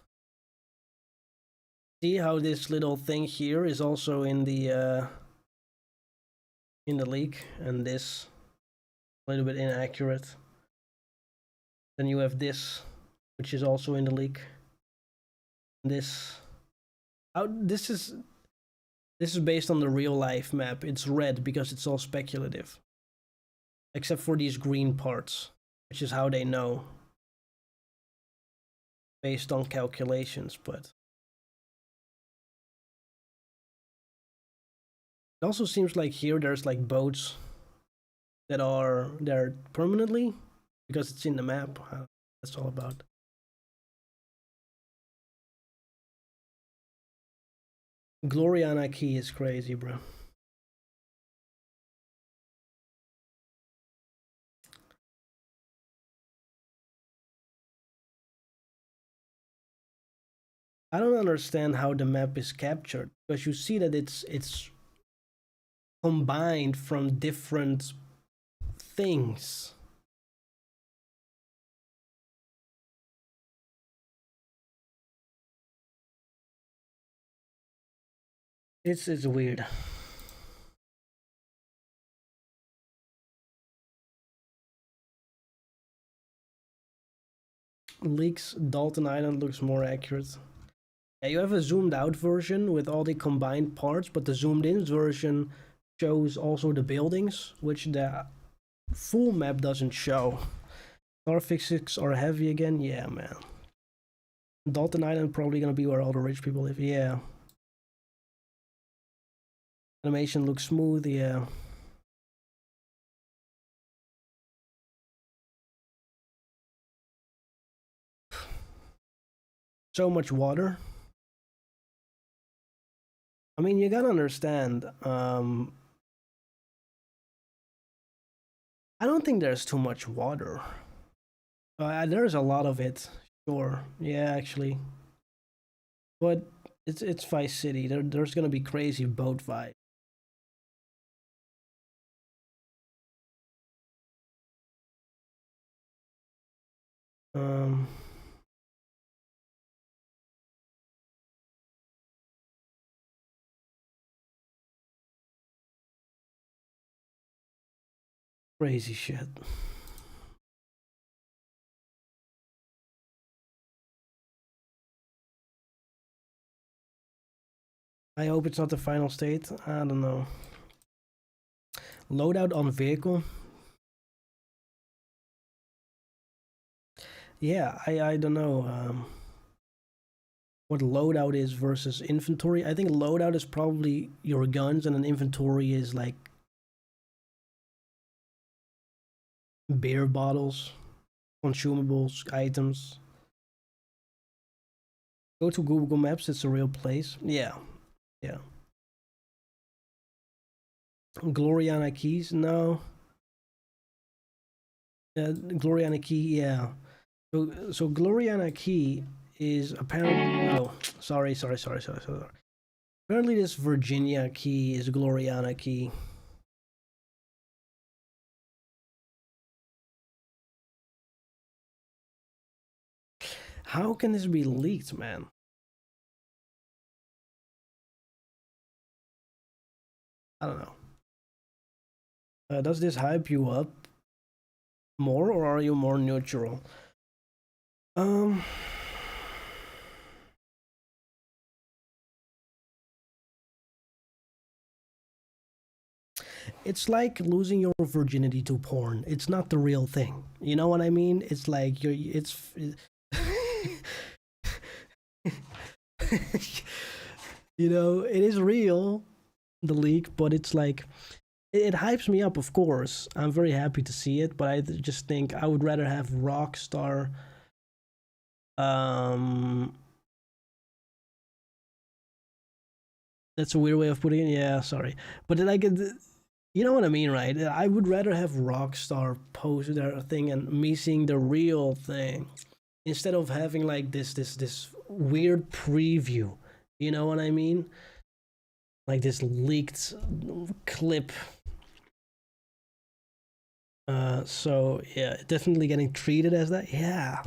See how this little thing here is also in the leak, and this a little bit inaccurate. Then you have this, which is also in the leak. This, this is based on the real life map. It's red because it's all speculative, except for these green parts, which is how they know based on calculations. But it also seems like here there's like boats that are there permanently because it's in the map. That's all about. Gloriana Key is crazy, bro. I don't understand how the map is captured, because you see that it's combined from different things. It's weird. Leaks Dalton Island looks more accurate. Yeah, you have a zoomed out version with all the combined parts, but the zoomed in version shows also the buildings, which the full map doesn't show. Star physics are heavy again? Yeah, man. Dalton Island probably gonna be where all the rich people live. Yeah. Animation looks smooth. Yeah. So much water. I mean, you gotta understand. I don't think there's too much water. There's a lot of it. Sure. Yeah, actually. But it's Vice City. There's gonna be crazy boat vibe. Um. Crazy shit. I hope it's not the final state. I don't know. Loadout on vehicle. Yeah, I don't know what loadout is versus inventory. I think loadout is probably your guns, and an inventory is like beer bottles, consumables, items. Go to Google Maps, it's a real place. Yeah, yeah. Gloriana Keys? No. Gloriana Key, yeah. So Gloriana Key is apparently. Oh, sorry. Apparently, this Virginia Key is Gloriana Key. How can this be leaked, man? I don't know. Does this hype you up more, or are you more neutral? Um, it's like losing your virginity to porn. It's not the real thing. You know what I mean? It's like it's you know, it is real, the leak, but it's like it hypes me up, of course. I'm very happy to see it, but I just think I would rather have Rockstar that's a weird way of putting it. Yeah, sorry. But like you know what I mean, right? I would rather have Rockstar post their thing and me seeing the real thing instead of having like this weird preview. You know what I mean? Like this leaked clip. So yeah, definitely getting treated as that. Yeah.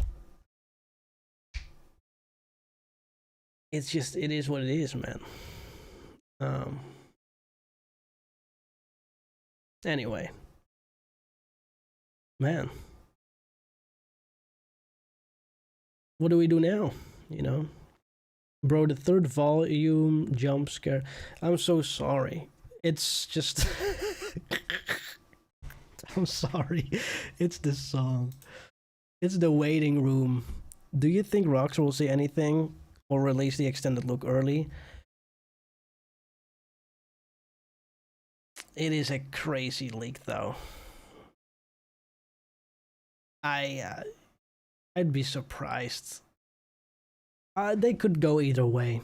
It's just it is what it is, man. Anyway, man, what do we do now? You know, bro, the third volume jump scare. I'm so sorry. It's just. I'm sorry. It's this song. It's the waiting room. Do you think Rockstar will say anything or release the extended look early? It is a crazy leak, though. I'd be surprised. They could go either way.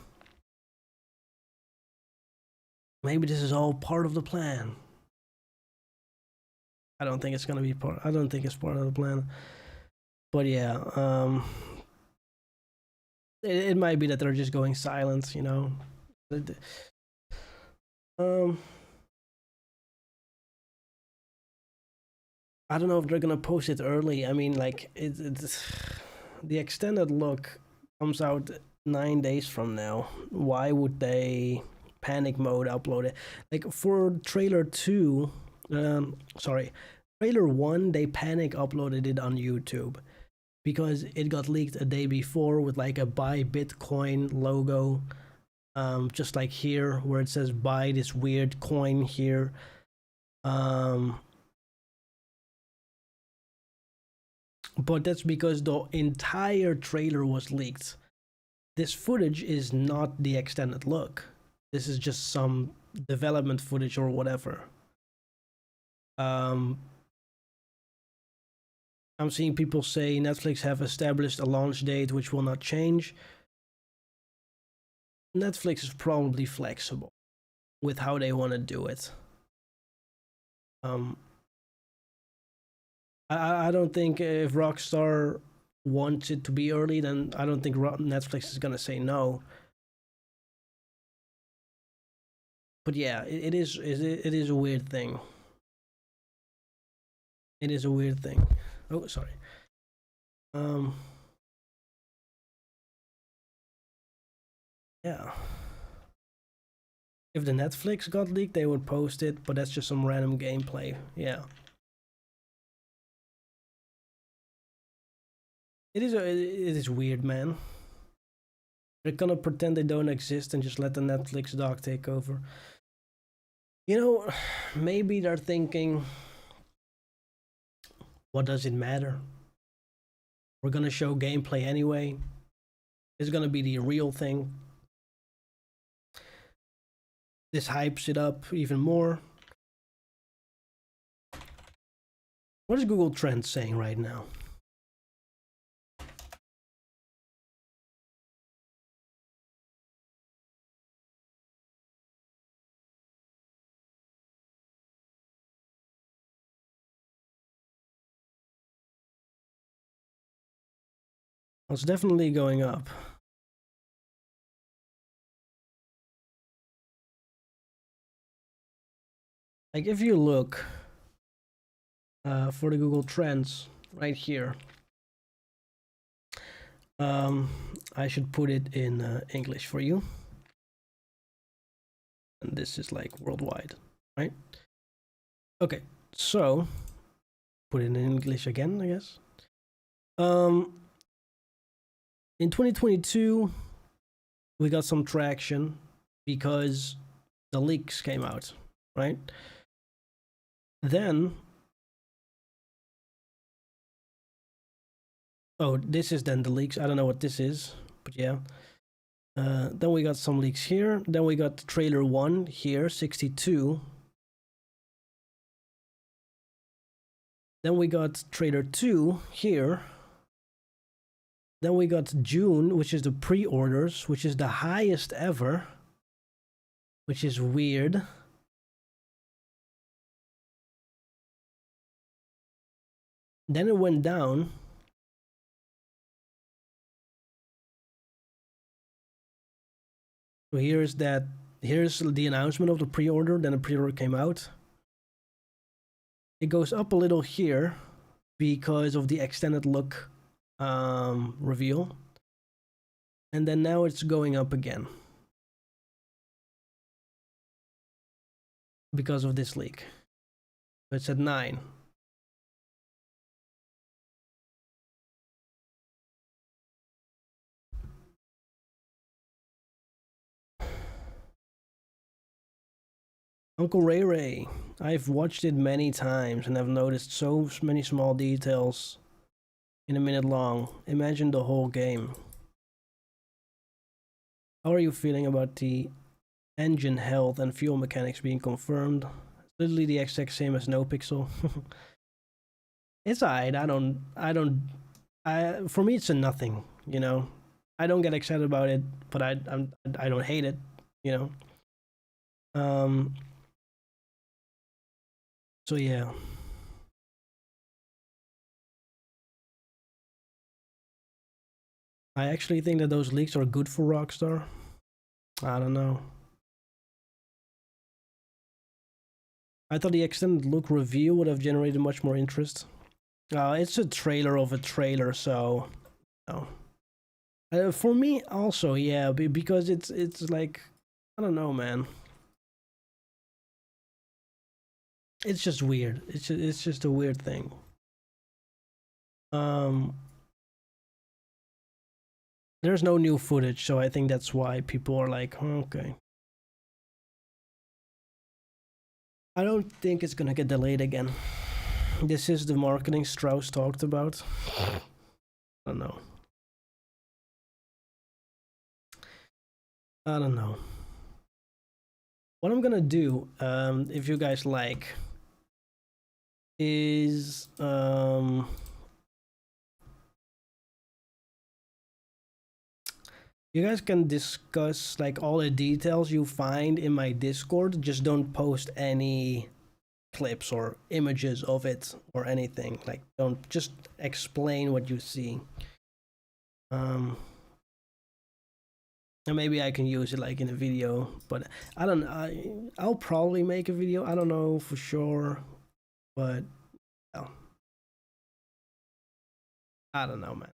Maybe this is all part of the plan. I don't think it's gonna be part. I don't think it's part of the plan. But yeah, it might be that they're just going silent. You know. I don't know if they're gonna post it early. I mean, like it's the extended look comes out 9 days from now. Why would they panic mode upload it? Like for trailer 2, sorry, trailer 1, they panic uploaded it on YouTube because it got leaked a day before with like a buy Bitcoin logo, just like here where it says buy this weird coin here. But that's because the entire trailer was leaked. This footage is not the extended look. This is just some development footage or whatever. I'm seeing people say Netflix have established a launch date which will not change. Netflix is probably flexible with how they want to do it. I don't think if Rockstar wants it to be early, then I don't think Netflix is gonna say no. But yeah, it is a weird thing. It is a weird thing. Oh, sorry. Yeah. If the Netflix got leaked, they would post it, but that's just some random gameplay. Yeah. It is weird, man. They're gonna pretend they don't exist and just let the Netflix dog take over. You know, maybe they're thinking, what does it matter? We're gonna show gameplay anyway. It's gonna be the real thing. This hypes it up even more. What is Google Trends saying right now? It's definitely going up. Like if you look for the Google Trends right here, I should put it in English for you. And this is like worldwide, right? Okay, so put it in English again, I guess. In 2022, we got some traction because the leaks came out, right? Then, oh, this is then the leaks. I don't know what this is, but yeah. Then we got some leaks here. Then we got trailer 1 here, 62. Then we got trailer 2 here. Then we got June, which is the pre-orders, which is the highest ever, which is weird. Then it went down. So here's the announcement of the pre-order, then the pre-order came out. It goes up a little here because of the extended look reveal. And then now it's going up again because of this leak. It's at 9. Uncle Ray Ray, I've watched it many times and have noticed so many small details in a minute long. Imagine the whole game. How are you feeling about the engine health and fuel mechanics being confirmed? It's literally the exact same as No Pixel. It's alright. For me, it's a nothing. You know, I don't get excited about it, but I don't hate it. You know. So yeah. I actually think that those leaks are good for Rockstar. I don't know. I thought the extended look reveal would have generated much more interest. It's a trailer of a trailer, so no. For me, also, yeah, because it's like, I don't know, man. It's just weird. It's just a weird thing. There's no new footage, so I think that's why people are like, okay. I don't think it's gonna get delayed again. This is the marketing Strauss talked about. I don't know. I don't know. What I'm gonna do, if you guys like, is you guys can discuss like all the details you find in my Discord. Just don't post any clips or images of it or anything. Like, don't, just explain what you see. And maybe I can use it like in a video, but I'll probably make a video. I don't know for sure, but well, I don't know, man.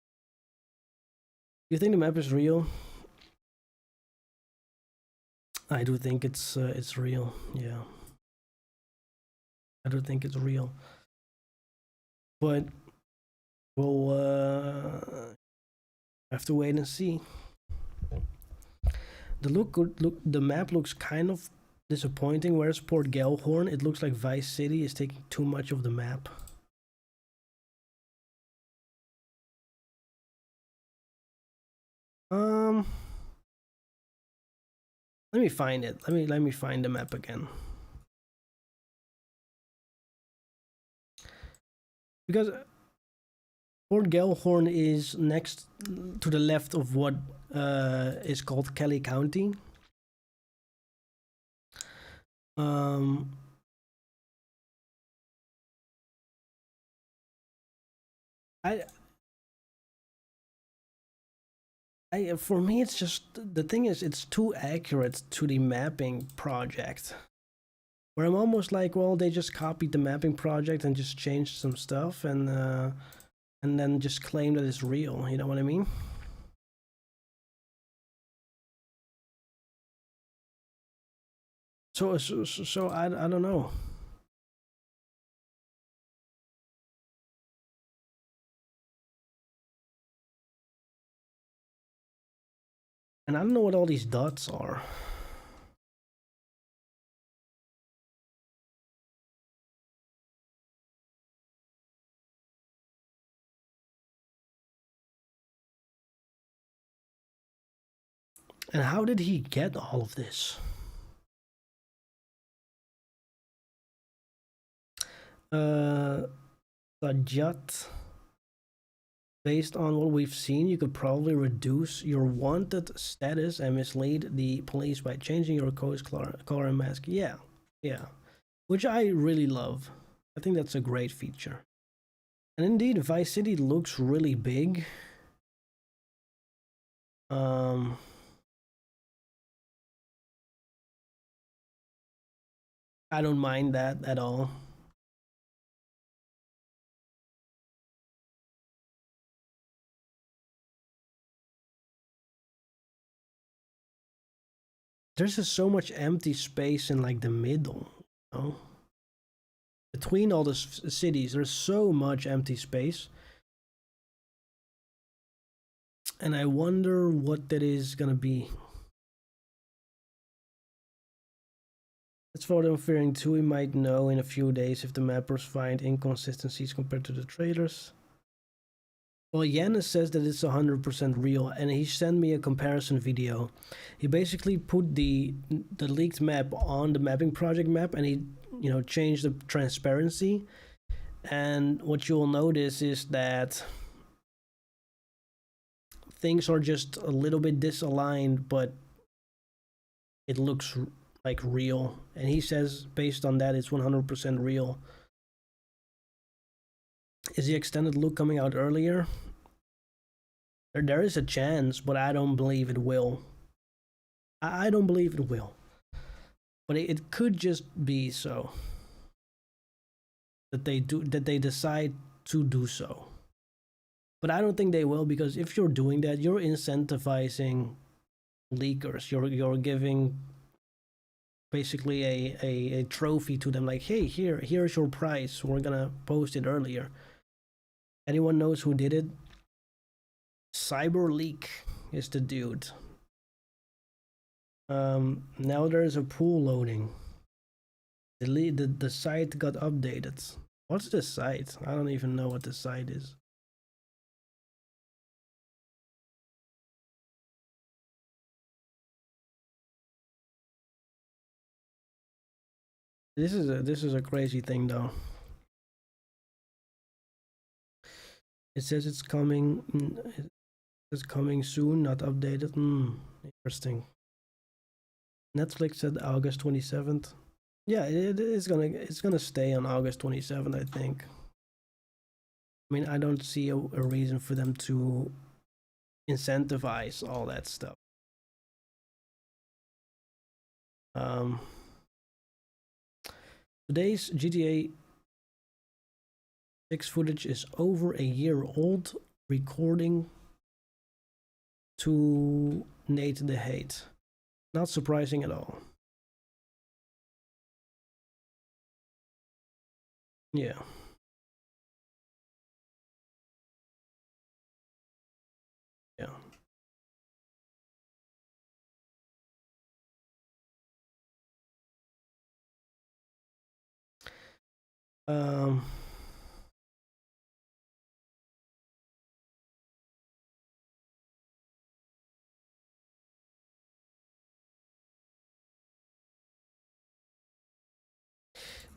You think the map is real? I do think it's real. Yeah, I do think it's real, but we'll have to wait and see. The map looks kind of disappointing. Where's Port Gellhorn? It looks like Vice City is taking too much of the map. Let me find it. Let me find the map again. Because Port Gellhorn is next to the left of what is called Kelly County. For me, it's just, the thing is, it's too accurate to the mapping project. Where I'm almost like, well, they just copied the mapping project and just changed some stuff, and then just claim that it's real. You know what I mean? So I don't know. And I don't know what all these dots are. And how did he get all of this? Sajat, based on what we've seen, you could probably reduce your wanted status and mislead the police by changing your code's color and mask. Yeah, yeah. Which I really love. I think that's a great feature. And indeed, Vice City looks really big. I don't mind that at all. There's just so much empty space in like the middle, you know? Between all the cities, there's so much empty space. And I wonder what that is gonna be. As for the fearing too, we might know in a few days if the mappers find inconsistencies compared to the trailers. Well, Yannis says that it's 100% real, and he sent me a comparison video. He basically put the leaked map on the mapping project map, and he changed the transparency. And what you'll notice is that things are just a little bit disaligned, but it looks like real. And he says based on that, it's 100% real. Is the extended look coming out earlier? There is a chance, but I don't believe it will. I don't believe it will. But it could just be so that they decide to do so. But I don't think they will, because if you're doing that, you're incentivizing leakers. You're giving basically a trophy to them, like, hey, here's your prize. We're gonna post it earlier. Anyone knows who did it? CyberLeak is the dude. Now there's a pool loading. The site got updated. What's the site? I don't even know what the site is. This is a crazy thing though. It says it's coming. It's coming soon, not updated. Interesting. Netflix said August 27th. Yeah, it's gonna stay on August 27th, I think. I mean, I don't see a reason for them to incentivize all that stuff. Today's GTA 6 footage is over a year old, recording to Nate the Hate. Not surprising at all. Yeah. Yeah.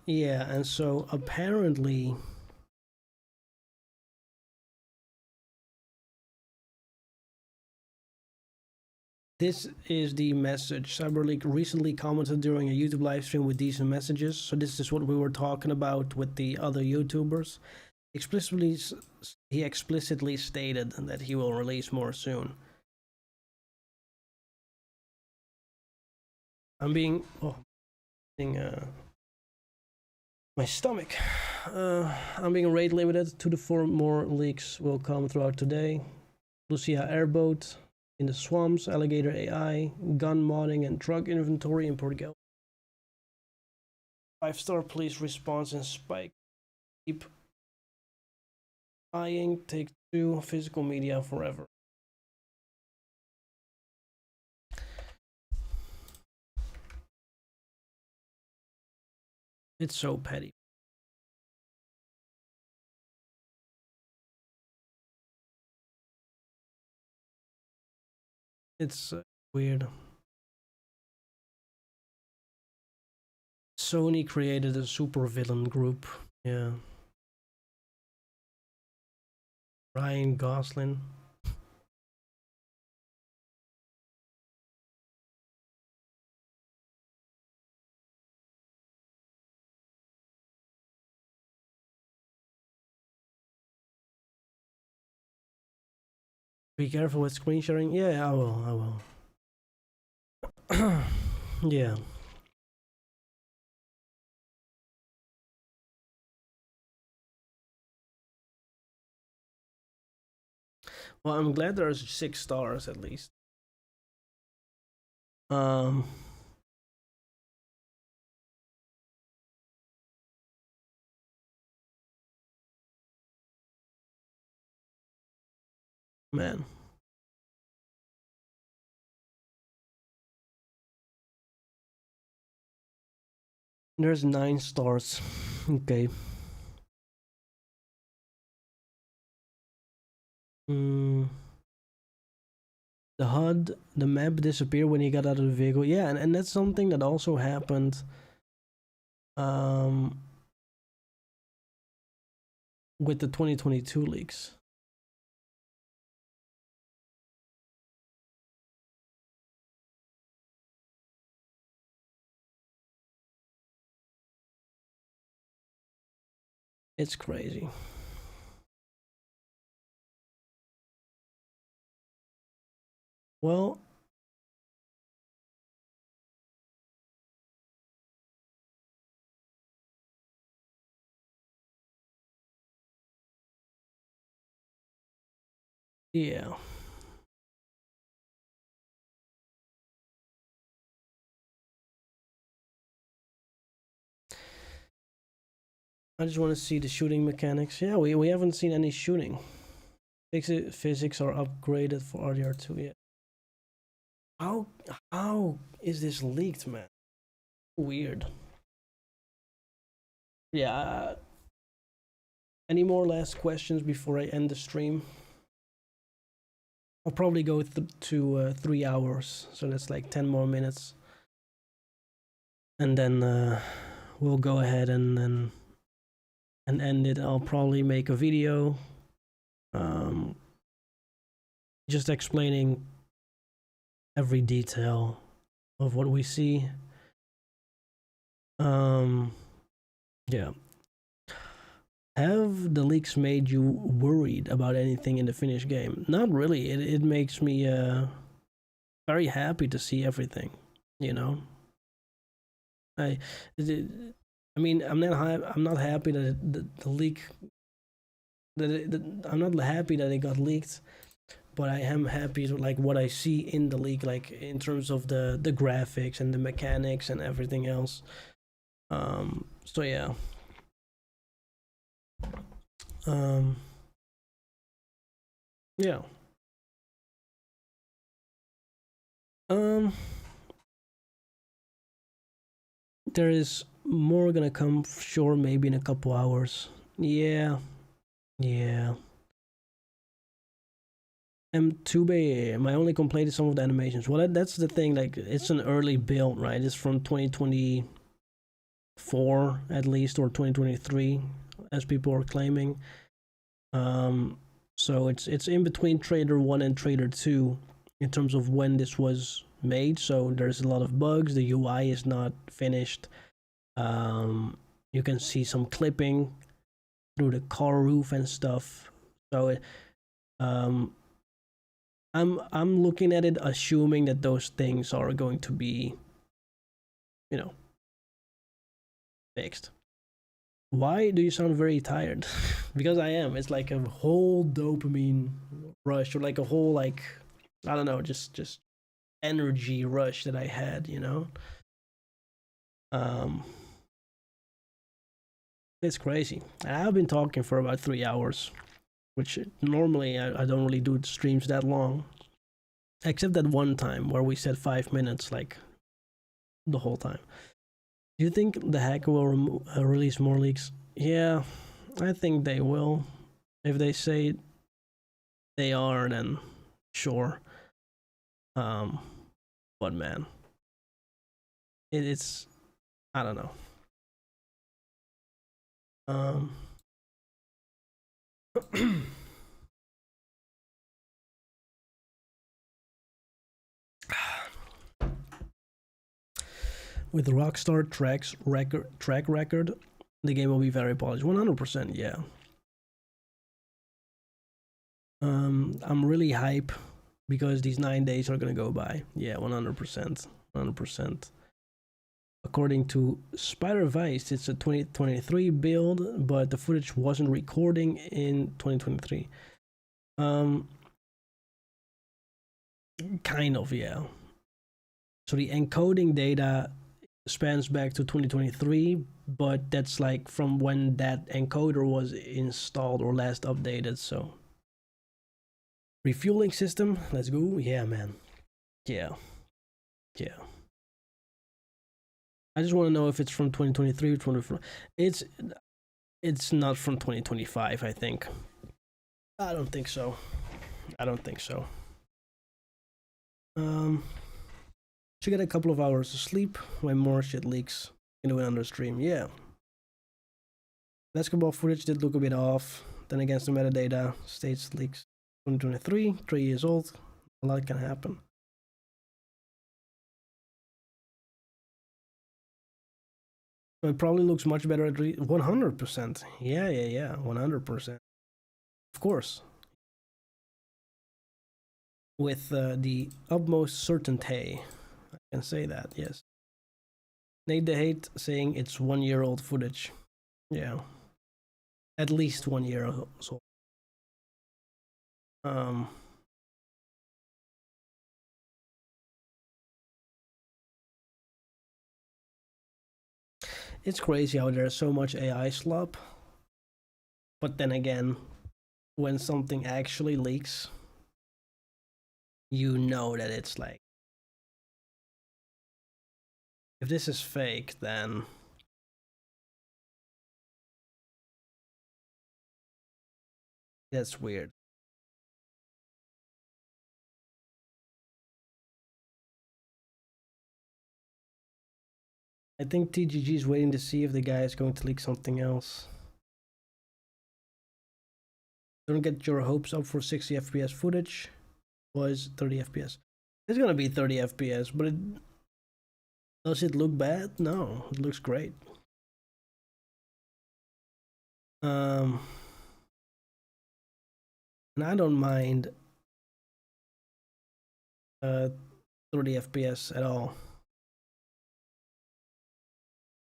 Yeah, and so apparently this is the message. CyberLeak recently commented during a YouTube live stream with decent messages. So this is what we were talking about with the other YouTubers. He explicitly stated that he will release more soon. I'm being my stomach. I'm being rate limited. 2 to 4 more leaks will come throughout today. Lucia airboat in the swamps, alligator AI, gun modding, and truck inventory in Portugal. 5-star, please. Response and spike. Keep eyeing. Take 2. Physical media forever. It's so petty. It's weird. Sony created a supervillain group. Yeah. Ryan Gosling. Be careful with screen sharing. Yeah, I will. Yeah. Well, I'm glad there's 6 stars at least. Um. Man. There's 9 stars. Okay. The HUD, the map disappeared when he got out of the vehicle. Yeah, and that's something that also happened with the 2022 leaks. It's crazy. Well, yeah. I just want to see the shooting mechanics. Yeah, we haven't seen any shooting. Physics are upgraded for RDR2. Yeah. How is this leaked, man? Weird. Yeah. Any more last questions before I end the stream? I'll probably go to 3 hours, so that's like 10 more minutes, and then we'll go ahead and end it. I'll probably make a video, just explaining every detail of what we see. Yeah. Have the leaks made you worried about anything in the finished game? Not really. It makes me very happy to see everything. You know, I mean, I'm not happy that the leak. I'm not happy that it got leaked, but I am happy to like what I see in the leak, like in terms of the graphics and the mechanics and everything else. So yeah. Yeah. There is more gonna come, sure, maybe in a couple hours. Yeah. Yeah. Tube, my only complaint is some of the animations. Well, that's the thing. Like, it's an early build, right? It's from 2024 at least, or 2023, as people are claiming. So it's in between Trader 1 and Trader 2 in terms of when this was made. So there's a lot of bugs. The UI is not finished. You can see some clipping through the car roof and stuff. So I'm looking at it assuming that those things are going to be, fixed. Why do you sound very tired? Because I am. It's like a whole dopamine rush, or like a whole, like, I don't know, just energy rush that I had, It's crazy. I've been talking for about 3 hours, which normally I don't really do streams that long, except that one time where we said 5 minutes, like the whole time. Do you think the hacker will release more leaks? Yeah, I think they will. If they say they are, then sure. Um, but man, it's I don't know. Um, with Rockstar track record, the game will be very polished. 100%, yeah. I'm really hype because these 9 days are gonna go by. Yeah, 100%, 100%. According to Spider Vice, it's a 2023 build, but the footage wasn't recording in 2023. Kind of, yeah. So the encoding data spans back to 2023, but that's like from when that encoder was installed or last updated. So refueling system, let's go. Yeah, man. Yeah. I just want to know if it's from 2023 or 2024. It's not from 2025, I think. I don't think so. Should get a couple of hours of sleep when more shit leaks into another stream. Yeah. Basketball footage did look a bit off. Then against the metadata, states leaks 2023, 3 years old. A lot can happen. So it probably looks much better at 100%. Yeah, 100%. Of course. With the utmost certainty. I can say that, yes. Nate the Hate saying it's 1 year old footage. Yeah. At least 1 year old. It's crazy how there's so much AI slop. But then again, when something actually leaks, you know that it's like, if this is fake, then that's weird. I think TGG is waiting to see if the guy is going to leak something else. Don't get your hopes up for 60 FPS footage. Was 30 FPS. It's gonna be 30 FPS, but does it look bad? No, it looks great. And I don't mind 30 FPS at all.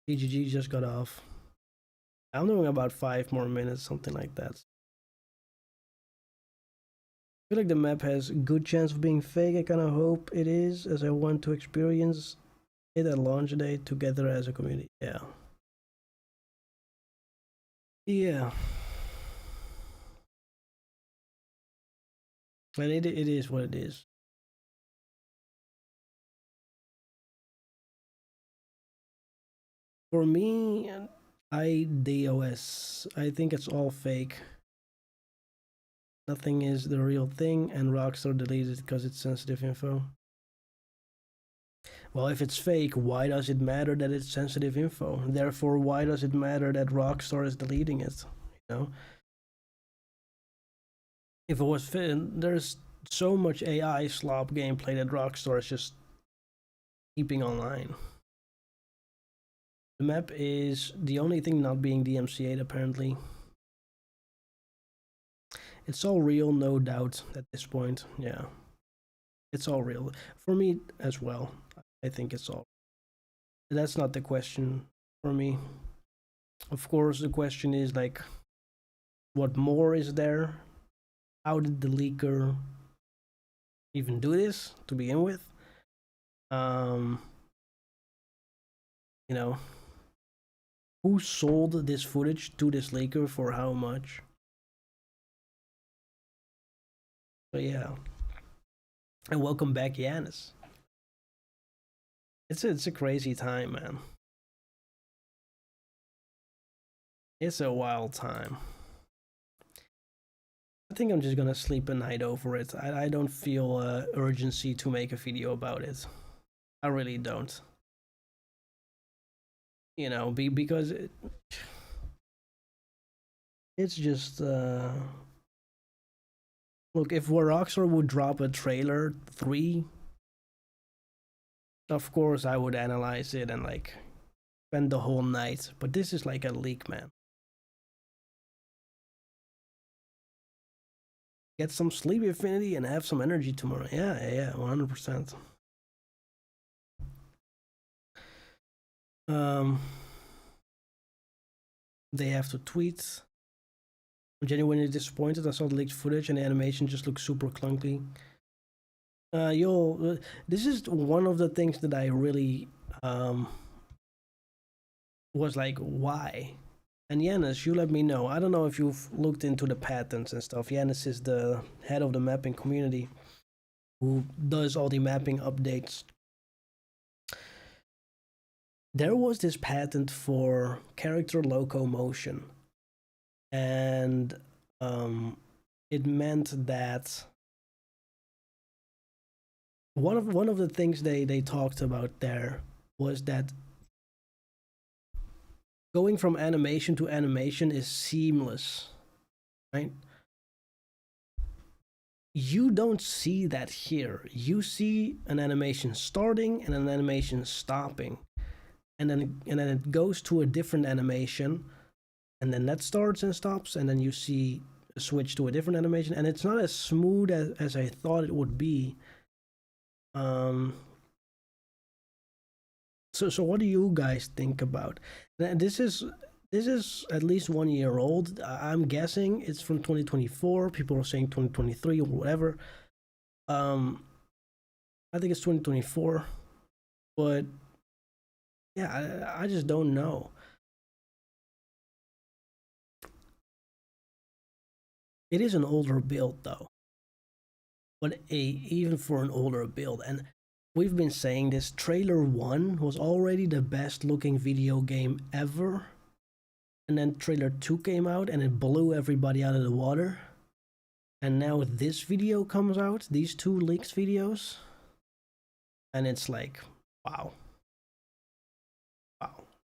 TGG just got off. I'm doing about 5 more minutes, something like that. I feel like the map has good chance of being fake. I kind of hope it is, as I want to experience it at launch day together as a community. Yeah. And it is what it is. For me, IDOS. I think it's all fake. Nothing is the real thing, and Rockstar deleted it because it's sensitive info. Well, if it's fake, why does it matter that it's sensitive info? Therefore, why does it matter that Rockstar is deleting it? You know, if it was there's so much AI slop gameplay that Rockstar is just keeping online. The map is the only thing not being DMCA'd apparently. It's all real, no doubt at this point. Yeah, it's all real for me as well. I think it's all. That's not the question for me. Of course, the question is like, what more is there? How did the leaker even do this to begin with? You know, Who sold this footage to this leaker for how much? So yeah. And welcome back, Yanis. It's a crazy time, man. It's a wild time. I think I'm just gonna sleep a night over it. I don't feel urgency to make a video about it. I really don't. You know, because it's just look, if Rockstar would drop a trailer 3, of course I would analyze it and like spend the whole night. But this is like a leak, man. Get some sleep, Affinity, and have some energy tomorrow. Yeah, 100%. They have to tweet. I'm genuinely disappointed. I saw the leaked footage and the animation just looks super clunky. This is one of the things that I really was like, why? And Yanis, you let me know. I don't know if you've looked into the patents and stuff. Yanis is the head of the mapping community who does all the mapping updates. There was this patent for character locomotion, and it meant that one of the things they talked about there was that going from animation to animation is seamless, right? You don't see that here. You see an animation starting and an animation stopping, and then it goes to a different animation, and then that starts and stops, and then you see a switch to a different animation, and it's not as smooth as I thought it would be. So what do you guys think about? This is at least 1 year old. I'm guessing it's from 2024. People are saying 2023 or whatever. I think it's 2024, but yeah, I just don't know. It is an older build though, but even for an older build, and we've been saying this, trailer 1 was already the best looking video game ever, and then trailer 2 came out and it blew everybody out of the water, and now this video comes out, these 2 leaked videos, and it's like, wow,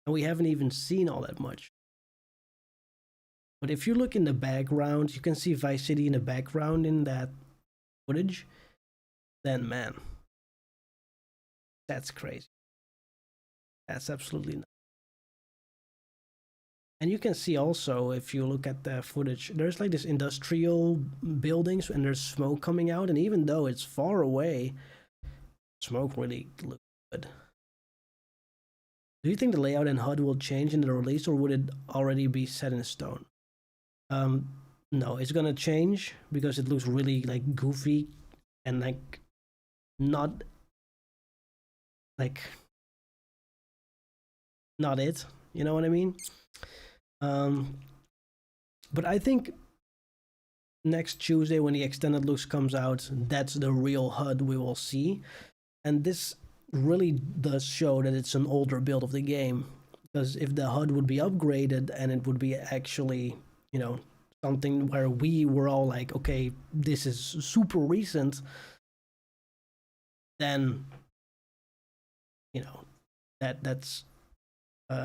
and we haven't even seen all that much. But if you look in the background, you can see Vice City in the background in that footage, then man, that's crazy. That's absolutely nuts. And you can see also, if you look at the footage, there's like this industrial buildings and there's smoke coming out, and even though it's far away, smoke really looks good. Do you think the layout and HUD will change in the release, or would it already be set in stone? No, it's gonna change because it looks really like goofy and like not like not it. You know what I mean? But I think next Tuesday when the extended looks comes out, that's the real HUD we will see, and this really does show that it's an older build of the game. Because if the HUD would be upgraded and it would be actually, you know, something where we were all like, okay, this is super recent, then, you know, that's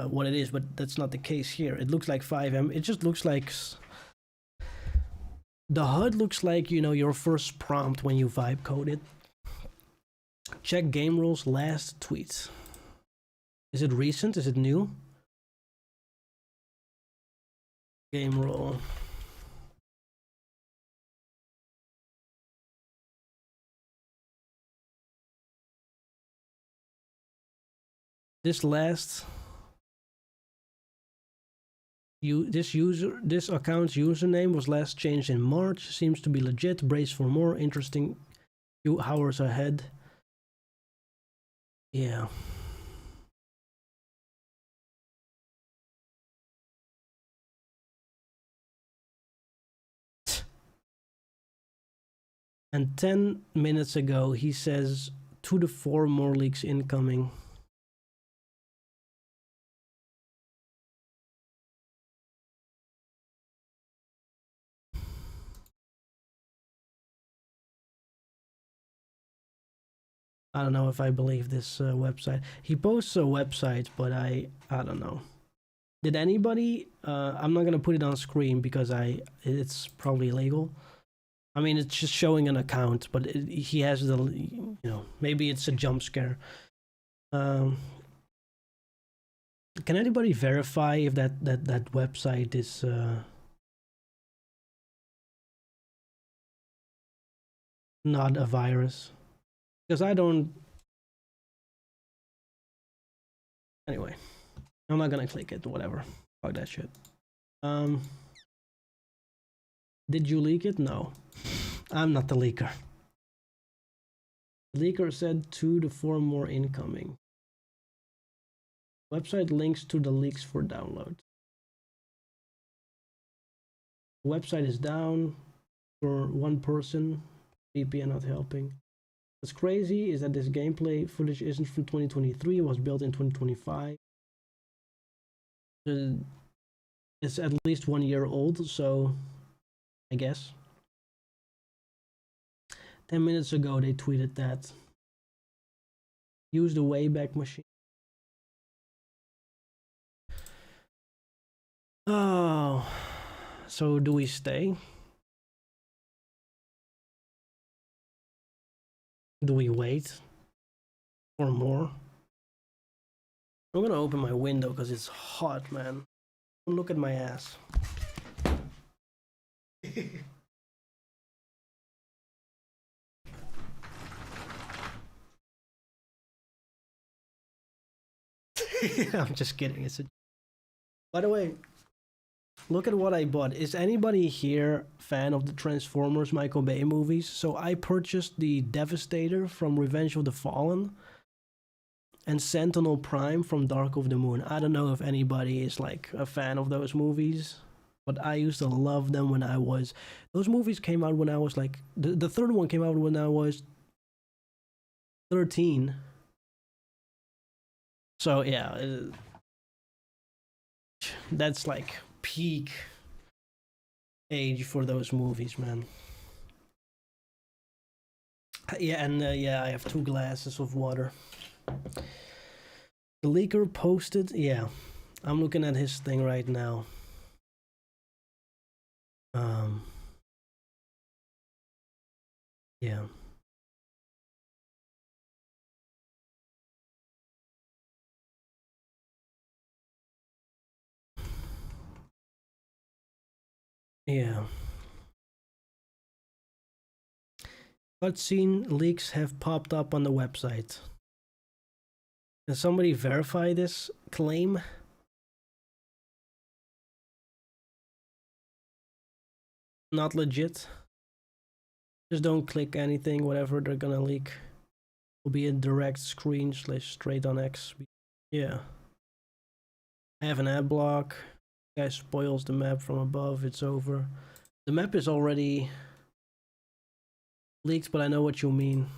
what it is. But that's not the case here. It looks like 5M. It just looks like the HUD looks like, you know, your first prompt when you vibe code it. Check game rules last tweet. Is it recent? Is it new? Game rule. This account's username was last changed in March. Seems to be legit. Brace for more interesting few hours ahead. Yeah. And 10 minutes ago, he says 2 to 4 more leaks incoming. I don't know if I believe this website. He posts a website, but I don't know. Did anybody? I'm not gonna put it on screen because it's probably illegal. I mean, it's just showing an account, but he has the, maybe it's a jump scare. Can anybody verify if that website is not a virus? Because I don't. Anyway, I'm not gonna click it. Whatever. Fuck that shit. Did you leak it? No, I'm not the leaker. The leaker said 2 to 4 more incoming. Website links to the leaks for download. Website is down for one person. VPN not helping. What's crazy is that this gameplay footage isn't from 2023. It was built in 2025. It's at least 1 year old, so I guess. 10 minutes ago, they tweeted that. Use the Wayback Machine. Oh, so do we stay? Do we wait for more? I'm gonna open my window because it's hot, man. Look at my ass. I'm just kidding. By the way, look at what I bought. Is anybody here fan of the Transformers Michael Bay movies? So I purchased the Devastator from Revenge of the Fallen and Sentinel Prime from Dark of the Moon. I don't know if anybody is like a fan of those movies, but I used to love them when I was. Those movies came out when I was like. The third one came out when I was 13. So yeah, that's like peak age for those movies, man. Yeah, and yeah, I have 2 glasses of water. The leaker posted, yeah, I'm looking at his thing right now. Yeah. Yeah. Cutscene leaks have popped up on the website. Can somebody verify this claim? Not legit. Just don't click anything, whatever they're gonna leak. Will be a direct screen / straight on X. Yeah. I have an ad block. Guy spoils the map from above. It's over. The map is already leaked, but I know what you mean.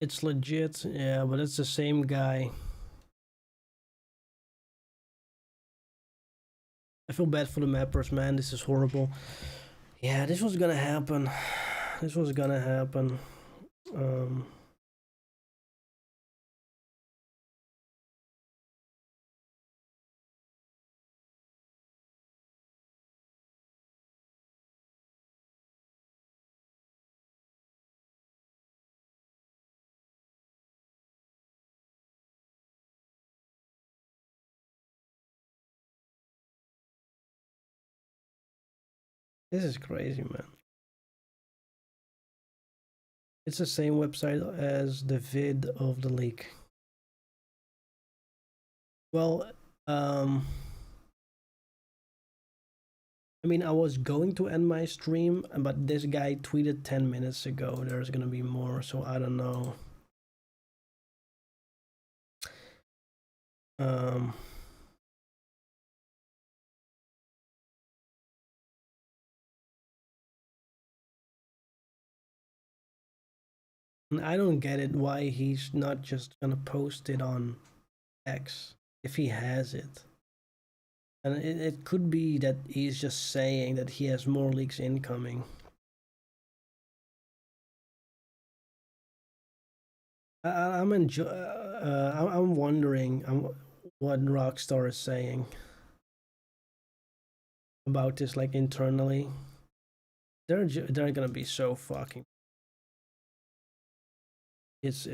It's legit, yeah, but it's the same guy. I feel bad for the mappers, man. This is horrible. Yeah, this was gonna happen. This was gonna happen. This is crazy, man. It's the same website as the vid of the leak. Well, I mean, I was going to end my stream, but this guy tweeted 10 minutes ago there's gonna be more, so I don't know. I don't get it why he's not just gonna post it on X if he has it. And it could be that he's just saying that he has more leaks incoming. I'm wondering what Rockstar is saying about this, like internally. They're gonna be so fucking. It's.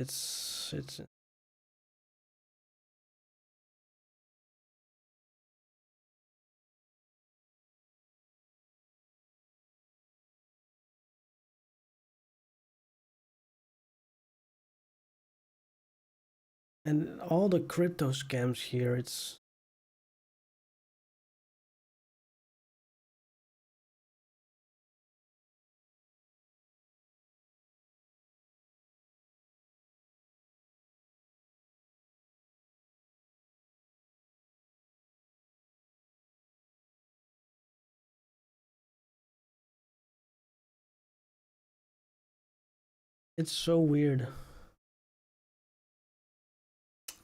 And all the crypto scams here, it's so weird.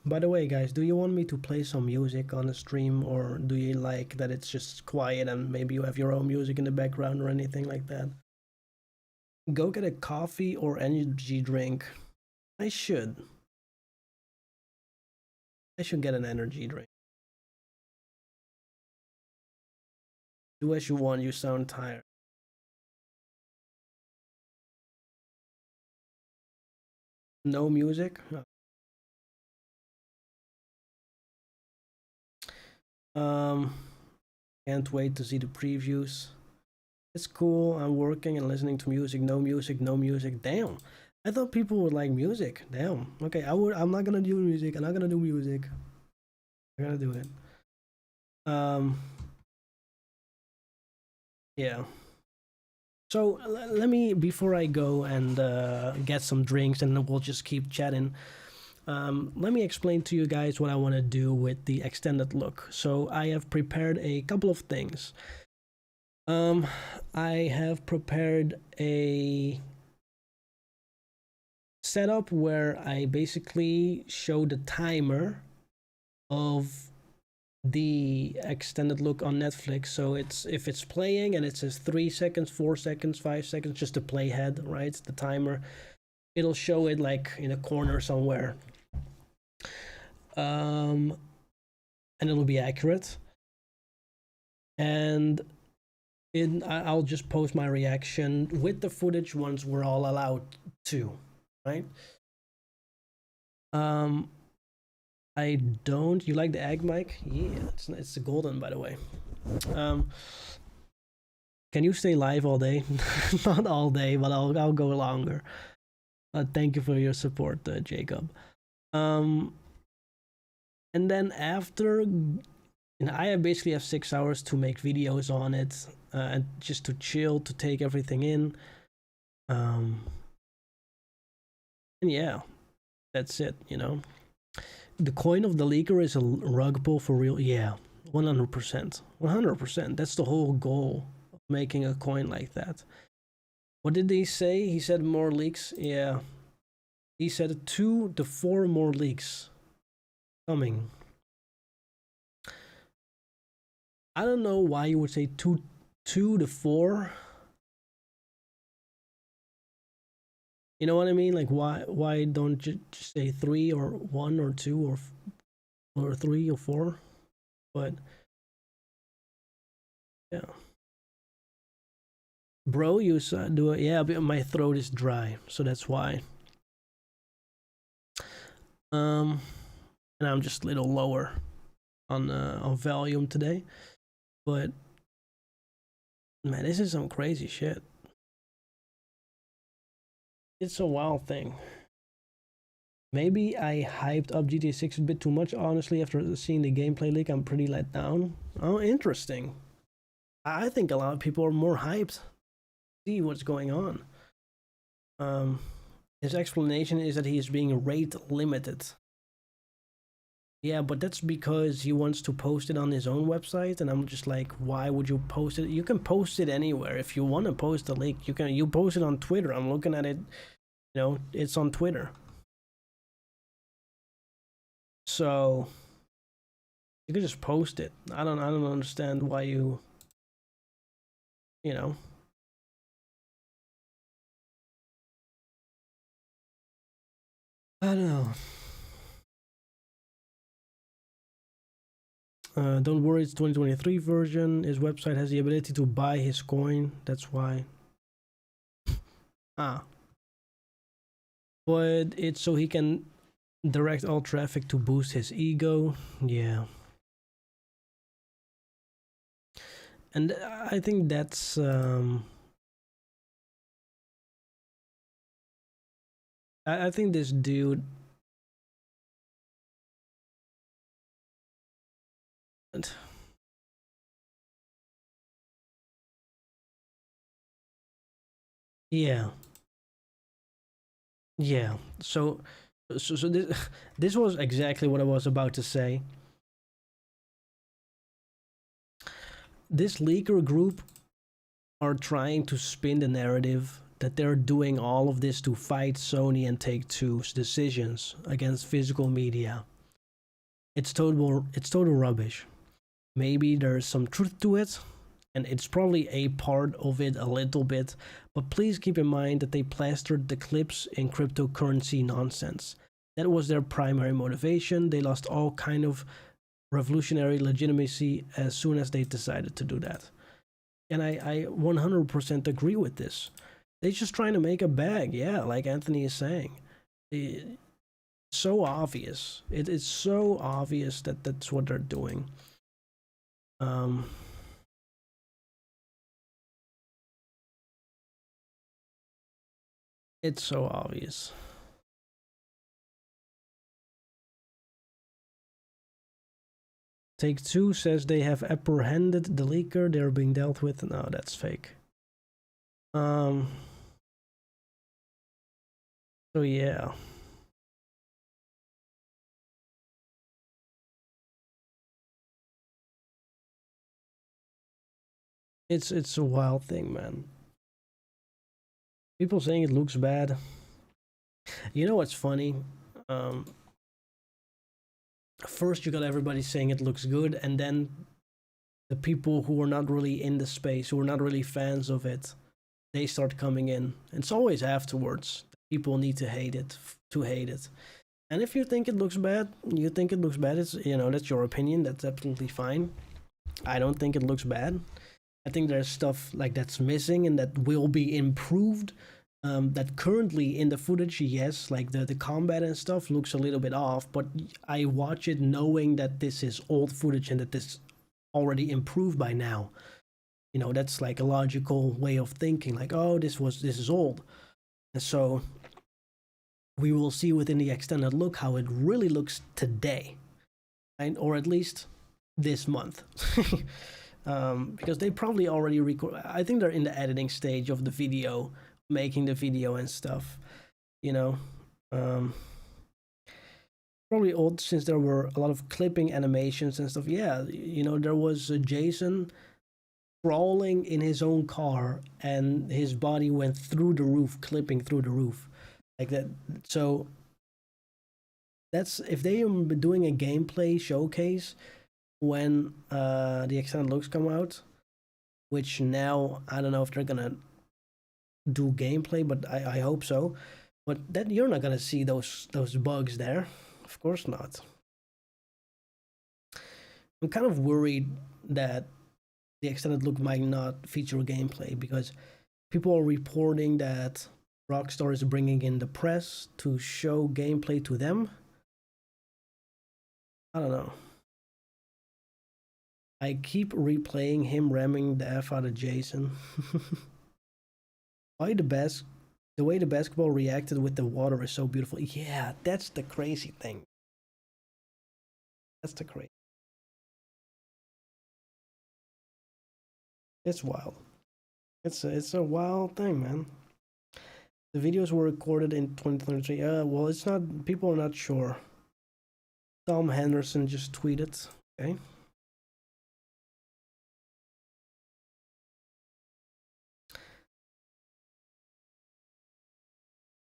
By the way, guys, do you want me to play some music on the stream, or do you like that it's just quiet and maybe you have your own music in the background or anything like that? Go get a coffee or energy drink. I should get an energy drink. Do as you want, you sound tired. No music? Can't wait to see the previews. It's cool. I'm working and listening to music. No music, no music. Damn. I thought people would like music. Damn. Okay, I'm not gonna do music. I'm not gonna do music. I'm gonna do it. Yeah. So let me, before I go and get some drinks, and we'll just keep chatting. Let me explain to you guys what I want to do with the extended look. So I have prepared a couple of things. I have prepared a setup where I basically show the timer of the extended look on Netflix. So it's, if it's playing and it says 3 seconds, 4 seconds, 5 seconds, just the playhead, right? It's the timer. It'll show it like in a corner somewhere. And it'll be accurate. And I'll just post my reaction with the footage once we're all allowed to, right? I don't. You like the egg mic? Yeah, it's the golden, by the way. Can you stay live all day? Not all day, but I'll go longer. Thank you for your support, Jacob. And then after, I basically have 6 hours to make videos on it, and just to chill, to take everything in. And yeah, that's it, The coin of the leaker is a rug pull for real. Yeah, 100%. 100%. That's the whole goal of making a coin like that. What did he say? He said more leaks. Yeah. He said 2 to 4 more leaks coming. I don't know why you would say 2 to 4. You know what I mean? Like, why don't you just say 3 or 1 or 2 or 3 or 4? But yeah, bro, you do it. Yeah, but my throat is dry, so that's why. And I'm just a little lower on volume today, but man, this is some crazy shit. It's a wild thing. Maybe I hyped up GTA 6 a bit too much, honestly. After seeing the gameplay leak, I'm pretty let down. Oh, interesting. I think a lot of people are more hyped to see what's going on. His explanation is that he is being rate limited. Yeah, but that's because he wants to post it on his own website, and I'm just like, why would you post it? You can post it anywhere. If you want to post a link, you can. You post it on Twitter. I'm looking at it. You know, it's on Twitter. So you can just post it. I don't understand why you know. I don't know. Don't worry, it's 2023 version. His website has the ability to buy his coin. That's why. Ah. But it's so he can direct all traffic to boost his ego. Yeah. And I think that's I think this dude yeah. Yeah. So this this was exactly what I was about to say. This leaker group are trying to spin the narrative that they're doing all of this to fight Sony and Take-Two's decisions against physical media. It's total rubbish. Maybe there's some truth to it, and it's probably a part of it a little bit, but please keep in mind that they plastered the clips in cryptocurrency nonsense. That was their primary motivation. They lost all kind of revolutionary legitimacy as soon as they decided to do that. And I 100% agree with this. They're just trying to make a bag, yeah, like Anthony is saying. It's so obvious. It is so obvious that that's what they're doing. It's so obvious. Take-Two says they have apprehended the leaker. They're being dealt with. No, that's fake. So yeah. It's a wild thing, man. People saying it looks bad. You know what's funny? First you got everybody saying it looks good, and then the people who are not really in the space, who are not really fans of it, they start coming in. It's always afterwards. People need to hate it to hate it. And if you think it looks bad, you think it looks bad. It's that's your opinion. That's absolutely fine. I don't think it looks bad. I think there's stuff like that's missing and that will be improved. That currently in the footage, yes, like the combat and stuff looks a little bit off, but I watch it knowing that this is old footage and that this already improved by now. That's like a logical way of thinking, like, oh, this is old. And so we will see within the extended look how it really looks today, right? Or at least this month. Because they probably already record. I think they're in the editing stage of the video, making the video and stuff. Probably old since there were a lot of clipping animations and stuff. Yeah, there was Jason crawling in his own car and his body went through the roof, clipping through the roof like that. So that's if they are doing a gameplay showcase when the extended looks come out, which now I don't know if they're gonna do gameplay, but I hope so. But that you're not gonna see those bugs there, of course not. I'm kind of worried that the extended look might not feature gameplay because people are reporting that Rockstar is bringing in the press to show gameplay to them. I don't know. I keep replaying him ramming the F out of Jason. Why the way the basketball reacted with the water is so beautiful. Yeah, that's the crazy thing. That's the crazy. It's wild. It's a wild thing, man. The videos were recorded in 2023. Well, it's not. People are not sure. Tom Henderson just tweeted. Okay.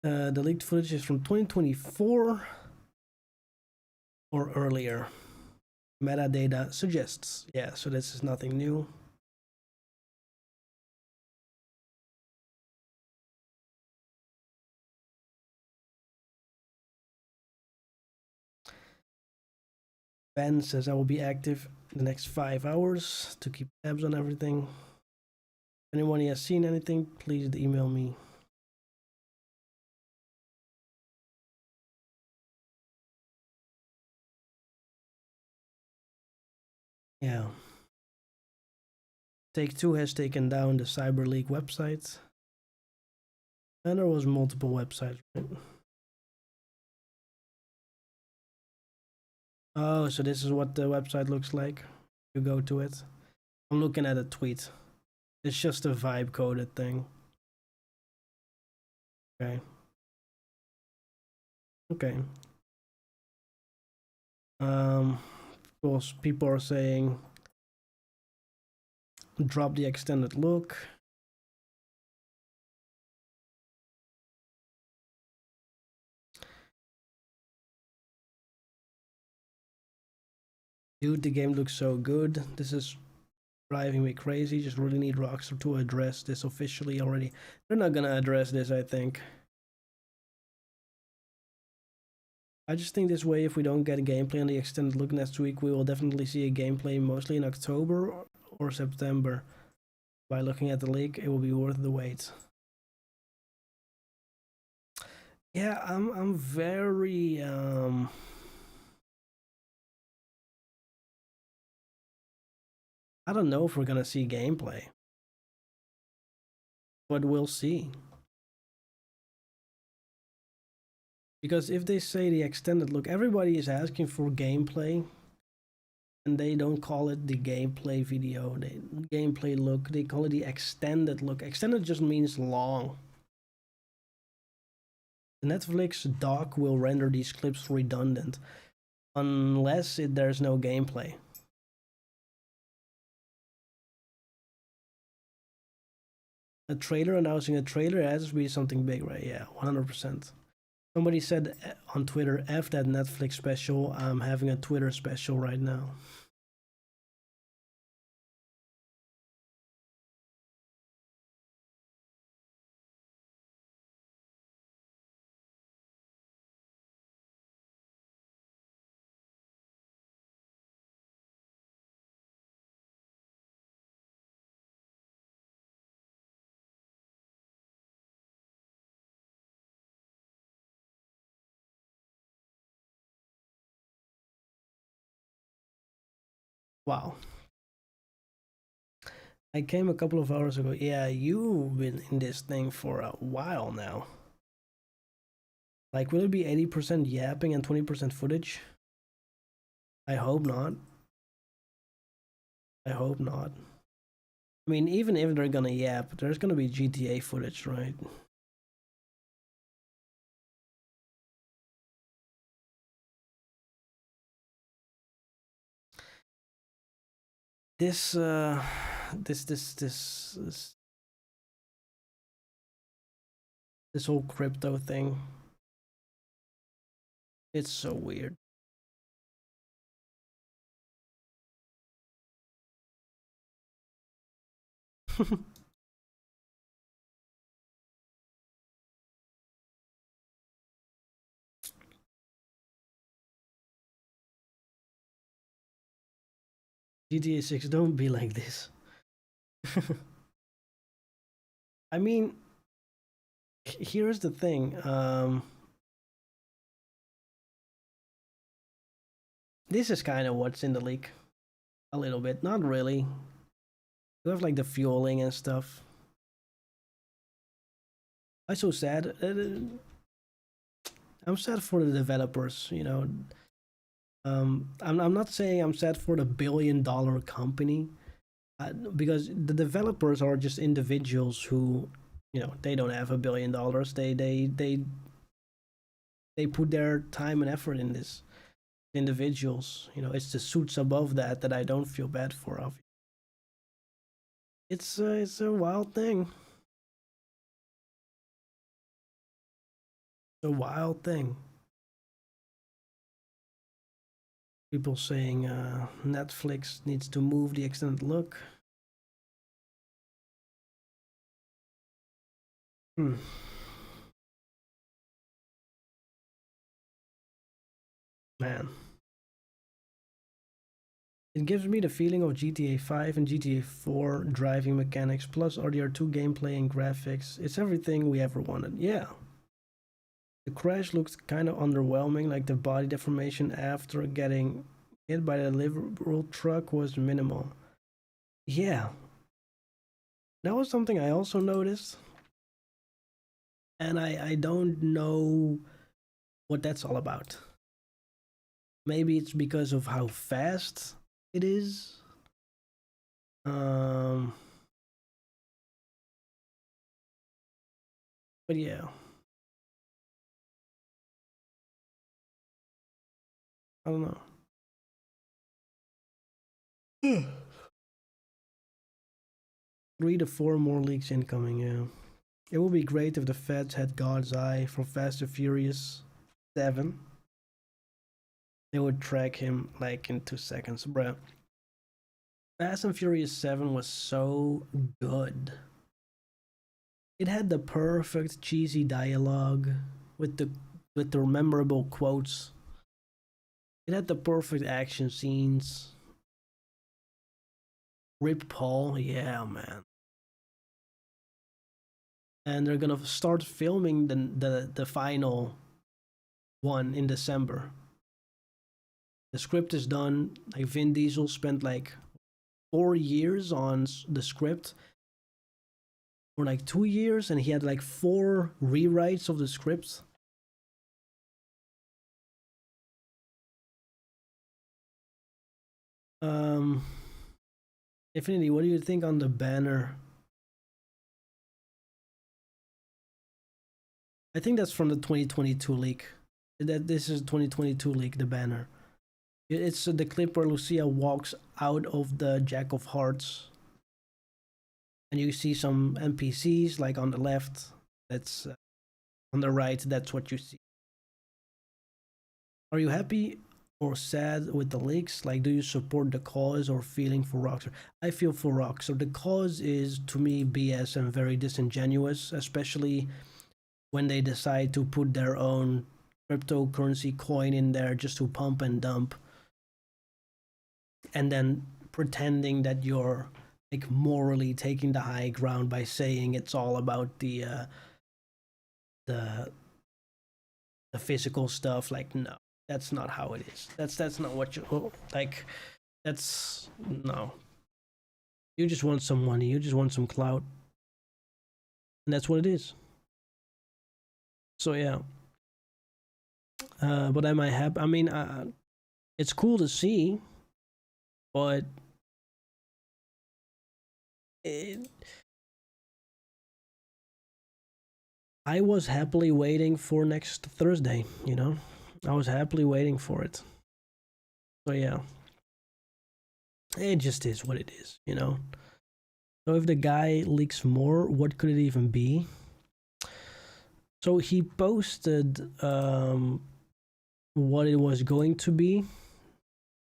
The leaked footage is from 2024 or earlier. Metadata suggests. Yeah, so this is nothing new. Ben says I will be active the next 5 hours to keep tabs on everything. If anyone has seen anything, please email me. Yeah. Take-Two has taken down the Cyber League website. And there was multiple websites, right? Oh, so this is what the website looks like. You go to it. I'm looking at a tweet. It's just a vibe coded thing. Okay. Okay. Of course, people are saying drop the extended look. Dude, the game looks so good. This is driving me crazy. Just really need Rockstar to address this officially already. They're not gonna address this, I think. I just think this way, if we don't get a gameplay on the extended look next week, we will definitely see a gameplay mostly in October or September. By looking at the leak, it will be worth the wait. Yeah, I'm very I don't know if we're gonna see gameplay, but we'll see. Because if they say the extended look, everybody is asking for gameplay, and they don't call it the gameplay video, the gameplay look. They call it the extended look. Extended just means long. The Netflix dock will render these clips redundant unless there's no gameplay. A trailer announcing a trailer has to be something big, right? Yeah, 100%. Somebody said on Twitter, F that Netflix special. I'm having a Twitter special right now. Wow. I came a couple of hours ago. Yeah, you've been in this thing for a while now. Like, will it be 80% yapping and 20% footage? I hope not. I hope not. I mean, even if they're gonna yap, there's gonna be GTA footage, right? This, this whole crypto thing. It's so weird. GTA 6, don't be like this. I mean, here's the thing. This is kind of what's in the leak. A little bit. Not really. You have like the fueling and stuff. I'm so sad. I'm sad for the developers, you know. I'm not saying I'm sad for the $1 billion company, because the developers are just individuals who, you know, they don't have $1 billion. They put their time and effort in this. Individuals, you know, it's the suits above that I don't feel bad for. Obviously, it's a wild thing. It's a wild thing. People saying Netflix needs to move the extended look. Hmm. Man. It gives me the feeling of GTA 5 and GTA 4 driving mechanics plus RDR2 gameplay and graphics. It's everything we ever wanted. Yeah. The crash looks kind of underwhelming, like the body deformation after getting hit by the deliverable truck was minimal. Yeah. That was something I also noticed. And I don't know what that's all about. Maybe it's because of how fast it is. But yeah. I don't know. 3 to 4 more leaks incoming, yeah. It would be great if the feds had God's eye for Fast and Furious 7. They would track him like in 2 seconds, bruh. Fast and Furious 7 was so good. It had the perfect cheesy dialogue with the memorable quotes. It had the perfect action scenes. Rip Paul, yeah, man. And they're gonna start filming the final one in December. The script is done. Like Vin Diesel spent like 4 years on the script, or like 2 years, and he had like 4 rewrites of the script. Infinity, what do you think on the banner? I think that's from the 2022 leak. That this is 2022 leak, the banner. It's the clip where Lucia walks out of the Jack of Hearts, and you see some NPCs like on the left. That's on the right. That's what you see. Are you happy or sad with the leaks? Like, do you support the cause or feeling for Rockstar? I feel for Rockstar. The cause is to me BS and very disingenuous, especially when they decide to put their own cryptocurrency coin in there just to pump and dump, and then pretending that you're like morally taking the high ground by saying it's all about the physical stuff. Like, no, that's not how it is. That's not what you like. That's no. You just want some money. You just want some clout, and that's what it is. So yeah. But am I happy? I mean, it's cool to see, but I was happily waiting for next Thursday, you know? I was happily waiting for it. So yeah. It just is what it is, you know? So if the guy leaks more, what could it even be? So he posted what it was going to be.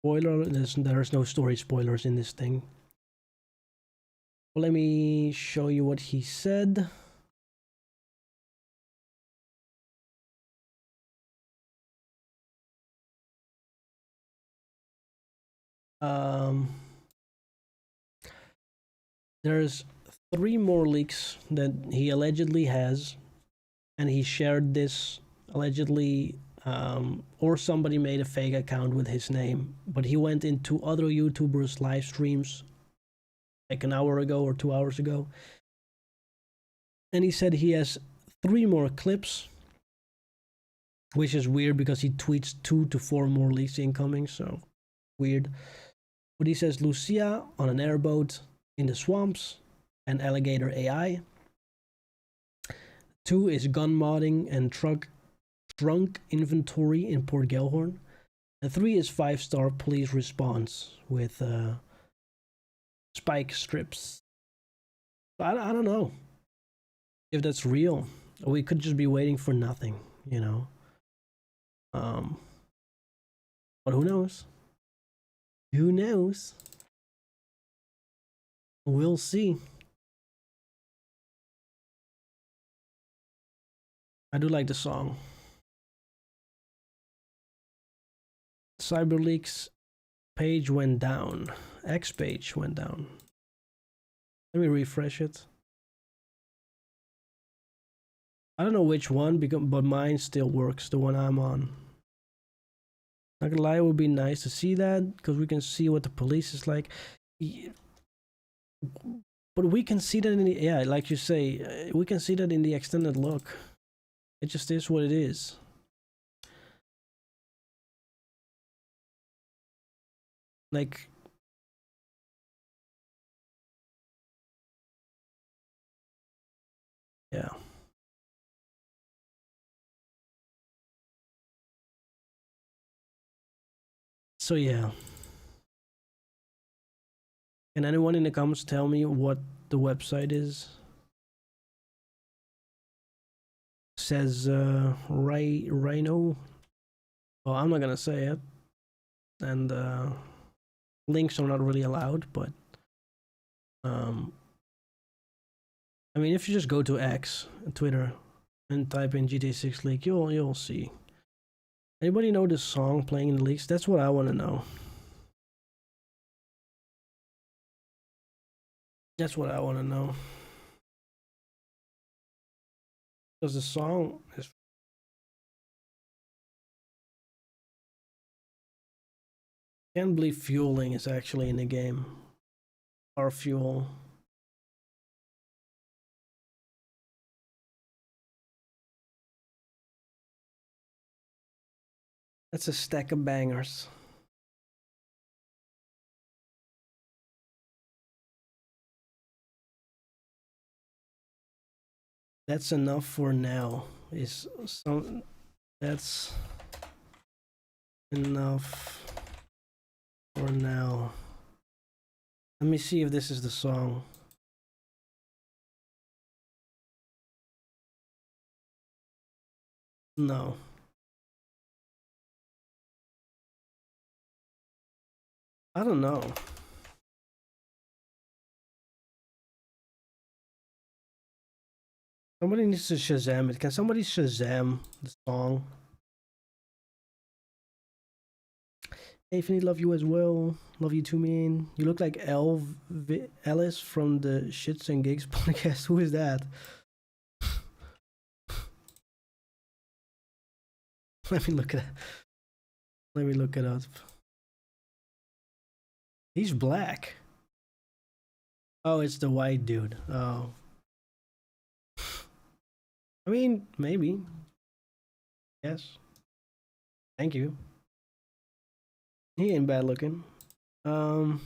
Spoiler, there's no story spoilers in this thing. Well, let me show you what he said. There's 3 more leaks that he allegedly has, and he shared this allegedly, or somebody made a fake account with his name, but he went into other YouTubers' live streams like an hour ago or 2 hours ago, and he said he has 3 more clips, which is weird because he tweets 2 to 4 more leaks incoming, so weird. But he says Lucia on an airboat, in the swamps and alligator AI. 2 is gun modding and trunk inventory in Port Gellhorn. And 3 is 5-star police response with spike strips. I don't know if that's real. We could just be waiting for nothing, you know. But who knows? Who knows? We'll see. I do like the song. CyberLeaks page went down. X page went down. Let me refresh it. I don't know which one, but mine still works, the one I'm on. Not gonna lie, it would be nice to see that, because we can see what the police is like. But we can see that in the, yeah, like you say, we can see that in the extended look. It just is what it is. Like, yeah. So yeah. Can anyone in the comments tell me what the website is? Says Rhino. Well, I'm not gonna say it. And links are not really allowed, but I mean, if you just go to X, Twitter, and type in GTA 6 leak, you'll see. Anybody know this song playing in the leaks? That's what I want to know. That's what I want to know. Because the song is... Can't believe fueling is actually in the game. Our fuel. That's a stack of bangers. That's enough for now. Is some... That's enough for now. Let me see if this is the song. No. I don't know. Somebody needs to Shazam it. Can somebody Shazam the song? Hey, Finny, love you as well. Love you too, man. You look like Ellis from the Shits and Gigs podcast. Who is that? Let me look it up. He's black. Oh, it's the white dude. Oh. I mean, maybe. Yes. Thank you. He ain't bad looking. I'm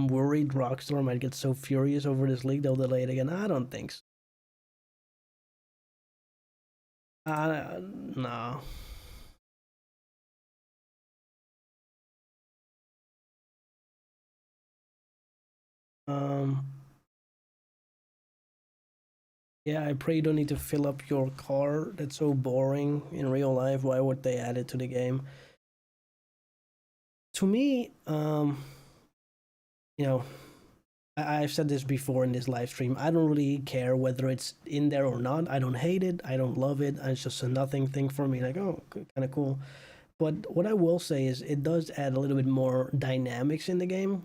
worried Rockstar might get so furious over this leak they'll delay it again. I don't think so. No. Yeah, I pray you don't need to fill up your car. That's so boring in real life. Why would they add it to the game? To me, you know, I've said this before in this live stream. I don't really care whether it's in there or not. I don't hate it. I don't love it. It's just a nothing thing for me. Like, oh, kind of cool. But what I will say is it does add a little bit more dynamics in the game.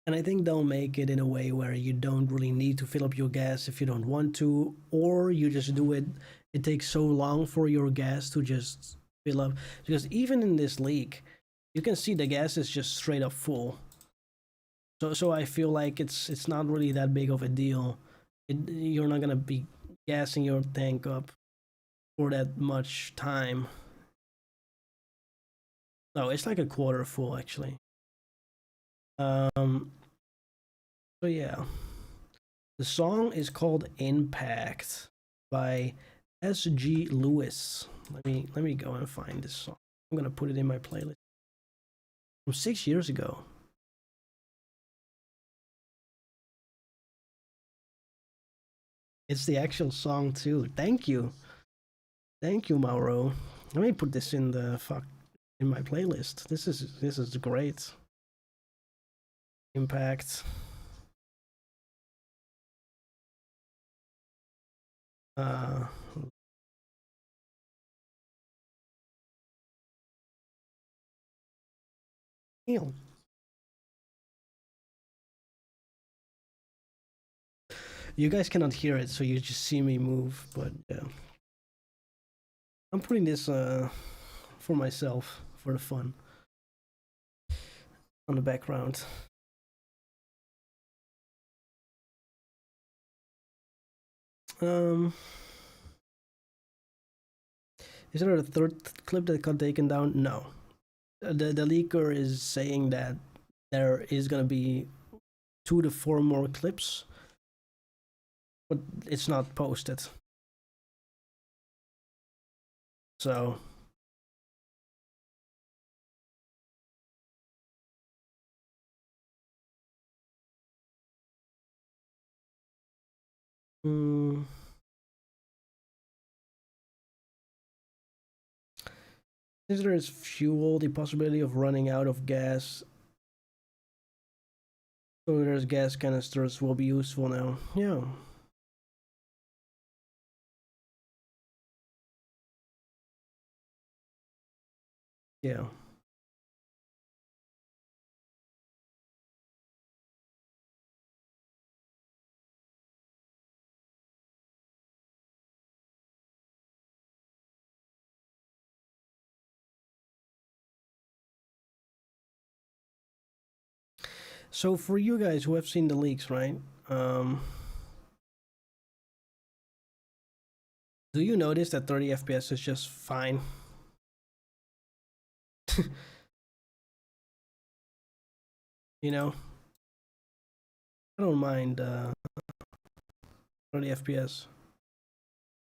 And I think they'll make it in a way where you don't really need to fill up your gas if you don't want to, or you just do it. It takes so long for your gas to just fill up. Because even in this leak, you can see the gas is just straight up full. So I feel like it's not really that big of a deal. You're not gonna be gassing your tank up for that much time. No, it's like a quarter full actually. So yeah, the song is called "Impact" by S.G. Lewis. Let me go and find this song. I'm gonna put it in my playlist from 6 years ago. It's the actual song too. Thank you, Mauro. Let me put this in the in my playlist. This is great. Impact. Uh, you guys cannot hear it, so you just see me move. But yeah, I'm putting this for myself for the fun on the background. Is there a third clip that got taken down? No. The leaker is saying that there is gonna be 2 to 4 more clips, but it's not posted. So since there is fuel, the possibility of running out of gas, so there's gas canisters will be useful now. Yeah. Yeah. So for you guys who have seen the leaks, right? Do you notice that 30 FPS is just fine? You know, I don't mind 30 FPS.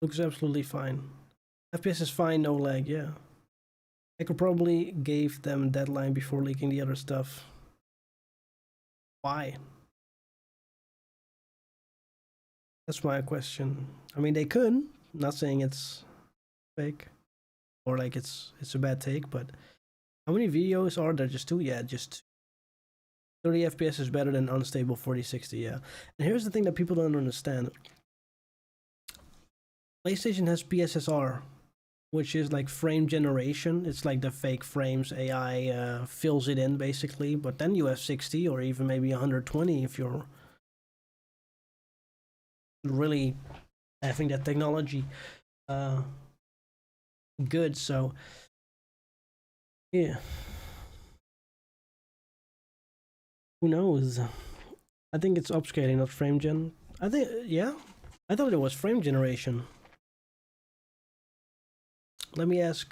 Looks absolutely fine. FPS is fine, no lag, yeah. I could probably gave them deadline before leaking the other stuff. Why? That's my question. I mean, they could. I'm not saying it's fake or like it's a bad take, but how many videos are there? Just 2? Yeah, just 30 FPS is better than unstable 4060. Yeah. And here's the thing that people don't understand. PlayStation has PSSR, which is like frame generation. It's like the fake frames AI fills it in basically. But then you have 60 or even maybe 120 if you're really having that technology good. So yeah, who knows? I think it's upscaling, not frame gen. I think yeah, I thought it was frame generation. Let me ask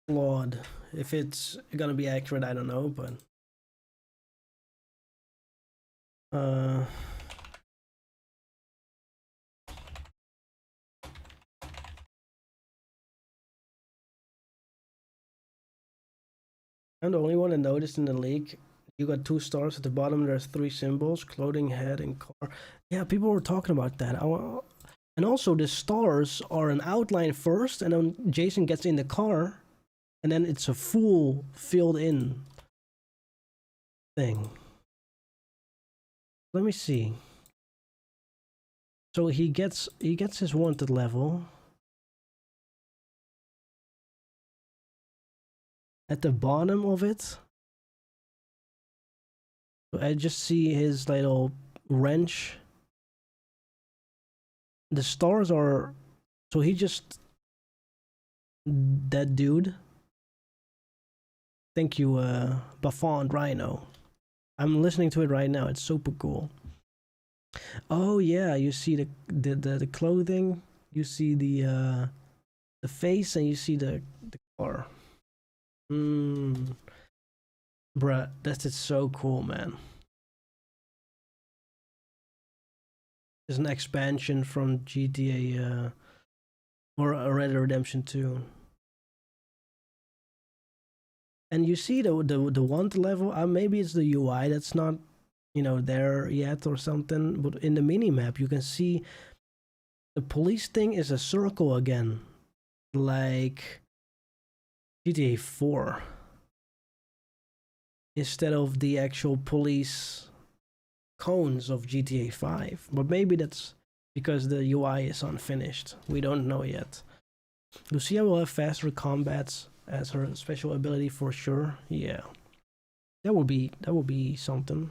Claude if it's gonna be accurate. I don't know, but I'm the only one that noticed in the leak. You got 2 stars at the bottom. There's 3 symbols: clothing, head, and car. Yeah, people were talking about that. And also, the stars are an outline first, and then Jason gets in the car, and then it's a full filled in thing. Let me see. So he gets his wanted level at the bottom of it. So I just see his little wrench. The stars are, so he just, that dude. Thank you, Buffon Rhino. I'm listening to it right now. It's super cool. Oh yeah, you see the clothing. You see the the face and you see the car. Bruh, that's it's so cool, man. It's an expansion from GTA or Red Dead Redemption 2. And you see the want level. Maybe it's the UI that's not there yet or something. But in the mini map, you can see the police thing is a circle again, like GTA 4, instead of the actual police cones of GTA 5. But maybe that's because the UI is unfinished. We don't know yet. Lucia will have faster combats as her special ability for sure. Yeah, that would be something.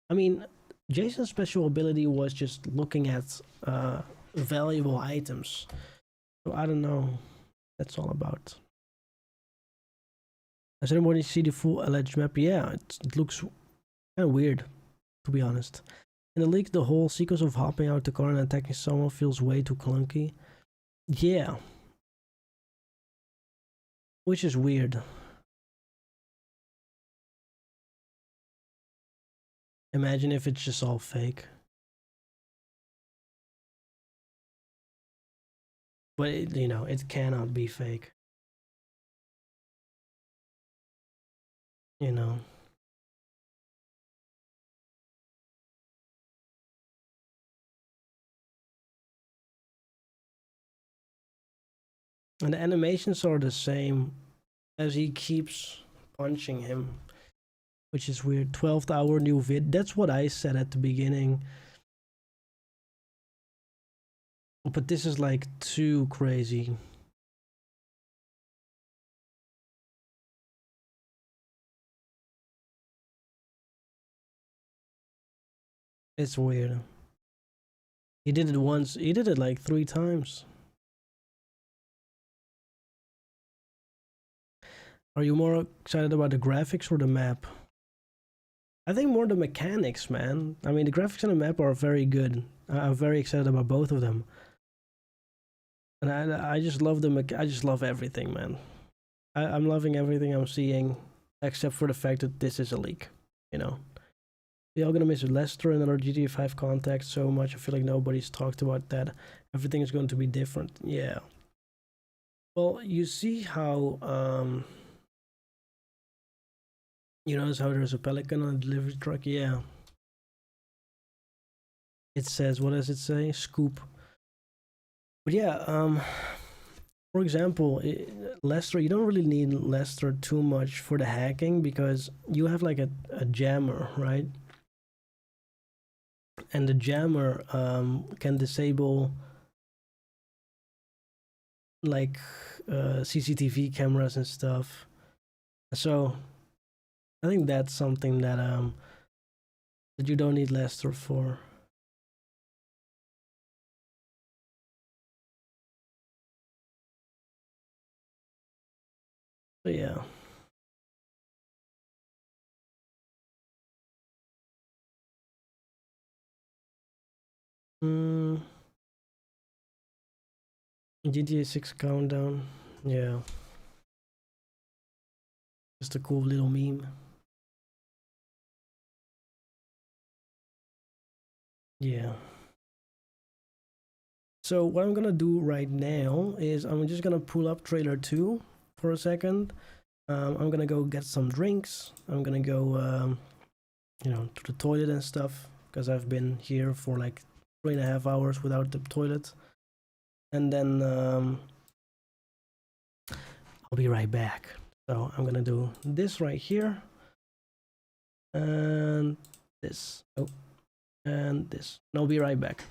I mean, Jason's special ability was just looking at valuable items. So I don't know. That's all about. Has anybody see the full alleged map? Yeah, it looks kind of weird, to be honest. In the leak, the whole sequence of hopping out the car and attacking someone feels way too clunky. Yeah, which is weird. Imagine if it's just all fake. But it cannot be fake. You know. And the animations are the same as he keeps punching him, which is weird. 12th hour new vid. That's what I said at the beginning. But this is like too crazy. It's weird. He did it once. He did it like 3 times. Are you more excited about the graphics or the map? I think more the mechanics, man. I mean, the graphics and the map are very good. I'm very excited about both of them. And I just love I just love everything, man. I'm loving everything I'm seeing, except for the fact that this is a leak. You know, we are gonna miss Lester and our GTA 5 contact so much. I feel like nobody's talked about that. Everything is going to be different. Yeah. Well, you see how you notice how there's a pelican on a delivery truck. Yeah. It says, what does it say? Scoop. But yeah, for example, Lester, you don't really need Lester too much for the hacking because you have like a jammer, right? And the jammer can disable like CCTV cameras and stuff. So I think that's something that you don't need Lester for. So yeah. Mm, GTA 6 countdown. Yeah. Just a cool little meme. Yeah. So what I'm gonna do right now is I'm just gonna pull up trailer 2 for a second. I'm gonna go get some drinks. I'm gonna go, to the toilet and stuff because I've been here for like 3.5 hours without the toilet. And then I'll be right back. So I'm gonna do this right here and this. Oh, and this. And I'll be right back.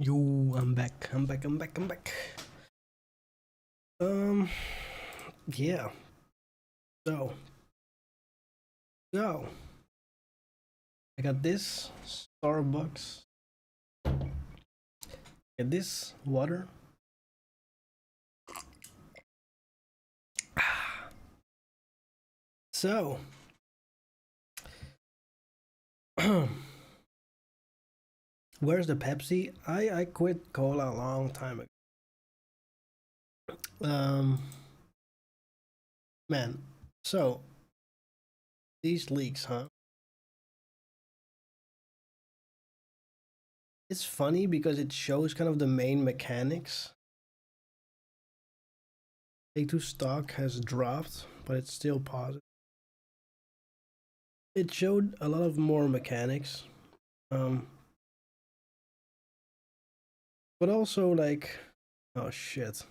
Yo, I'm back. I'm back. Yeah. So, go. I got this Starbucks. Get this water. So, where's the Pepsi? I quit cola a long time ago. Man. So, these leaks, huh? It's funny because it shows kind of the main mechanics. A2 stock has dropped, but it's still positive. It showed a lot of more mechanics. But also like, oh shit.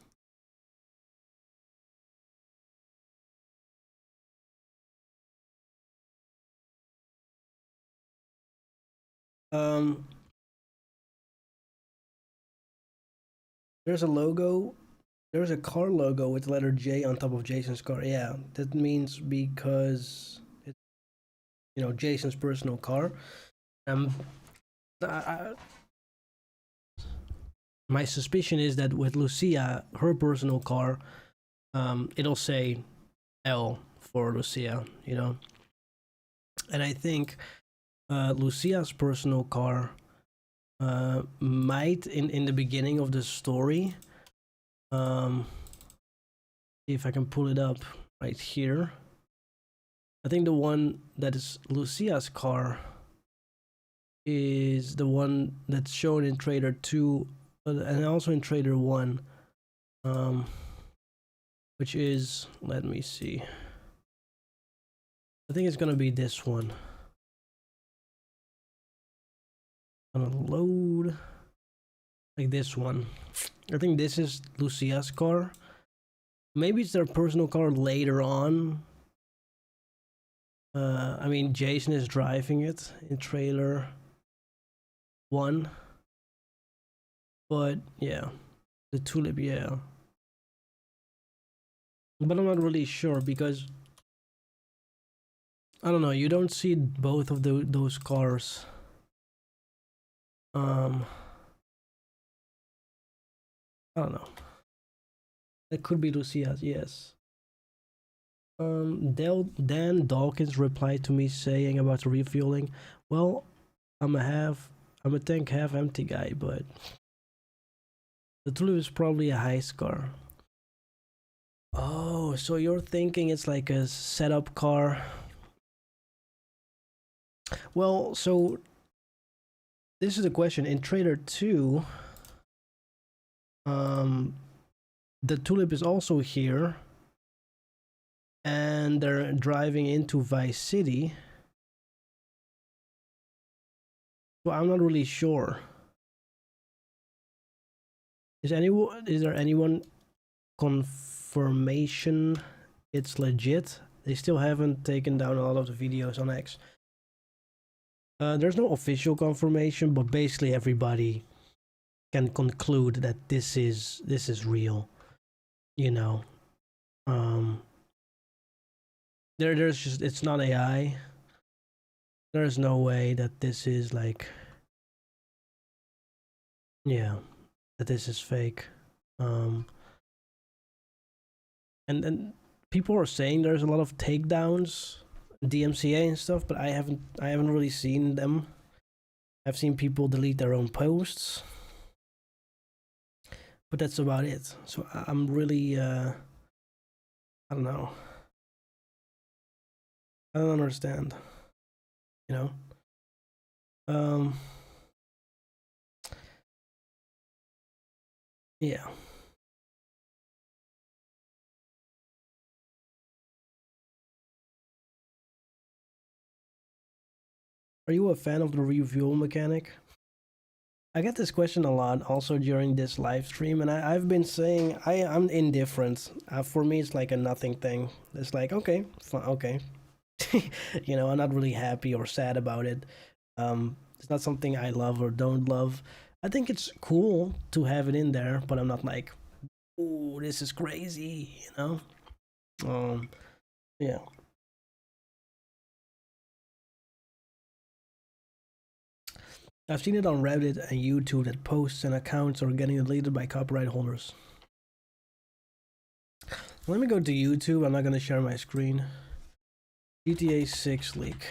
Um, there's a logo. There's a car logo with the letter J on top of Jason's car. Yeah, that means because it's, you know, Jason's personal car. Um, I, my suspicion is that with Lucia, her personal car, it'll say L for Lucia, you know. And I think Lucia's personal car might in the beginning of the story. See if I can pull it up right here. I think the one that is Lucia's car is the one that's shown in Trader 2 and also in Trader 1, which is, let me see, I think it's gonna be this one. Gonna load like this one. I think this is Lucia's car. Maybe it's their personal car later on. I mean, Jason is driving it in trailer 1. But yeah, the tulip, yeah. But I'm not really sure because I don't know. You don't see both of those cars. I don't know. It could be Lucia's, yes. Dan Dawkins replied to me saying about refueling. Well, I'm a tank half empty guy, but the tulip is probably a heist car. Oh, so you're thinking it's like a setup car? Well, so this is the question. In Trader 2, the tulip is also here, and they're driving into Vice City. So I'm not really sure. Is there anyone confirmation it's legit? They still haven't taken down a lot of the videos on X. There's no official confirmation, but basically everybody can conclude that this is real. You know, there's just, it's not AI. There's no way that this is like, yeah, that this is fake. And people are saying there's a lot of takedowns, DMCA and stuff, but I haven't really seen them. I've seen people delete their own posts, but that's about it. So I'm really I don't know. I don't understand. You know. Yeah. Are you a fan of the refuel mechanic? I get this question a lot also during this live stream, and I've been saying I'm indifferent. For me, it's like a nothing thing. It's like, okay, okay. You know, I'm not really happy or sad about it. It's not something I love or don't love. I think it's cool to have it in there, but I'm not like, "Ooh, this is crazy," you know. Yeah. I've seen it on Reddit and YouTube that posts and accounts are getting deleted by copyright holders. Let me go to YouTube. I'm not gonna share my screen. GTA 6 leak.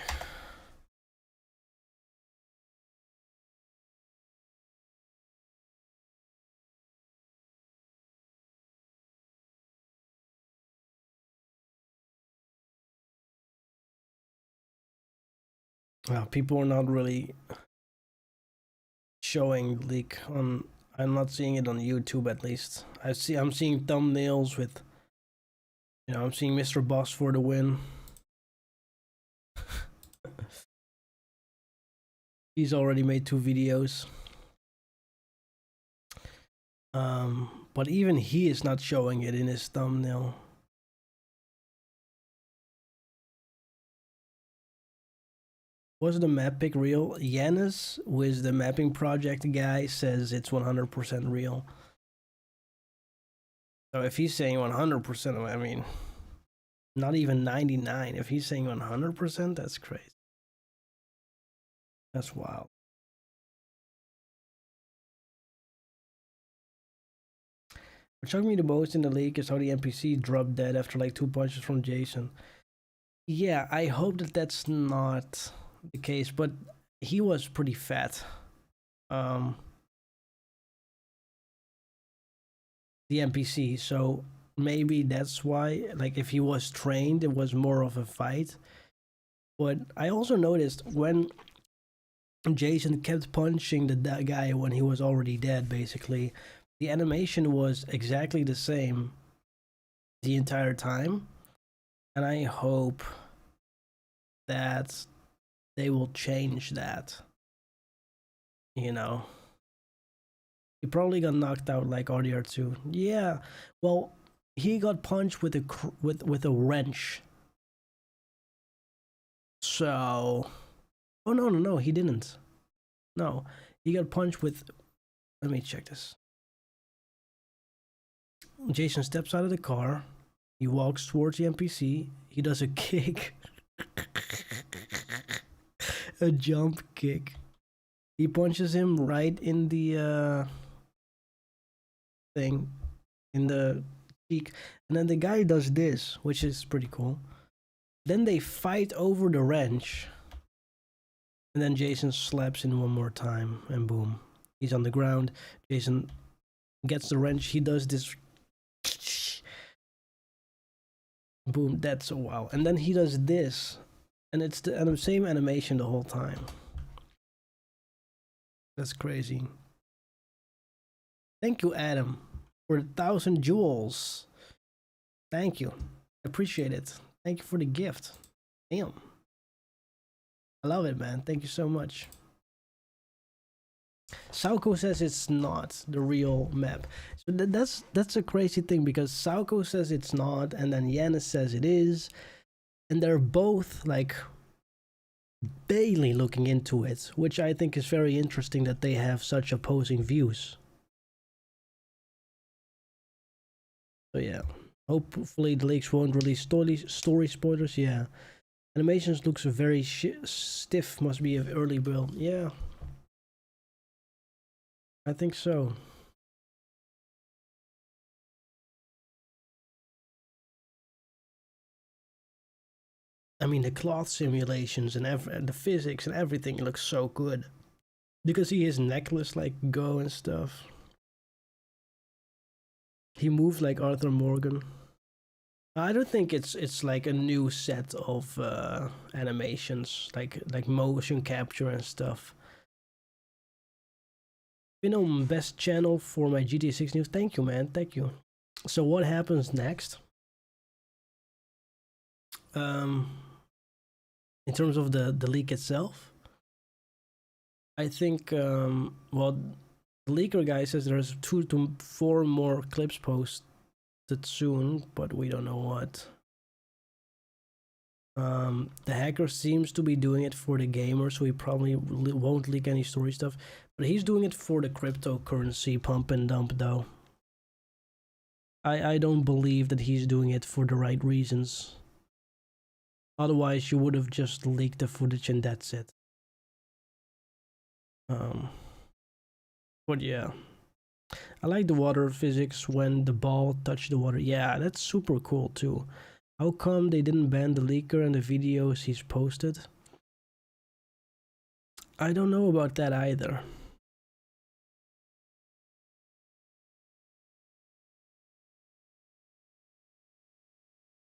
People are not really showing leak on. I'm not seeing it on YouTube at least. I'm seeing thumbnails with, you know, I'm seeing Mr. Boss for the win. He's already made 2 videos. But even he is not showing it in his thumbnail. Was the map pick real? Yanis, who is the mapping project guy, says it's 100% real. So if he's saying 100%, I mean, not even 99. If he's saying 100%, that's crazy. That's wild. What shocked me the most in the league is how the NPC dropped dead after like 2 punches from Jason. Yeah, I hope that that's not the case, but he was pretty fat. The NPC, so maybe that's why, like, if he was trained, it was more of a fight. But I also noticed when Jason kept punching that guy when he was already dead, basically, the animation was exactly the same the entire time. And I hope that they will change that. You know, he probably got knocked out like RDR2. Yeah, well, he got punched with a wrench. So, oh no, he didn't. No, he got punched with. Let me check this. Jason steps out of the car. He walks towards the NPC. He does a kick. A jump kick. He punches him right in the thing, in the cheek. And then the guy does this, which is pretty cool. Then they fight over the wrench. And then Jason slaps in one more time, and boom. He's on the ground. Jason gets the wrench. He does this. Boom, that's so wow. And then he does this. And it's the same animation the whole time. That's crazy. Thank you, Adam, for 1,000 jewels. Thank you. I appreciate it. Thank you for the gift. Damn. I love it, man. Thank you so much. Sauko says it's not the real map. So that's a crazy thing, because Sauko says it's not, and then Yanis says it is. And they're both like daily looking into it, which I think is very interesting that they have such opposing views. So yeah, hopefully the leaks won't release story spoilers. Yeah, animations looks very stiff. Must be an early build. Yeah, I think so. I mean, the cloth simulations and the physics and everything looks so good. You can see his necklace like go and stuff. He moves like Arthur Morgan. I don't think it's like a new set of animations, like motion capture and stuff. You know, best channel for my GTA 6 news. Thank you, man. Thank you. So what happens next? In terms of the leak itself, I think well, the leaker guy says there's 2 to 4 more clips posted soon, but we don't know what. The hacker seems to be doing it for the gamer, so he probably won't leak any story stuff. But he's doing it for the cryptocurrency pump and dump, though. I don't believe that he's doing it for the right reasons. Otherwise, you would have just leaked the footage and that's it. But yeah, I like the water physics when the ball touched the water. Yeah, that's super cool too. How come they didn't ban the leaker and the videos he's posted? I don't know about that either.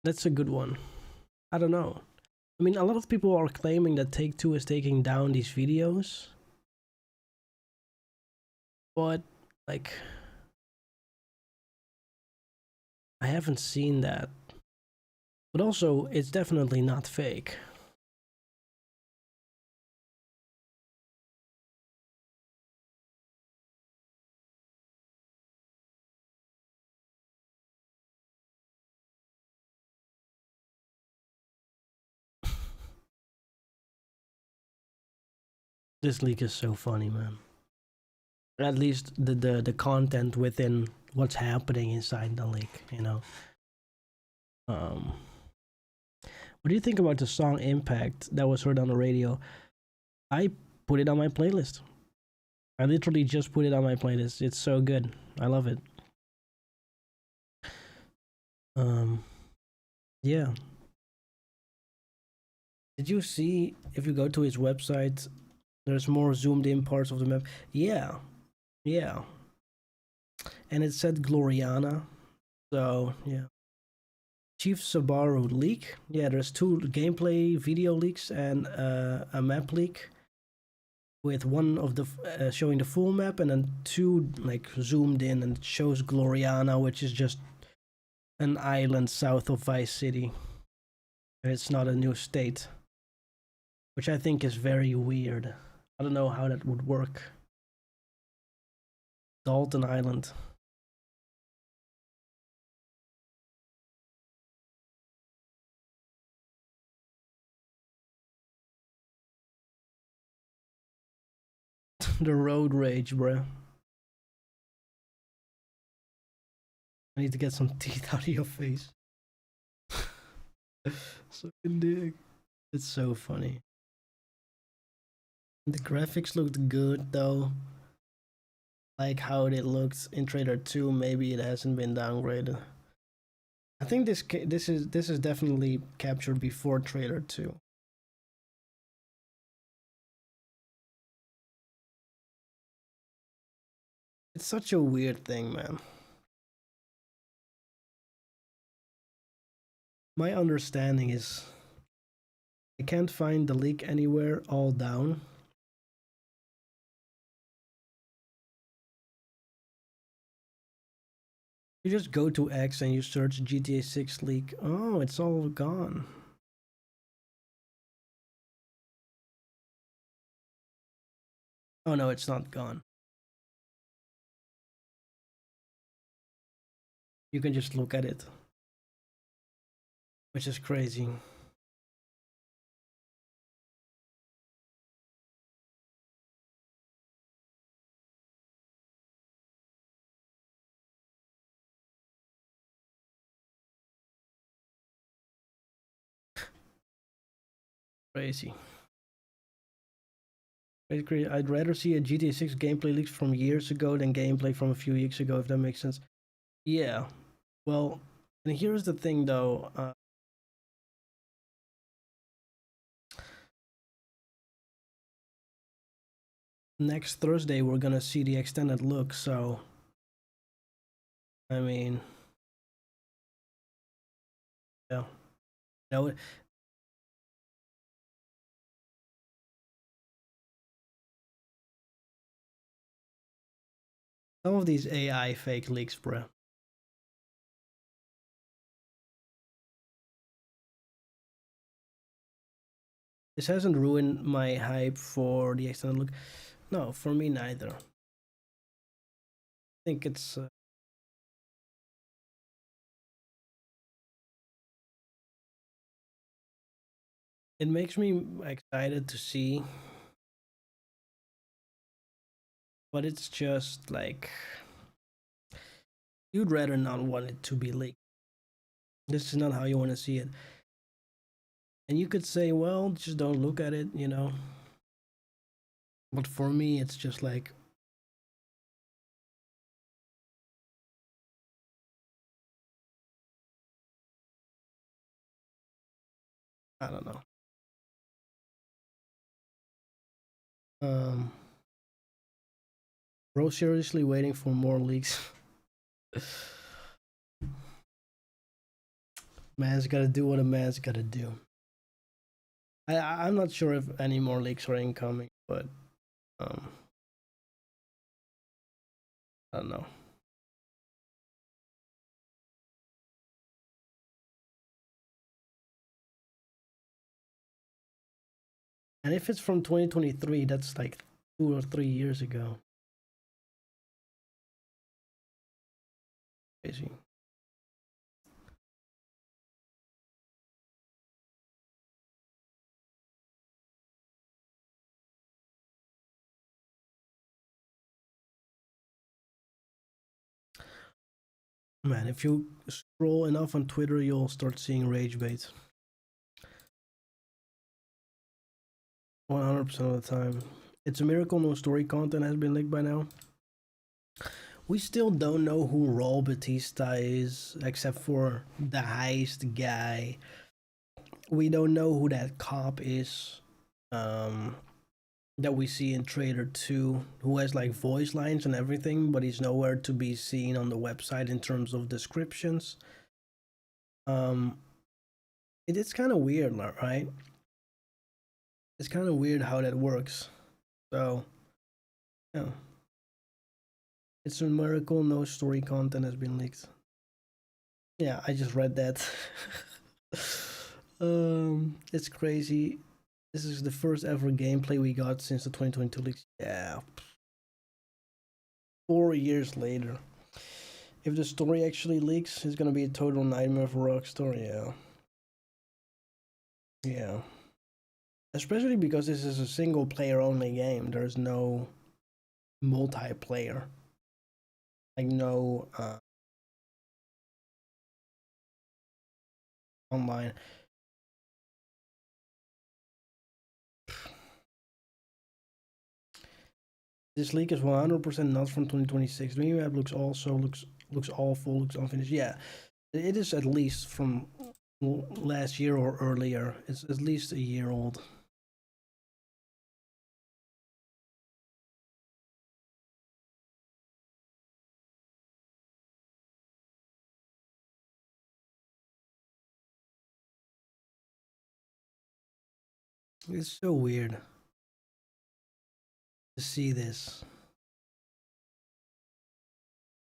That's a good one. I don't know. I mean, a lot of people are claiming that Take-Two is taking down these videos. But, like, I haven't seen that. But also, it's definitely not fake. This leak is so funny, man. At least the content within what's happening inside the leak, you know. What do you think about the song Impact that was heard on the radio? I put it on my playlist. I literally just put it on my playlist. It's so good. I love it. Yeah. Did you see, if you go to his website, there's more zoomed in parts of the map? Yeah. Yeah. And it said Gloriana. So, yeah. Chief Sabaru leak. Yeah, there's 2 gameplay video leaks and a map leak, with one of the showing the full map and then 2 like zoomed in, and it shows Gloriana, which is just an island south of Vice City. And it's not a new state, which I think is very weird. I don't know how that would work. Dalton Island. The road rage, bruh. I need to get some teeth out of your face. Sucking dick. It's so funny. The graphics looked good though. Like how it looked in trailer 2. Maybe it hasn't been downgraded. I think this is definitely captured before trailer 2. It's such a weird thing, man. My understanding is I can't find the leak anywhere, all down. You just go to X and you search GTA 6 leak. Oh, it's all gone. Oh no, it's not gone. You can just look at it, which is crazy. Crazy. Basically, I'd rather see a GTA 6 gameplay leak from years ago than gameplay from a few weeks ago, if that makes sense. Yeah. Well, and here's the thing though. Next Thursday, we're gonna see the extended look, so. I mean. Yeah. No. Some of these AI fake leaks, bruh. This hasn't ruined my hype for the extended look. No, for me neither. I think it's. it makes me excited to see, but it's just like you'd rather not want it to be leaked. This is not how you want to see it. And you could say, well, just don't look at it, you know. But for me, it's just like, I don't know. Um, bro, seriously waiting for more leaks. Man's gotta do what a man's gotta do. I'm not sure if any more leaks are incoming, but um, I don't know. And if it's from 2023, that's like 2 or 3 years ago. Crazy. Man, if you scroll enough on Twitter, you'll start seeing rage bait. 100% of the time. It's a miracle no story content has been leaked by now. We still don't know who Raul Batista is, except for the heist guy. We don't know who that cop is that we see in Trader 2, who has like voice lines and everything, but he's nowhere to be seen on the website in terms of descriptions. Um, it's kind of weird, right? It's kind of weird how that works. So, yeah. It's a miracle no story content has been leaked. Yeah, I just read that. It's crazy. This is the first ever gameplay we got since the 2022 leaks. Yeah. 4 years later. If the story actually leaks, it's gonna be a total nightmare for Rockstar. Yeah. Yeah. Especially because this is a single player only game. There's no multiplayer. Like no online. This leak is 100% not from 2026. The new map looks awful, looks unfinished. Yeah, it is at least from last year or earlier. It's at least a year old. It's so weird to see this.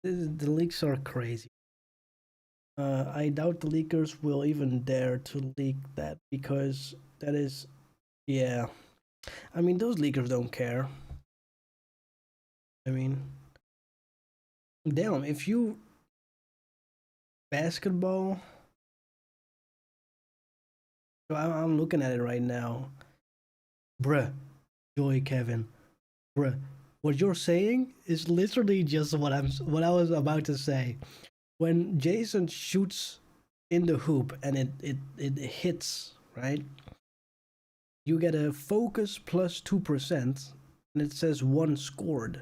The leaks are crazy. I doubt the leakers will even dare to leak that because that is, yeah. I mean, those leakers don't care. I mean, damn, if you basketball, so I'm looking at it right now, bruh, Joy Kevin, bruh. What you're saying is literally just what I was about to say. When Jason shoots in the hoop and it hits, right? You get a focus plus 2%, and it says one scored.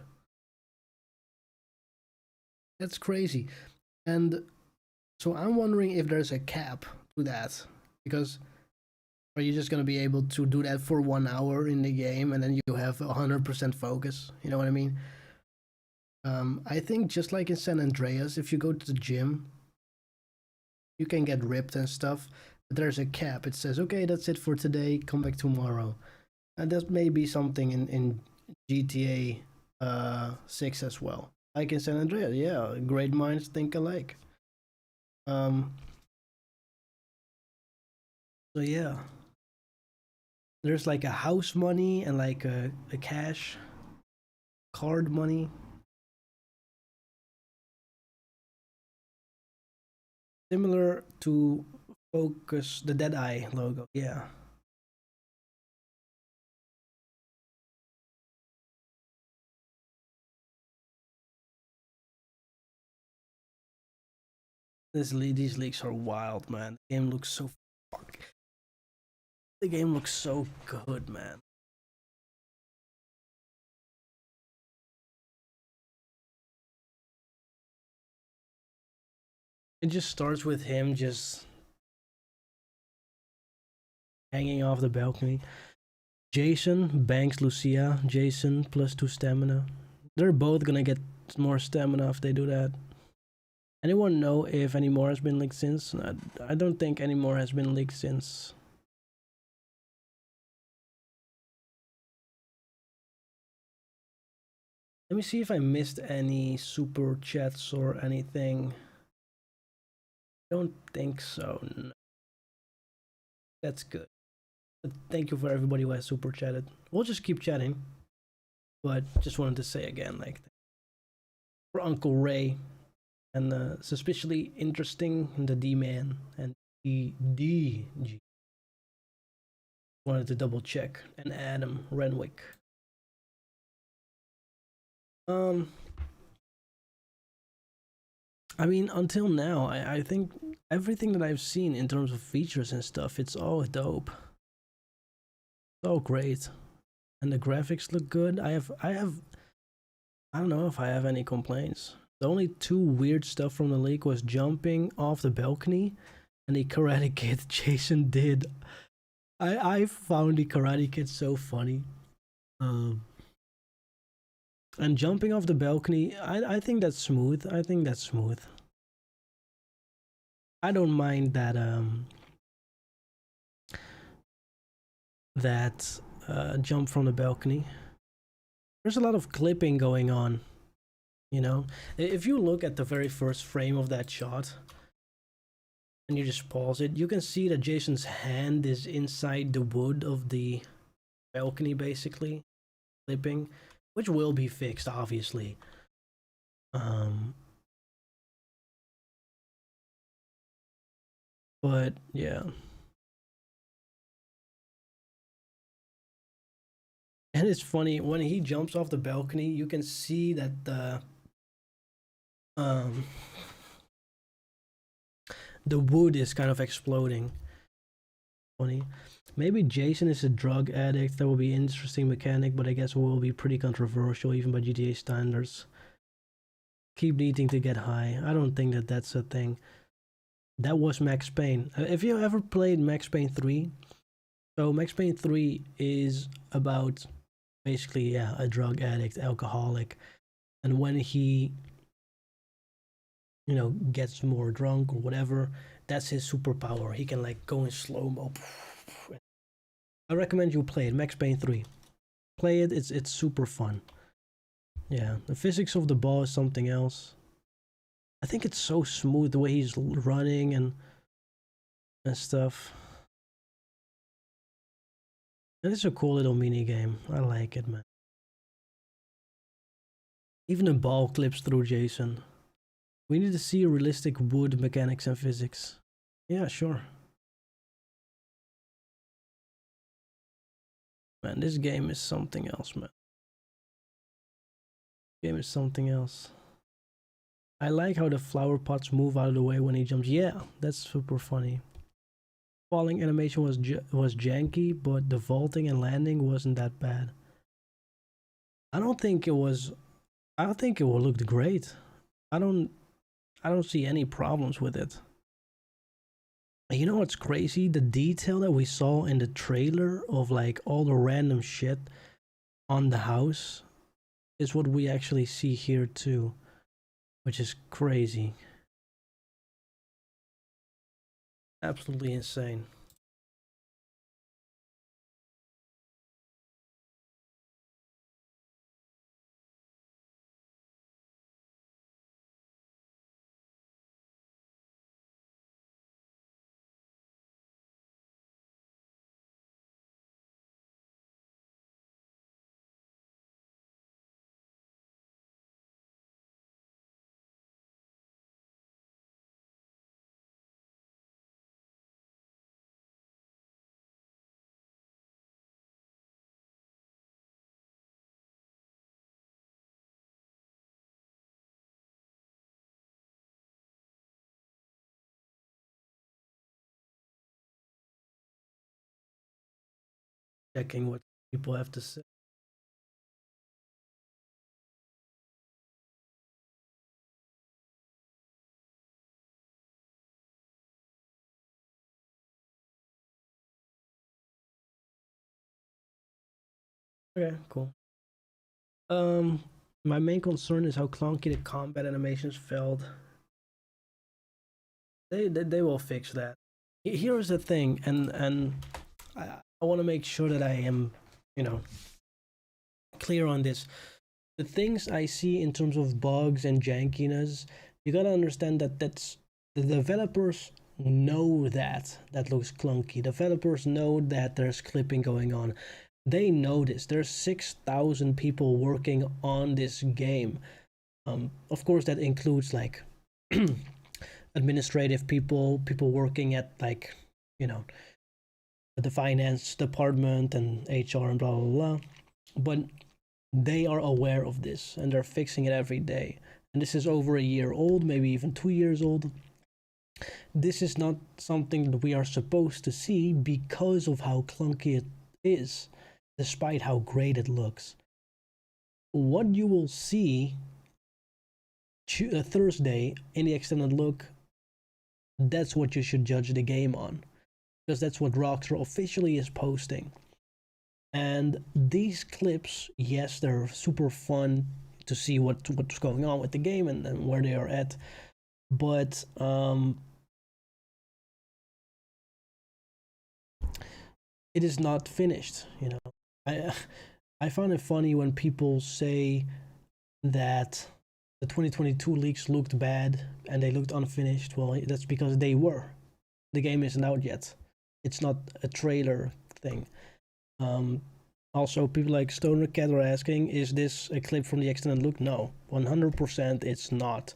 That's crazy. And so I'm wondering if there's a cap to that. Because are you just gonna be able to do that for 1 hour in the game and then you have 100% focus? You know what I mean? I think just like in San Andreas, if you go to the gym, you can get ripped and stuff. But there's a cap. It says, okay, that's it for today. Come back tomorrow. And that may be something in GTA 6 as well. Like in San Andreas, yeah, great minds think alike. Um, so yeah, there's like a house money and like a cash card money. Similar to Focus, the Dead Eye logo. Yeah. These leaks are wild, man. The game looks so fuck. The game looks so good, man. It just starts with him just hanging off the balcony. Jason banks Lucia. Jason +2 stamina. They're both gonna get more stamina if they do that. Anyone know if any more has been leaked since? I don't think any more has been leaked since. Let me see if I missed any super chats or anything. Don't think so. No. That's good. But thank you for everybody who has super chatted. We'll just keep chatting. But just wanted to say again, like, for Uncle Ray and suspiciously interesting the D-Man and the DG. Wanted to double check. And Adam Renwick. I mean, until now, I think everything that I've seen in terms of features and stuff, it's all dope. It's all great. And the graphics look good. I don't know if I have any complaints. The only two weird stuff from the leak was jumping off the balcony and the Karate Kid Jason did. I found the Karate Kid so funny. And jumping off the balcony, I think that's smooth. I think that's smooth. I don't mind that jump from the balcony. There's a lot of clipping going on, you know. If you look at the very first frame of that shot and you just pause it, you can see that Jason's hand is inside the wood of the balcony, basically clipping, which will be fixed, obviously. But yeah. And it's funny when he jumps off the balcony, you can see that the wood is kind of exploding. Funny. Maybe Jason is a drug addict. That will be an interesting mechanic, but I guess it will be pretty controversial even by GTA standards. Keep needing to get high. I don't think that that's a thing. That was Max Payne. If you ever played Max Payne 3, so Max Payne 3 is about basically, yeah, a drug addict, alcoholic, and when he, you know, gets more drunk or whatever, that's his superpower. He can like go in slow mo. I recommend you play it, Max Payne 3. Play it. It's super fun. Yeah, the physics of the ball is something else. I think it's so smooth the way he's running and stuff. And it's a cool little mini game. I like it, man. Even the ball clips through Jason. We need to see realistic wood mechanics and physics. Yeah, sure. Man, this game is something else, man. This game is something else. I like how the flower pots move out of the way when he jumps. Yeah, that's super funny. Falling animation was janky, but the vaulting and landing wasn't that bad. I don't think it was. I think it looked great. I don't see any problems with it. You know what's crazy? The detail that we saw in the trailer of like all the random shit on the house is what we actually see here too, which is crazy. Absolutely insane. checking what people have to say. Okay, cool. Um, my main concern is how clunky the combat animations felt. They will fix that. Here's the thing, and I want to make sure that I am, you know, clear on this. The things I see in terms of bugs and jankiness, you gotta understand that that's the developers know that that looks clunky. Developers know that there's clipping going on. They know this. There's 6,000 people working on this game. Of course, that includes like administrative people, people working at like, you know, the finance department and HR and blah blah blah. But they are aware of this and they're fixing it every day. And this is over a year old, maybe even 2 years old. This is not something that we are supposed to see because of how clunky it is, despite how great it looks. What you will see Thursday in the extended look, that's what you should judge the game on, because that's what Rockstar officially is posting. And these clips, yes, they're super fun to see what's going on with the game and where they are at, but it is not finished. You know, I find it funny when people say that the 2022 leaks looked bad and they looked unfinished. Well, that's because they were. The game isn't out yet. It's not a trailer thing. Also, people like Stoner Cat are asking, is this a clip from the extended look? No, 100% it's not.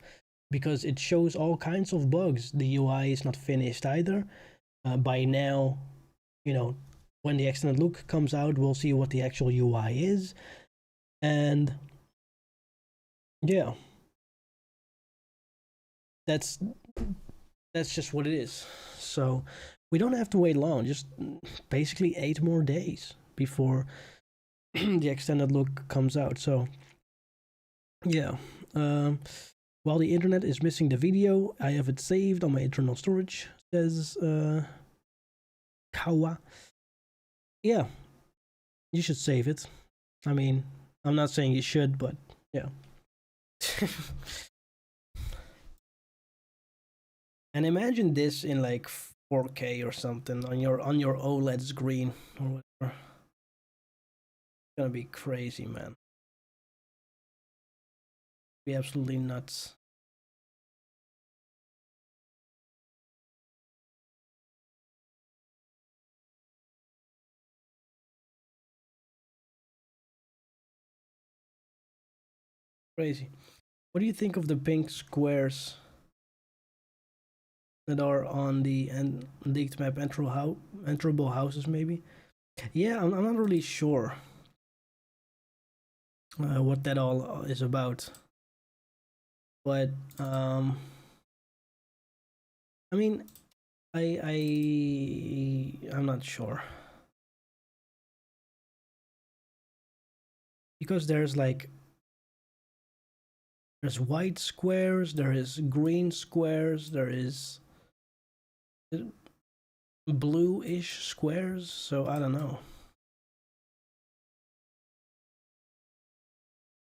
Because it shows all kinds of bugs. The UI is not finished either. By now, you know, when the extended look comes out, we'll see what the actual UI is. And yeah, that's just what it is. So we don't have to wait long, just basically 8 more days before the extended look comes out. So yeah, while the internet is missing the video, I have it saved on my internal storage, says Kawa. Yeah, you should save it. I mean, I'm not saying you should, but yeah. And imagine this in like 4K or something on your OLED screen or whatever. It's gonna be crazy, man. Be absolutely nuts. Crazy. What do you think of the pink squares that are on the leaked map enterable houses? Maybe. Yeah, I'm not really sure what that all is about, but I mean, I'm not sure, because there's white squares, there is green squares, there is blue-ish squares, so I don't know.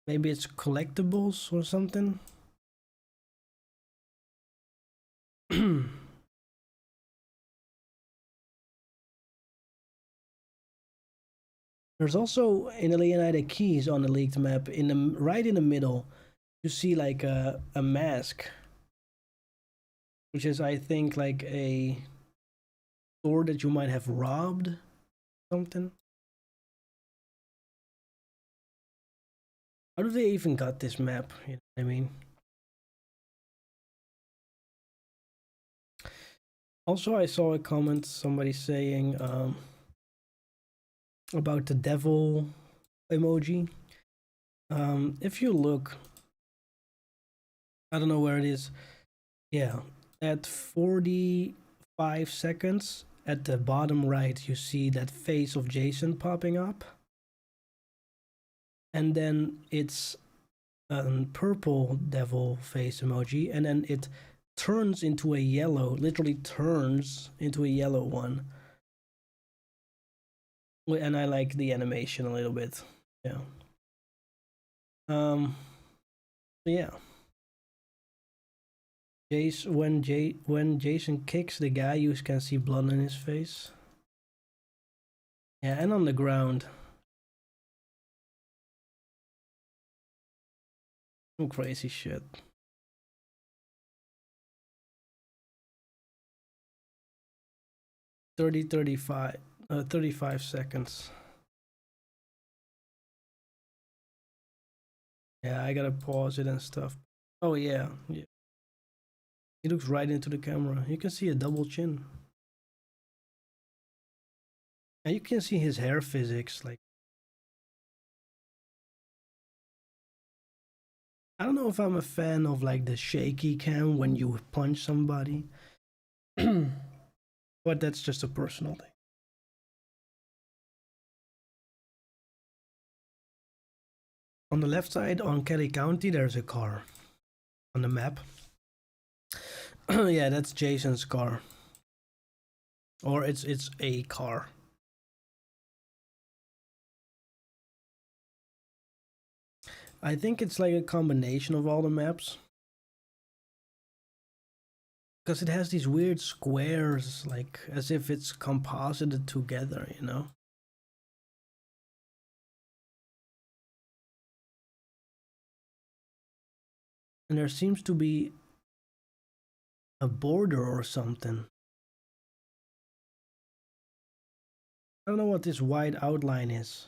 Maybe it's collectibles or something. There's also inalienated keys on the leaked map. Right in the middle, you see like a mask, which is, I think, like a store that you might have robbed, something. How do they even got this map? You know what I mean? Also, I saw a comment, somebody saying about the devil emoji. If you look, I don't know where it is. Yeah, at 45 seconds, at the bottom right, you see that face of Jason popping up. And then it's a purple devil face emoji, and then it turns into a yellow, literally turns into a yellow one. And I like the animation a little bit. Yeah. Yeah. When Jason kicks the guy, you can see blood in his face. Yeah, and on the ground. Some crazy shit. 35 seconds. Yeah, I gotta pause it and stuff. Oh yeah, yeah. He looks right into the camera. You can see a double chin. And you can see his hair physics. Like, I don't know if I'm a fan of like the shaky cam when you punch somebody. But that's just a personal thing. On the left side, on Kelly County, there's a car on the map. Yeah, that's Jason's car. Or it's a car. I think it's like a combination of all the maps. Because it has these weird squares, like as if it's composited together, you know? And there seems to be a border or something. I don't know what this white outline is.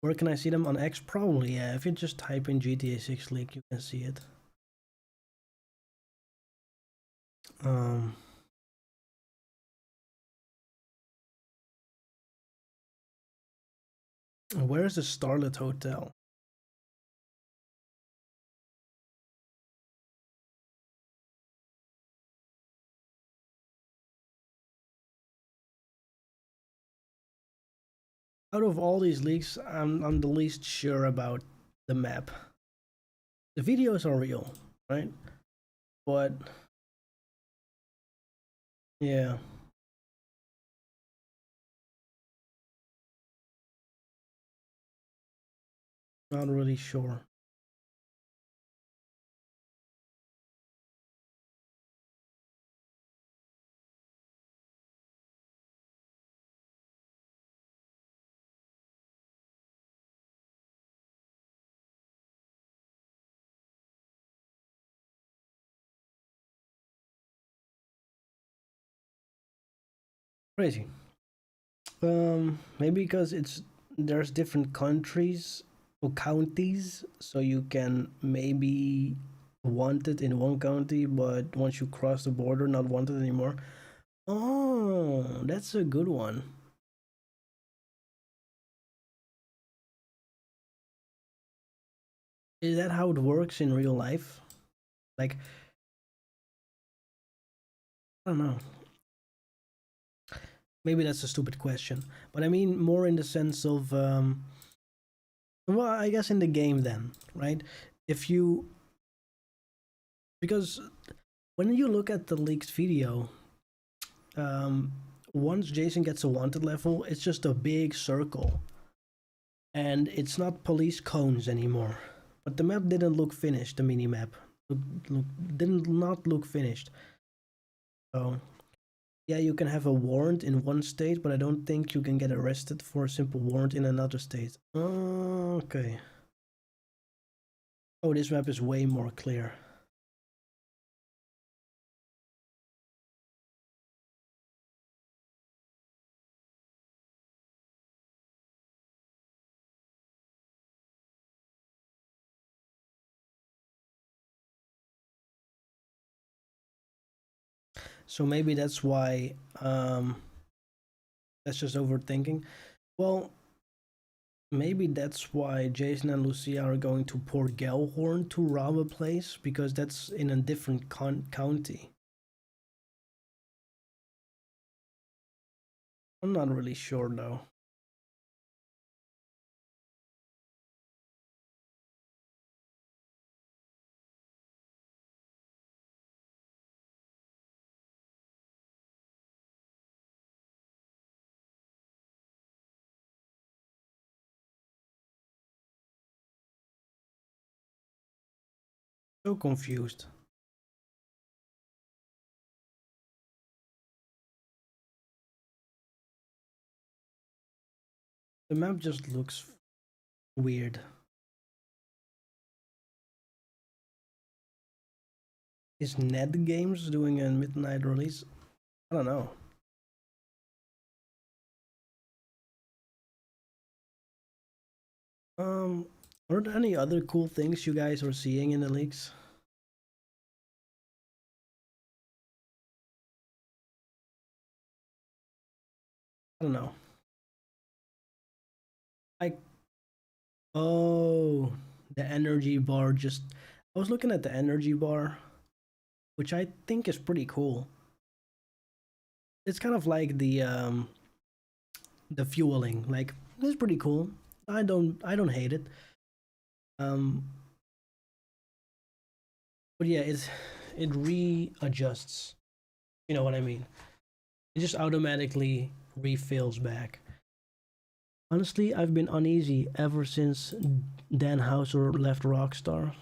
Where can I see them? On X? Probably, yeah. If you just type in GTA 6 leak, you can see it. Where's the Starlet Hotel? Out of all these leaks, I'm the least sure about the map. The videos are real, right? But yeah. Not really sure. Crazy. Maybe because there's different countries or counties, so you can maybe want it in one county, but once you cross the border, not want it anymore. Oh, that's a good one. Is that how it works in real life? Like, I don't know. Maybe that's a stupid question, but I mean more in the sense of, well, I guess in the game then, right? If you, because when you look at the leaked video, once Jason gets a wanted level, it's just a big circle, and it's not police cones anymore. But the map didn't look finished. The mini map didn't not look finished. So yeah, you can have a warrant in one state, but I don't think you can get arrested for a simple warrant in another state. Okay. Oh, this map is way more clear. So maybe that's why, that's just overthinking. Well, maybe that's why Jason and Lucia are going to Port Gellhorn to rob a place, because that's in a different county. I'm not really sure though. So confused. The map just looks weird. Is Net Games doing a midnight release? I don't know. Are there any other cool things you guys are seeing in the leaks? I don't know. Like, oh, the energy bar just. I was looking at the energy bar, which I think is pretty cool. It's kind of like the fueling. Like, it's pretty cool. I don't hate it. Um, but yeah, it readjusts. You know what I mean? It just automatically refills back. Honestly, I've been uneasy ever since Dan Houser left Rockstar.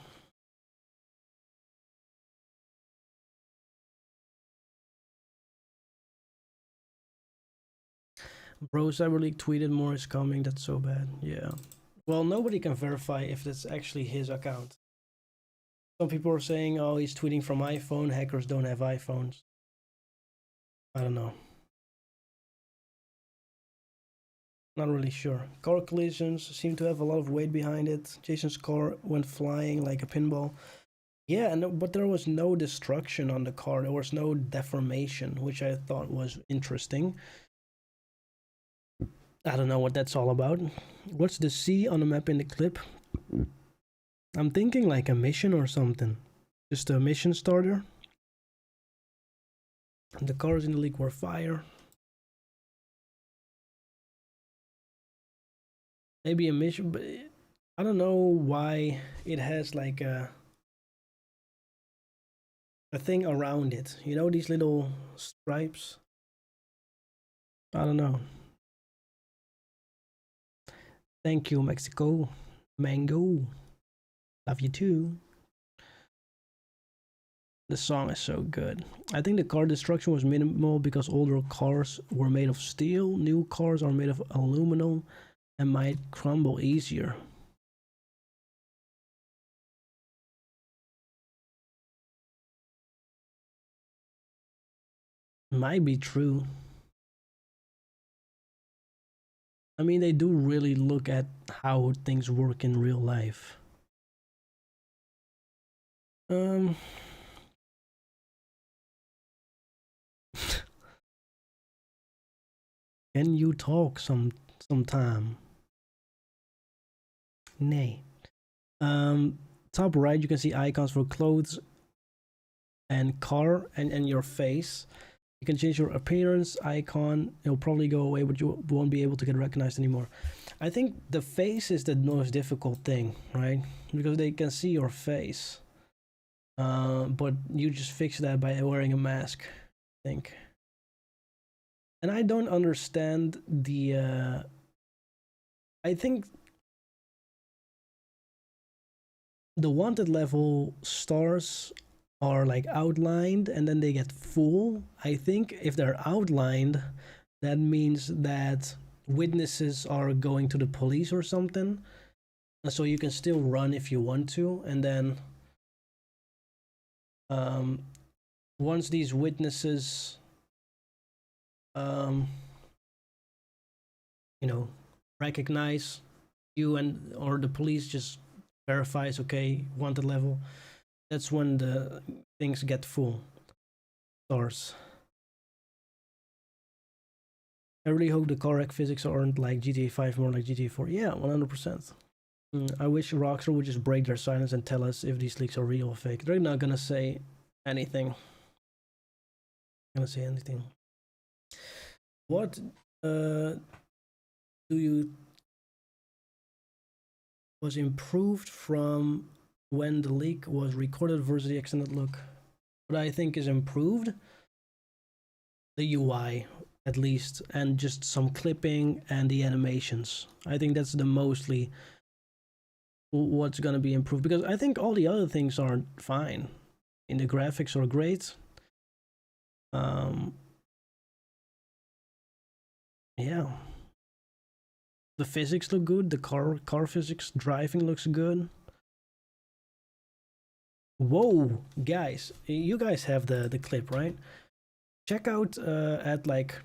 Bro Cyberleague tweeted more is coming. That's so bad. Yeah. Well, nobody can verify if that's actually his account. Some people are saying, oh, he's tweeting from iPhone. Hackers don't have iPhones. I don't know. Not really sure. Car collisions seem to have a lot of weight behind it. Jason's car went flying like a pinball. Yeah, but there was no destruction on the car. There was no deformation, which I thought was interesting. I don't know what that's all about. What's the C on the map in the clip? I'm thinking like a mission or something. Just a mission starter. The cars in the league were fire. Maybe a mission, but I don't know why it has like a thing around it. You know, these little stripes? I don't know. Thank you, Mexico. Mango. Love you too. The song is so good. I think the car destruction was minimal because older cars were made of steel. New cars are made of aluminum and might crumble easier. Might be true. I mean, they do really look at how things work in real life. Um, can you talk sometime? Nay. Top right, you can see icons for clothes and car and your face. You can change your appearance icon. It'll probably go away, but you won't be able to get recognized anymore. I think the face is the most difficult thing, right? Because they can see your face. But you just fix that by wearing a mask, I think. And I don't understand the. I think the wanted level stars are like outlined and then they get full. I think if they're outlined, that means that witnesses are going to the police or something. So you can still run if you want to, and then once these witnesses um, you know, recognize you and or the police just verifies okay wanted level, that's when the things get full stars. I really hope the correct physics aren't like GTA 5, more like GTA 4. Yeah, 100%. I wish Rockstar would just break their silence and tell us if these leaks are real or fake. They're not gonna say anything. What do you was improved from when the leak was recorded versus the extended look? What I think is improved, the UI at least, and just some clipping and the animations. I think that's the mostly what's gonna be improved, because I think all the other things are fine. And the graphics are great. Yeah. The physics look good. The car physics, driving looks good. Whoa, guys, you guys have the clip, right? Check out at like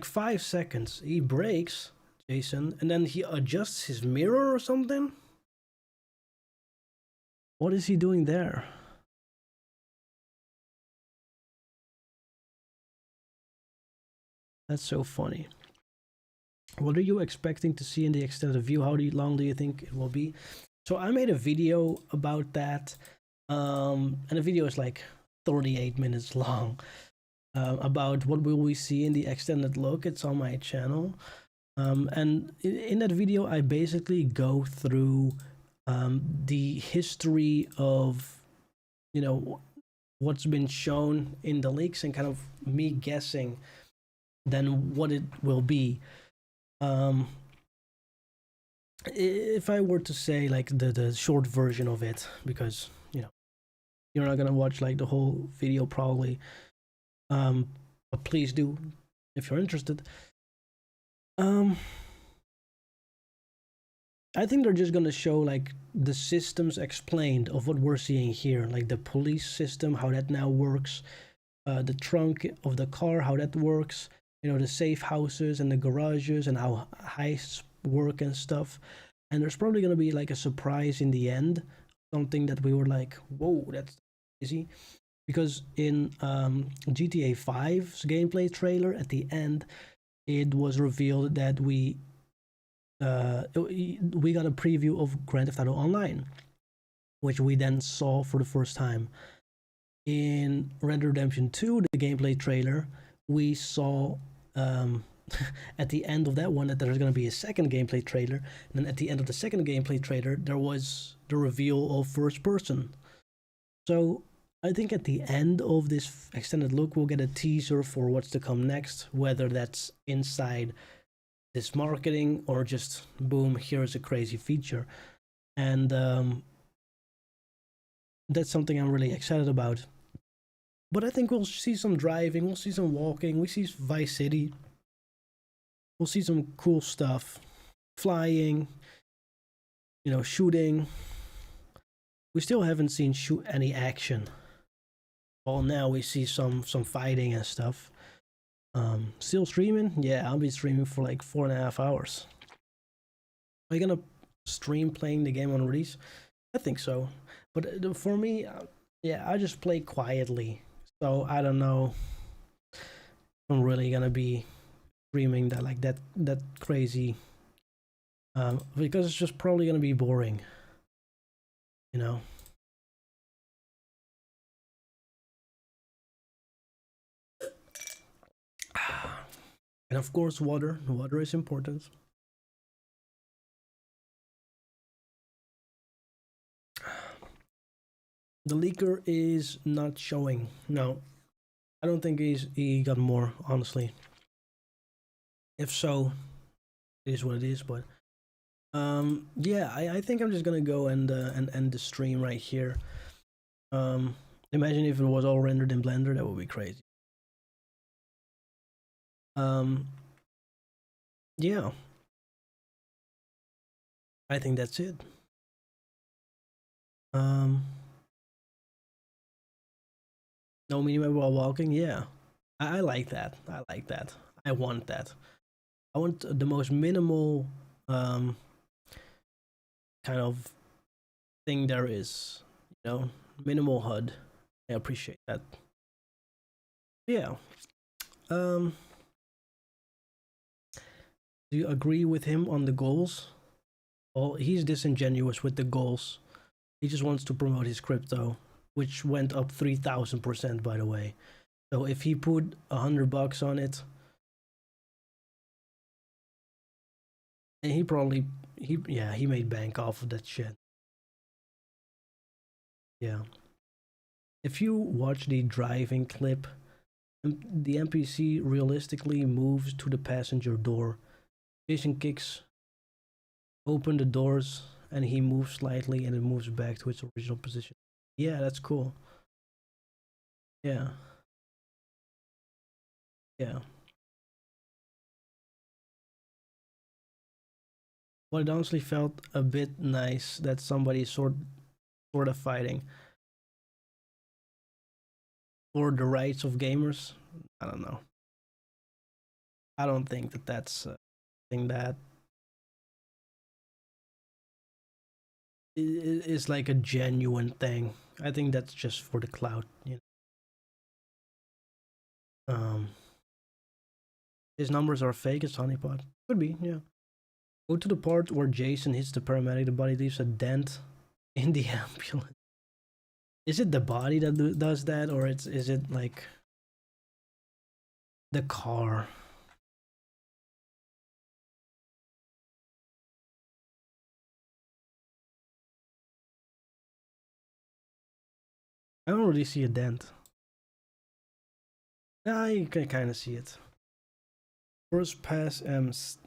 5 seconds, he breaks, Jason, and then he adjusts his mirror or something. What is he doing there? That's so funny. What are you expecting to see in the extended view? How long do you think it will be? So I made a video about that, and the video is like 38 minutes long, about what will we see in the extended look. It's on my channel, and in that video I basically go through the history of, you know, what's been shown in the leaks, and kind of me guessing then what it will be. If I were to say like the short version of it, because you know you're not gonna watch like the whole video probably, but please do if you're interested. I think they're just gonna show like the systems explained of what we're seeing here, like the police system, how that now works, the trunk of the car, how that works, you know, the safe houses and the garages, and how heists work and stuff. And there's probably gonna be like a surprise in the end, something that we were like, whoa, that's easy. Because in GTA 5's gameplay trailer, at the end, it was revealed that we got a preview of Grand Theft Auto Online, which we then saw for the first time. In Red Dead Redemption 2, the gameplay trailer, we saw at the end of that one that there's going to be a second gameplay trailer, and then at the end of the second gameplay trailer there was the reveal of first person. So I think at the end of this extended look we'll get a teaser for what's to come next, whether that's inside this marketing or just boom, here's a crazy feature. And that's something I'm really excited about. But I think we'll see some driving, we'll see some walking, we see Vice City, we'll see some cool stuff, flying, you know, shooting. We still haven't seen any action. Well, now we see some fighting and stuff. Still streaming? Yeah, I'll be streaming for like 4.5 hours. Are you gonna stream playing the game on release? I think so. But for me, yeah, I just play quietly. So I don't know if I'm really gonna be streaming that like that crazy, because it's just probably gonna be boring, you know. And of course water is important. The leaker is not showing. No, I don't think he got more, honestly. If so, it is what it is. But yeah, I think I'm just gonna go and end the stream right here. Imagine if it was all rendered in Blender, that would be crazy. Yeah, I think that's it. No minimap while walking. Yeah, I like that. I like that. I want that. I want the most minimal kind of thing there is. You know, minimal HUD. I appreciate that. Yeah. Do you agree with him on the goals? Well, he's disingenuous with the goals. He just wants to promote his crypto, which went up 3,000%, by the way. So if he put $100 on it, And he probably he made bank off of that shit. Yeah. If you watch the driving clip, the NPC realistically moves to the passenger door. Jason kicks open the doors and he moves slightly and it moves back to its original position. Yeah, that's cool. Yeah. Yeah. But it honestly felt a bit nice that somebody sort of fighting for the rights of gamers. I don't know. I don't think that that's a thing that is like a genuine thing. I think that's just for the clout. You know? His numbers are fake. It's honeypot. Could be. Yeah. Go to the part where Jason hits the paramedic. The body leaves a dent in the ambulance. Is it the body that does that, or is it like the car? I don't really see a dent. Yeah, you can kind of see it. First pass M's.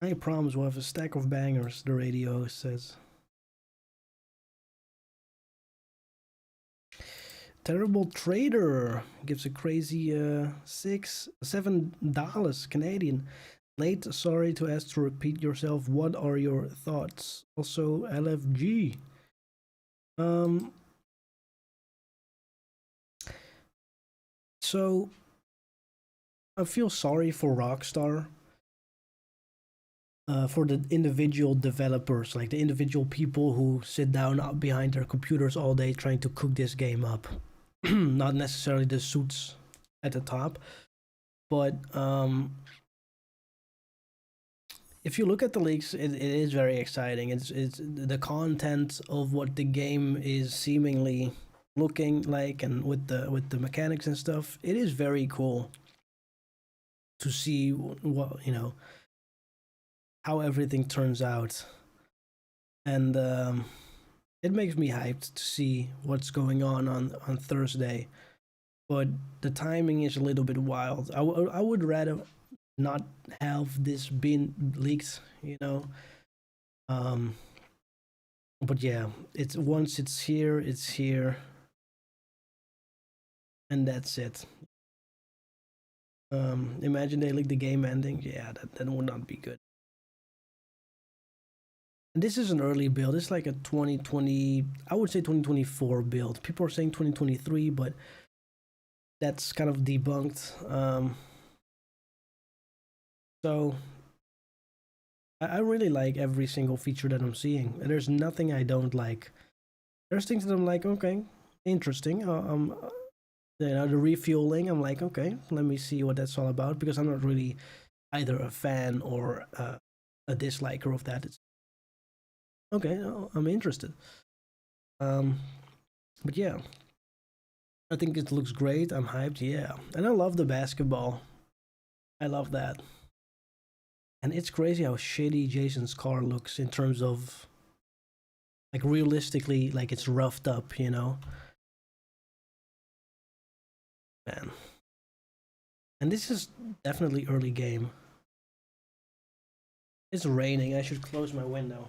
I promise we'll have a stack of bangers, the radio says. Terrible Trader gives a crazy $7 Canadian. Late, sorry to ask to repeat yourself. What are your thoughts? Also, LFG. Um, so I feel sorry for Rockstar. For the individual developers, like the individual people who sit down behind their computers all day trying to cook this game up. Not necessarily the suits at the top, but if you look at the leaks, it is very exciting. It's the content of what the game is seemingly looking like, and with the mechanics and stuff. It is very cool to see what how everything turns out, and it makes me hyped to see what's going on Thursday. But the timing is a little bit wild. I would rather not have this been leaked, you know. Um, but yeah, it's once it's here, and that's it. Imagine they leak the game ending. Yeah, that would not be good. And this is an early build. It's like a 2020, I would say 2024 build. People are saying 2023, but that's kind of debunked. So I really like every single feature that I'm seeing. And there's nothing I don't like. There's things that I'm like, okay, interesting. The refueling, I'm like, okay, let me see what that's all about, because I'm not really either a fan or a disliker of that. It's okay. I'm interested. Um, but yeah, I think it looks great. I'm hyped. Yeah, and I love the basketball. I love that. And it's crazy how shitty Jason's car looks in terms of like realistically, like it's roughed up. Man. And this is definitely early game. It's raining. I should close my window.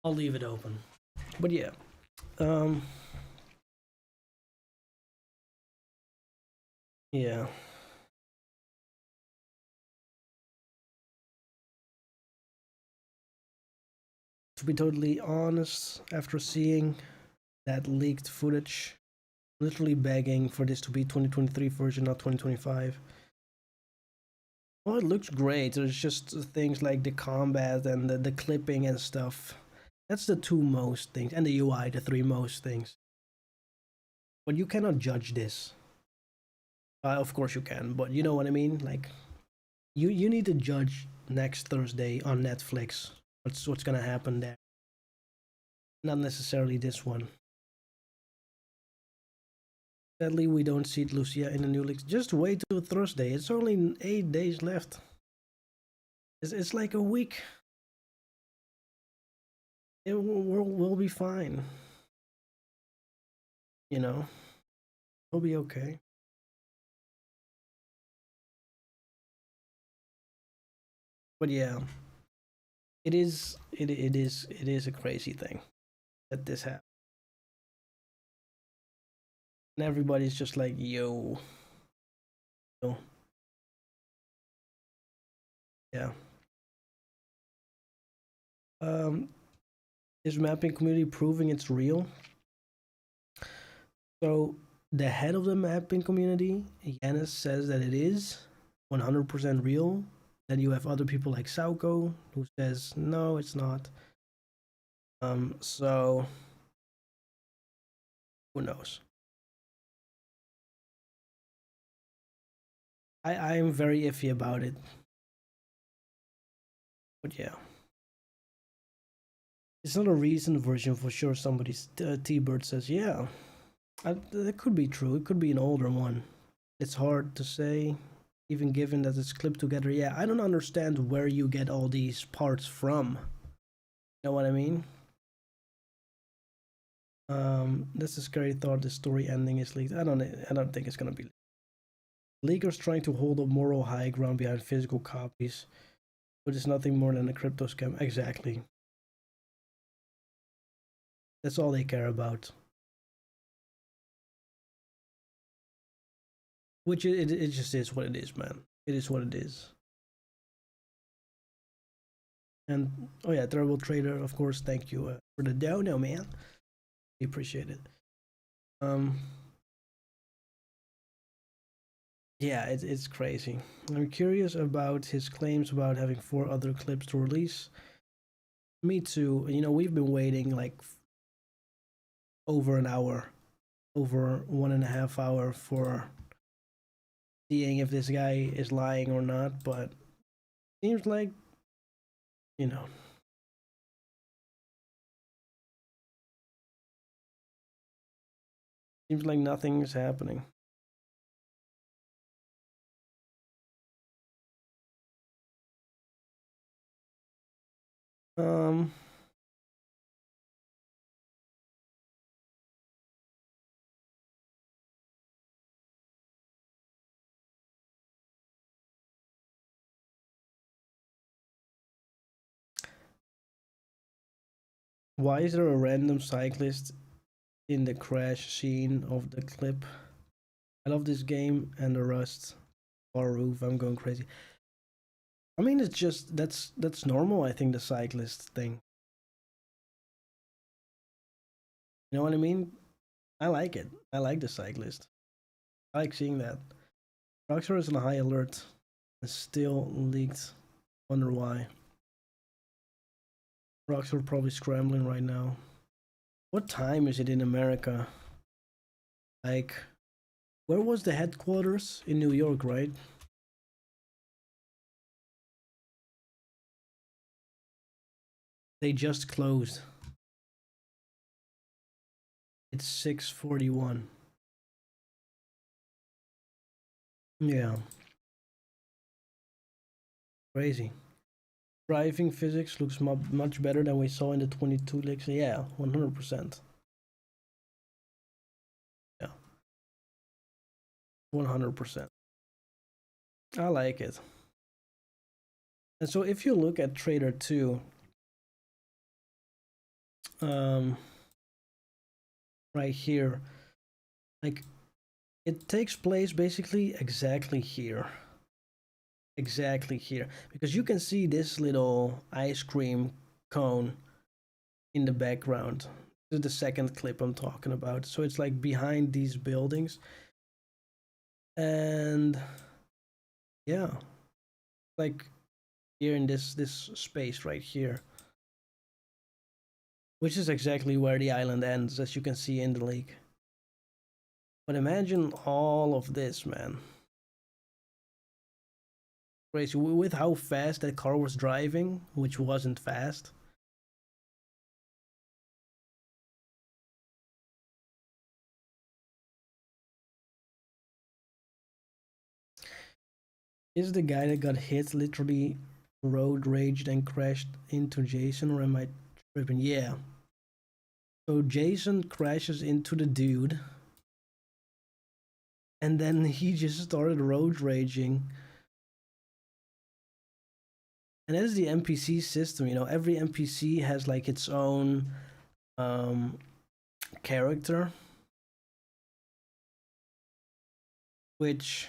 I'll leave it open. But yeah. Um yeah. To be totally honest, after seeing that leaked footage, literally begging for this to be 2023 version, not 2025. Well, it looks great. There's just things like the combat and the clipping and stuff. That's the two most things, and the UI, the three most things. But you cannot judge this. Of course you can, but you know what I mean. Like you need to judge next Thursday on Netflix. What's gonna happen there? Not necessarily this one. Sadly, we don't see Lucia in the new leagues. Just wait till Thursday. It's only 8 days left. It's like a week. We'll be fine. You know, we'll be okay. But yeah, it is a crazy thing that this happened. And everybody's just like, yo. Yeah. Is mapping community proving it's real? So the head of the mapping community, Yanis, says that it is 100% real. Then you have other people like Sauko who says no, it's not. So who knows? I'm very iffy about it. But yeah. It's not a recent version for sure. Somebody's T-Bird says, yeah. That could be true. It could be an older one. It's hard to say, even given that it's clipped together. Yeah, I don't understand where you get all these parts from. You know what I mean? That's a scary thought. The story ending is leaked. I don't think it's gonna be. Leakers trying to hold a moral high ground behind physical copies, but it's nothing more than a crypto scam. Exactly. That's all they care about. Which it just is what it is, man. It is what it is. And oh yeah, Terrible Trader, of course. Thank you for the dono, man. We appreciate it. Yeah, it's crazy. I'm curious about his claims about having 4 other clips to release. Me too. You know, we've been waiting like over an hour, over 1.5 hour for seeing if this guy is lying or not, but seems like, you know, seems like nothing is happening. Um, why is there a random cyclist in the crash scene of the clip? I love this game and the Rust bar roof. I'm going crazy. I mean, it's just that's normal. I think the cyclist thing. You know what I mean? I like it. I like the cyclist. I like seeing that. Rockstar is on high alert. It's still leaked. Wonder why. Rockstar probably scrambling right now. What time is it in America? Like, where was the headquarters? In New York, right? They just closed. It's 6:41. Yeah. Crazy. Driving physics looks much better than we saw in the 22 leaks. Yeah, 100%. Yeah. 100%. I like it. And so if you look at Trader 2, right here, like it takes place basically exactly here. Exactly here. Because you can see this little ice cream cone in the background. This is the second clip I'm talking about. So it's like behind these buildings. And yeah, like here in this space right here, which is exactly where the island ends, as you can see in the lake. But imagine all of this, man. Crazy. With how fast that car was driving, which wasn't fast. Is the guy that got hit literally road raged and crashed into Jason, or am I tripping? Yeah. So Jason crashes into the dude, and then he just started road raging. And that is the NPC system, you know. Every NPC has like its own character, which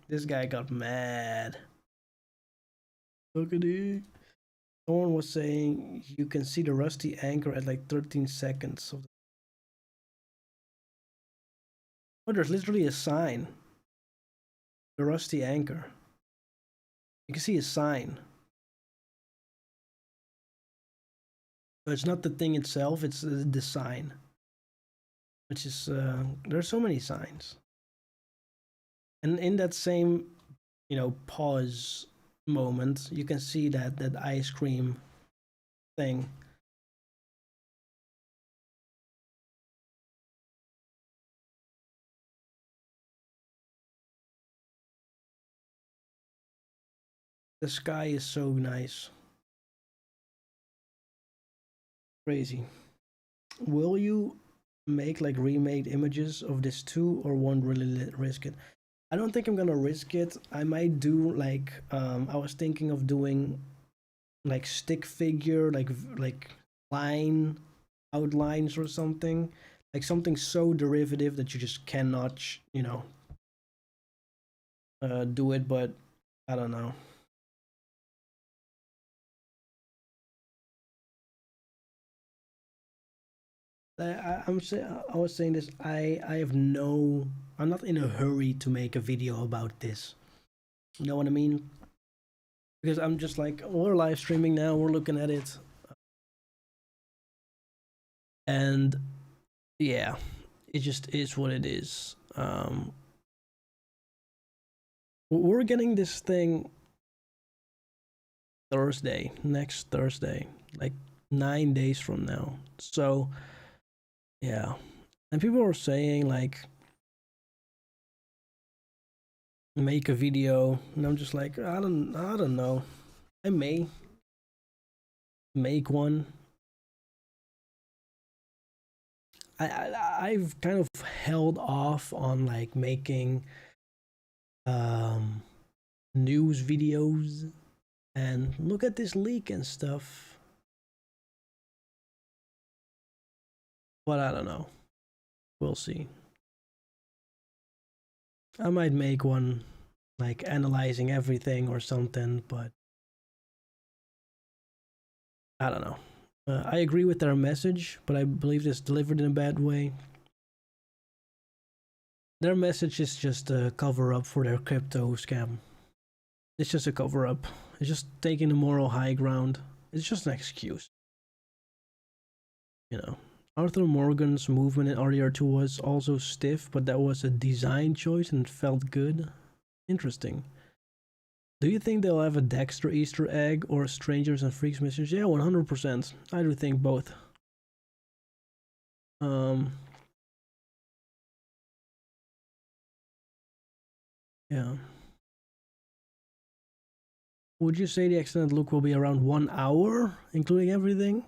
this guy got mad. Look at it. Someone was saying you can see the rusty anchor at like 13 seconds of the... Oh, there's literally a sign. The rusty anchor. You can see a sign. So it's not the thing itself, it's the sign. Which is, there's so many signs. And in that same, you know, pause moment, you can see that ice cream thing. The sky is so nice. Crazy. Will you make like remade images of this too, or won't really risk it? I don't think I'm gonna risk it. I might do like I was thinking of doing like stick figure, like line outlines or something, like something so derivative that you just cannot, you know, do it. But I don't know. I was saying this. I have no. I'm not in a hurry to make a video about this. You know what I mean? Because I'm just like, we're live streaming now. We're looking at it, and yeah, it just is what it is. We're getting this thing Thursday, next Thursday, like 9 days from now. So yeah, and people are saying like make a video, and I'm just like I don't know. I may make one. I've kind of held off on like making news videos and look at this leak and stuff. But I don't know. We'll see. I might make one like analyzing everything or something, but I don't know. I agree with their message, but I believe it's delivered in a bad way. Their message is just a cover up for their crypto scam. It's just a cover up. It's just taking the moral high ground. It's just an excuse. You know, Arthur Morgan's movement in RDR2 was also stiff, but that was a design choice and it felt good. Interesting. Do you think they'll have a Dexter Easter egg or Strangers and Freaks message? Yeah, 100%. I do think both. Yeah. Would you say the extended look will be around 1 hour, including everything?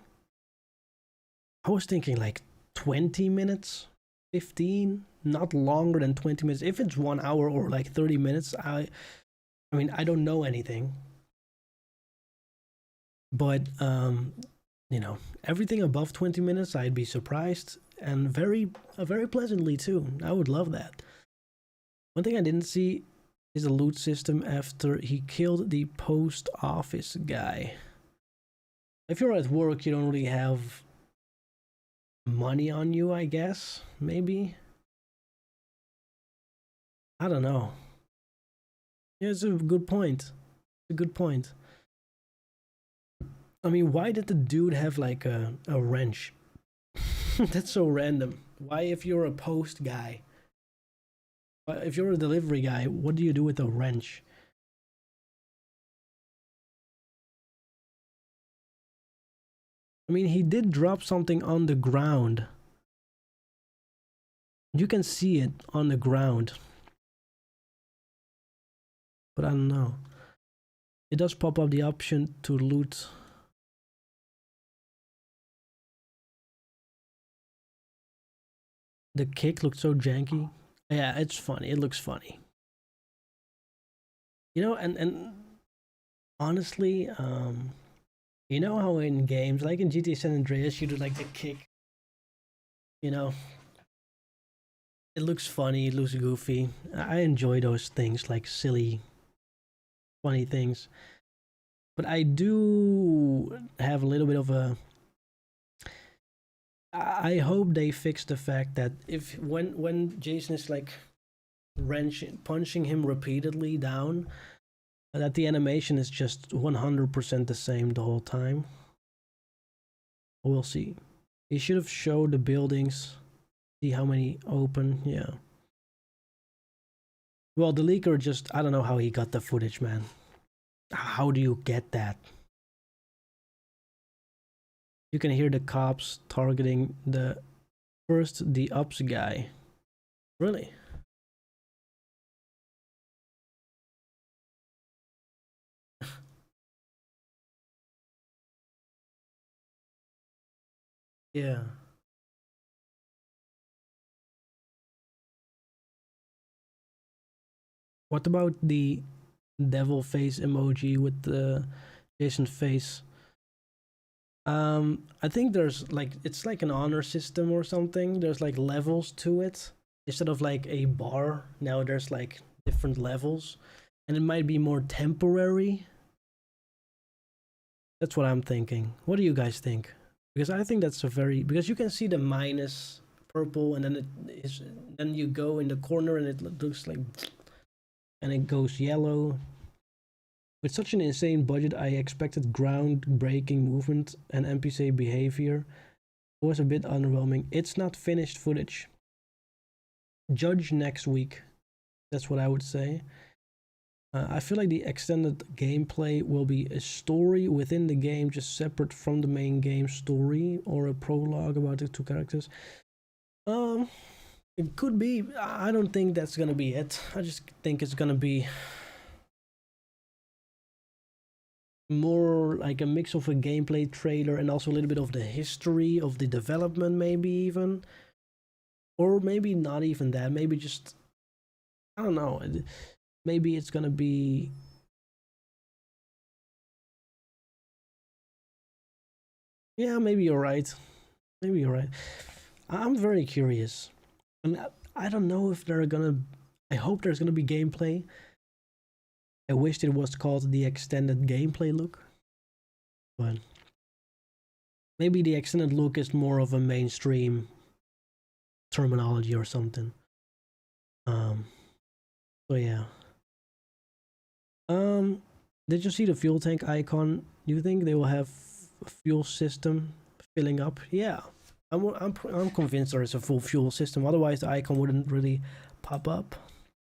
I was thinking like 20 minutes, 15, not longer than 20 minutes. If it's 1 hour or like 30 minutes, I mean, I don't know anything. But, you know, everything above 20 minutes, I'd be surprised and very pleasantly too. I would love that. One thing I didn't see is the loot system after he killed the post office guy. If you're at work, you don't really have money on you, I guess. Maybe. I don't know. Yeah, it's a good point. It's a good point. I mean, why did the dude have like a wrench? That's so random. Why, if you're a post guy, if you're a delivery guy, what do you do with a wrench? I mean, he did drop something on the ground. You can see it on the ground. but I don't know. It does pop up the option to loot. The kick looked so janky. Yeah, it's funny. It looks funny. You know, and honestly, you know how in games like in GTA San Andreas you do like the kick, you know, it looks funny, it looks goofy. I enjoy those things, like silly, funny things. But I do have a little bit of a. I hope they fix the fact that if when Jason is like punching him repeatedly down, that the animation is just 100% the same the whole time. We'll see. He should have showed the buildings, see how many open. Yeah. Well, the leaker just, I don't know how he got the footage, man. How do you get that? You can hear the cops targeting the ops guy. Really? Yeah. What about the devil face emoji with the Jason face? I think there's like, it's like an honor system or something. There's like levels to it. Instead of like a bar, now there's like different levels. And it might be more temporary. That's what I'm thinking. What do you guys think? Because I think that's a very, because you can see the minus purple and then it is, then you go in the corner and it looks like, and it goes yellow. With such an insane budget, I expected groundbreaking movement and NPC behavior. It was a bit underwhelming. It's not finished footage. Judge next week. That's what I would say. I feel like the extended gameplay will be a story within the game, just separate from the main game story, or a prologue about the two characters. It could be. I don't think that's gonna be it. I just think it's gonna be more like a mix of a gameplay trailer and also a little bit of the history of the development, maybe even, or maybe not even that. Maybe just, I don't know. Maybe it's gonna be. Yeah, maybe you're right. Maybe you're right. I'm very curious. And I don't know if they're gonna. I hope there's gonna be gameplay. I wished it was called the extended gameplay look. But maybe the extended look is more of a mainstream terminology or something. So yeah. Did you see the fuel tank icon? Do you think they will have a fuel system filling up? Yeah. I'm convinced there is a full fuel system. Otherwise, the icon wouldn't really pop up.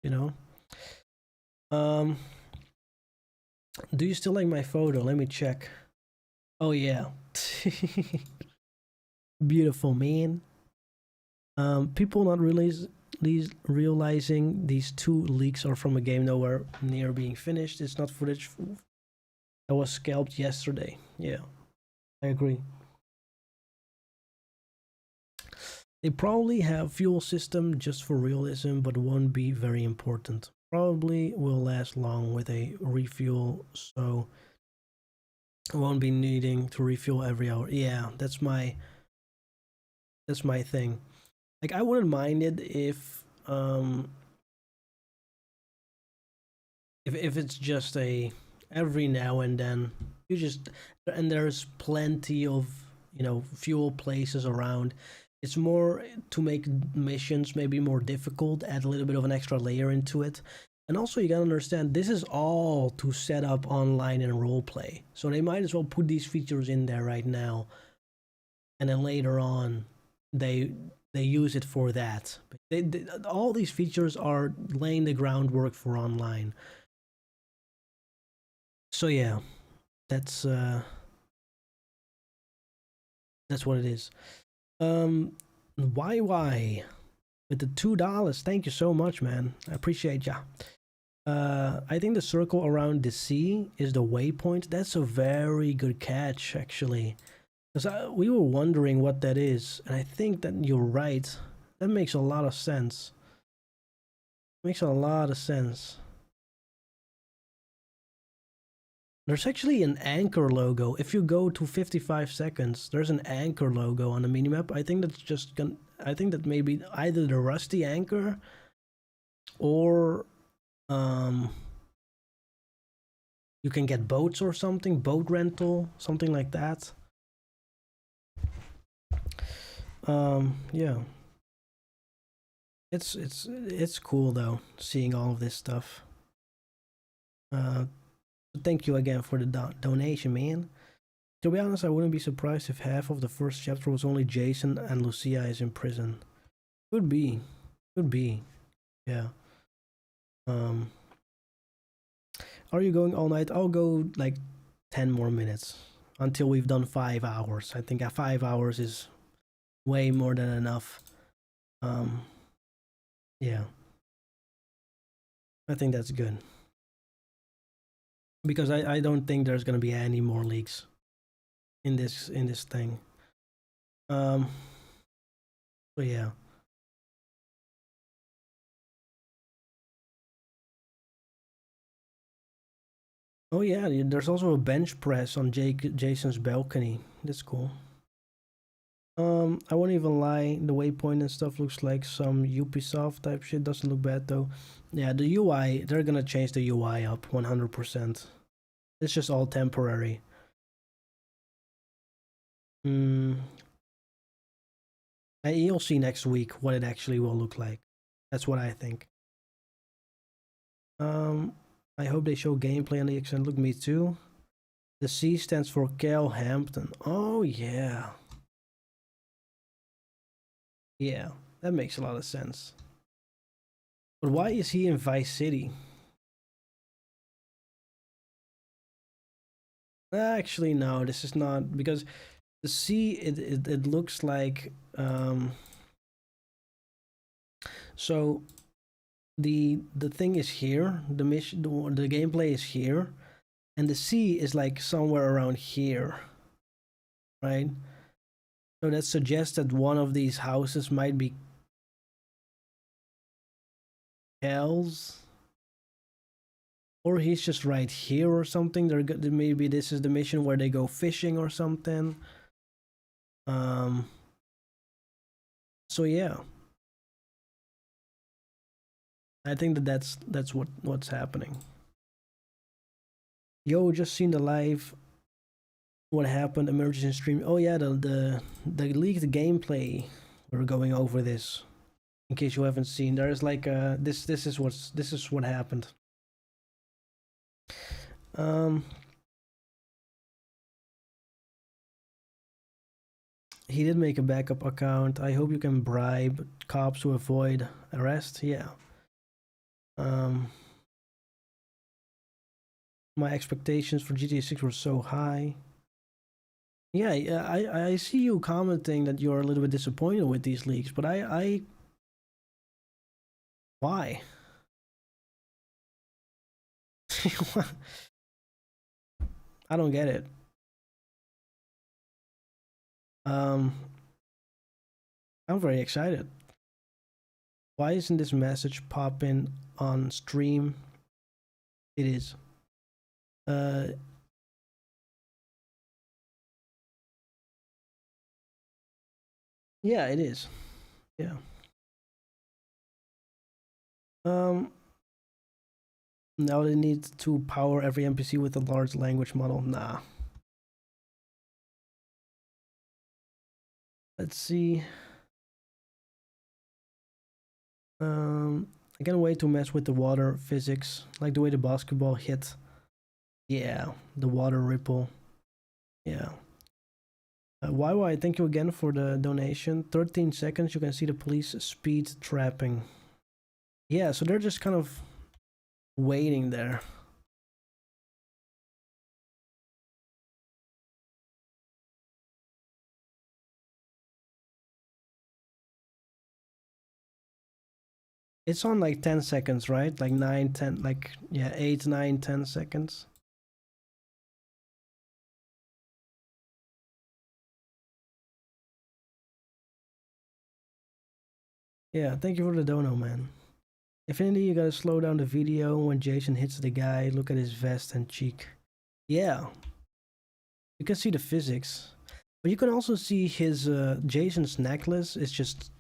You know. Do you still like my photo? Let me check. Oh yeah. Beautiful, man. People not realizing these two leaks are from a game nowhere near being finished. It's not footage that was scalped yesterday. Yeah, I agree. They probably have fuel system just for realism, but won't be very important. Probably will last long with a refuel, so won't be needing to refuel every hour. Yeah, that's my thing. Like, I wouldn't mind it if it's just a every now and then you just, and there's plenty of, you know, fuel places around. It's more to make missions maybe more difficult, add a little bit of an extra layer into it. And also, you gotta understand, this is all to set up online and roleplay. So they might as well put these features in there right now, and then later on, they use it for that. All these features are laying the groundwork for online. So yeah, that's what it is. YY with the $2. Thank you so much, man. I appreciate ya. I think the circle around the sea is the waypoint. That's a very good catch, actually. Because we were wondering what that is, and I think that you're right. That makes a lot of sense. Makes a lot of sense. There's actually an anchor logo. If you go to 55 seconds, there's an anchor logo on the minimap. I think that's just gonna. I think that maybe either the rusty anchor or you can get boats or something, boat rental, something like that. Yeah. It's cool though, seeing all of this stuff. Uh, thank you again for the donation, man. To be honest, I wouldn't be surprised if half of the first chapter was only Jason and Lucia is in prison. Could be, could be, yeah. Um, are you going all night? I'll go like 10 more minutes until we've done 5 hours. I think 5 hours is way more than enough. Yeah, I think that's good because I don't think there's gonna be any more leaks in this thing. Um, so yeah. Oh yeah, there's also a bench press on Jason's balcony. That's cool. I won't even lie. The waypoint and stuff looks like some Ubisoft type shit. Doesn't look bad though. Yeah, the UI. They're gonna change the UI up 100%. It's just all temporary. Hmm. You'll see next week what it actually will look like. That's what I think. Um, I hope they show gameplay on the extent. Look, me too. The C stands for Cal Hampton. Oh yeah. Yeah, that makes a lot of sense. But why is he in Vice City? Actually, no, this is not because the C it looks like so the thing is here, the mission the gameplay is here, and the C is like somewhere around here, right? So that suggests that one of these houses might be Cal's, or he's just right here or something. Maybe this is the mission where they go fishing or something. Um. So yeah, I think that's what's happening. Yo, just seen the live. What happened? Emergency stream. Oh yeah, the leaked gameplay. We're going over this in case you haven't seen. There's like this is what happened. Um, he did make a backup account. I hope you can bribe cops to avoid arrest. Yeah. Um, my expectations for GTA 6 were so high. Yeah, I see you commenting that you're a little bit disappointed with these leaks, but I why? I don't get it. Um, I'm very excited. Why isn't this message popping on stream? It is. Uh, yeah, it is. Yeah. Um, now they need to power every NPC with a large language model. Nah. Let's see. I can't wait to mess with the water physics, like the way the basketball hit. Yeah, the water ripple. Yeah. YY, thank you again for the donation. 13 seconds, you can see the police speed trapping. Yeah, so they're just kind of waiting there. It's on like 10 seconds, right? Like 9, 10, like, yeah, 8, 9, 10 seconds. Yeah, thank you for the dono, man. Infinity, you gotta slow down the video when Jason hits the guy. Look at his vest and cheek. Yeah, you can see the physics. But you can also see his, Jason's necklace is just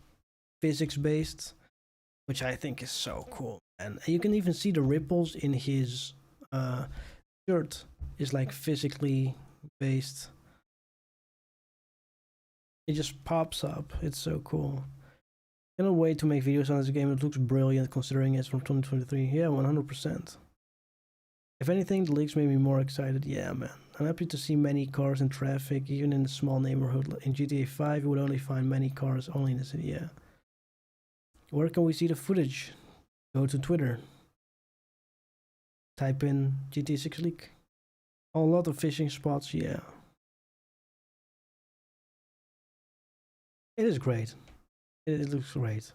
physics based, which I think is so cool. And you can even see the ripples in his shirt is like physically based. It just pops up. It's so cool. Cannot wait to make videos on this game. It looks brilliant considering it's from 2023. Yeah, 100%. If anything, the leaks made me more excited. Yeah, man. I'm happy to see many cars in traffic, even in a small neighborhood. In GTA 5, you would only find many cars only in the city. Yeah. Where can we see the footage? Go to Twitter. Type in GTA 6 leak. A lot of fishing spots. Yeah. It is great. It looks great.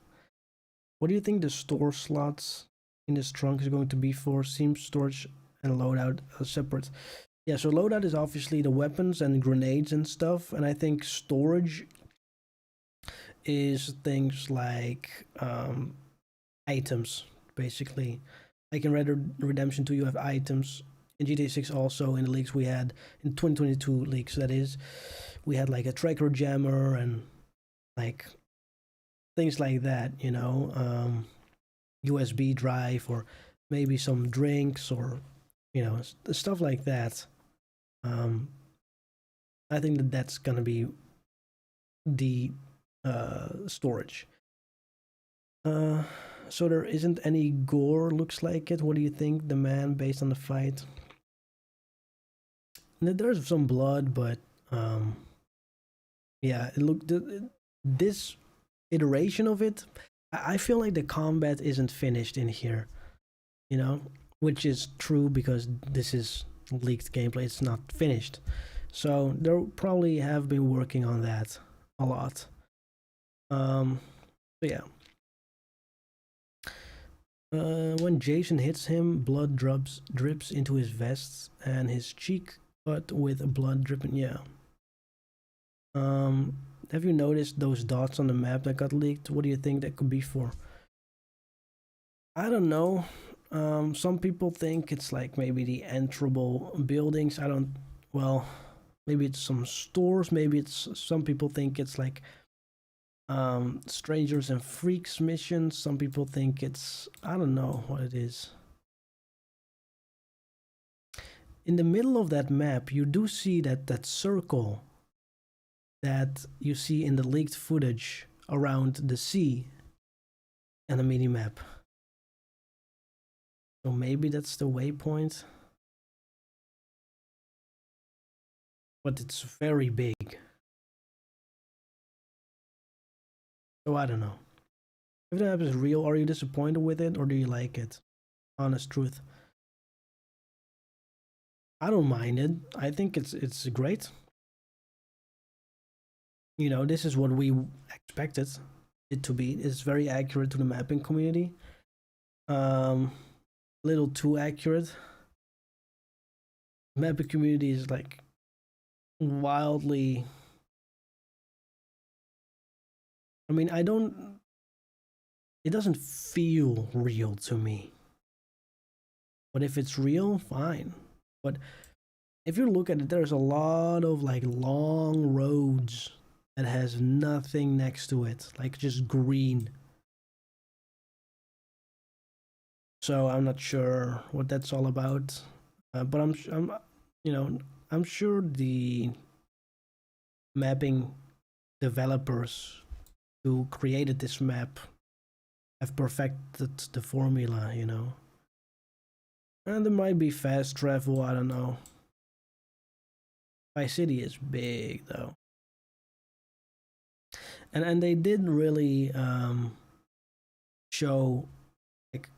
What do you think the store slots in this trunk is going to be for? Seems storage and loadout are separate. Yeah, so loadout is obviously the weapons and grenades and stuff, and I think storage is things like items, basically. Like in Red Dead Redemption 2, you have items. In GTA 6 also, in the leaks we had, in 2022 leaks that is, we had like a tracker jammer and like things like that, you know, USB drive or maybe some drinks or, you know, stuff like that. I think that that's gonna be the storage. So there isn't any gore, looks like it. What do you think, the man, based on the fight? There's some blood, but yeah, it looked this iteration of it. I feel like the combat isn't finished in here, you know, which is true because this is leaked gameplay. It's not finished, so they probably have been working on that a lot. So yeah. When Jason hits him, blood drips into his vest and his cheek, but with blood dripping. Yeah. Have you noticed those dots on the map that got leaked? What do you think that could be for? I don't know. Some people think it's like maybe the enterable buildings. I don't. Well, maybe it's some stores. Maybe it's some people think it's like strangers and freaks missions. Some people think it's, I don't know what it is. In the middle of that map you do see that circle that you see in the leaked footage around the sea and the mini map. So maybe that's the waypoint, but it's very big. So I don't know. If the app is real, are you disappointed with it or do you like it? Honest truth. I don't mind it. I think it's great. You know, this is what we expected it to be. It's very accurate to the mapping community. Little too accurate. Mapping community is like wildly. I mean, it doesn't feel real to me. But if it's real, fine. But if you look at it, there's a lot of like long roads that has nothing next to it, like just green. So I'm not sure what that's all about, but I'm sure the mapping developers who created this map have perfected the formula, you know. And there might be fast travel, I don't know. Vice City is big though. And they did really show like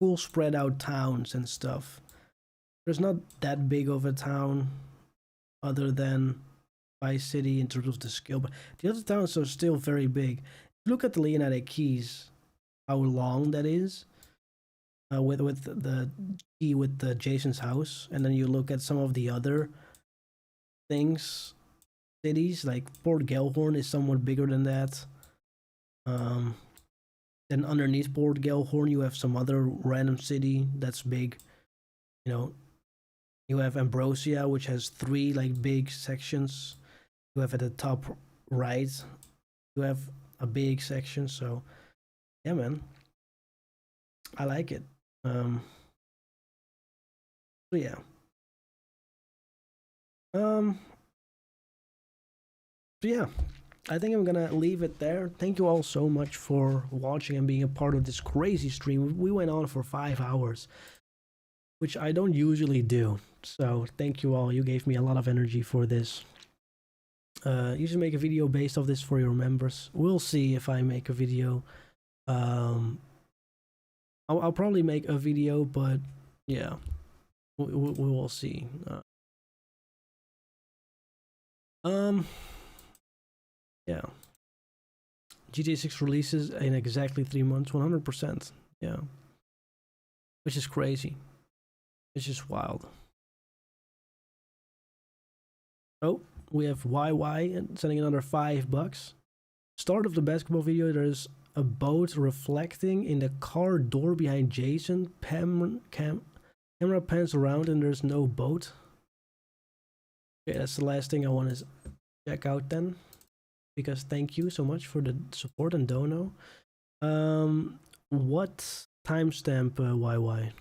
cool spread out towns and stuff. There's not that big of a town other than Vice City in terms of the scale, but the other towns are still very big. Look at the Leonardo Keys, how long that is. With the key with the Jason's house, and then you look at some of the other things, cities like Port Gellhorn is somewhat bigger than that. Then underneath Port Gellhorn, you have some other random city that's big. You know, you have Ambrosia, which has 3 like big sections. You have at the top right, you have a big section. So yeah, man, I like it. So yeah. So yeah, I think I'm gonna leave it there. Thank you all so much for watching and being a part of this crazy stream. We went on for 5 hours, which I don't usually do. So thank you all. You gave me a lot of energy for this. You should make a video based off this for your members. We'll see if I make a video. I'll probably make a video, but yeah, we will see. Yeah. GTA 6 releases in exactly 3 months, 100%. Yeah. Which is crazy. It's just wild. Oh, we have YY sending another $5. Start of the basketball video, there's a boat reflecting in the car door behind Jason. Camera pans around and there's no boat. Okay, that's the last thing I want to check out then. Because thank you so much for the support and dono. What timestamp, YY?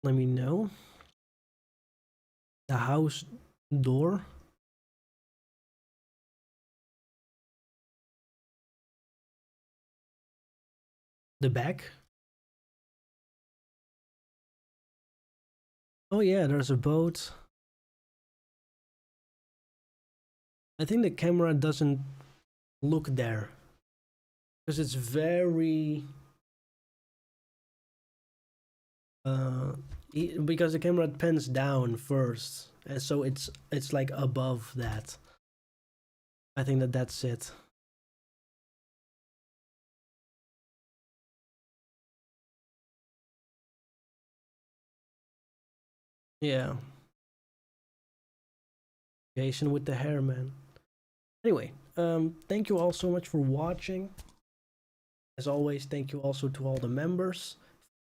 Let me know. The house door. The back. Oh yeah, there's a boat. I think the camera doesn't look there because it's very because the camera pans down first, and so it's like above that. I think that's it. Yeah. Jason with the hair, man. Anyway, thank you all so much for watching. As always, thank you also to all the members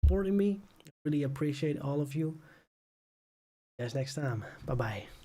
supporting me. Really appreciate all of you. See you guys next time. Bye bye.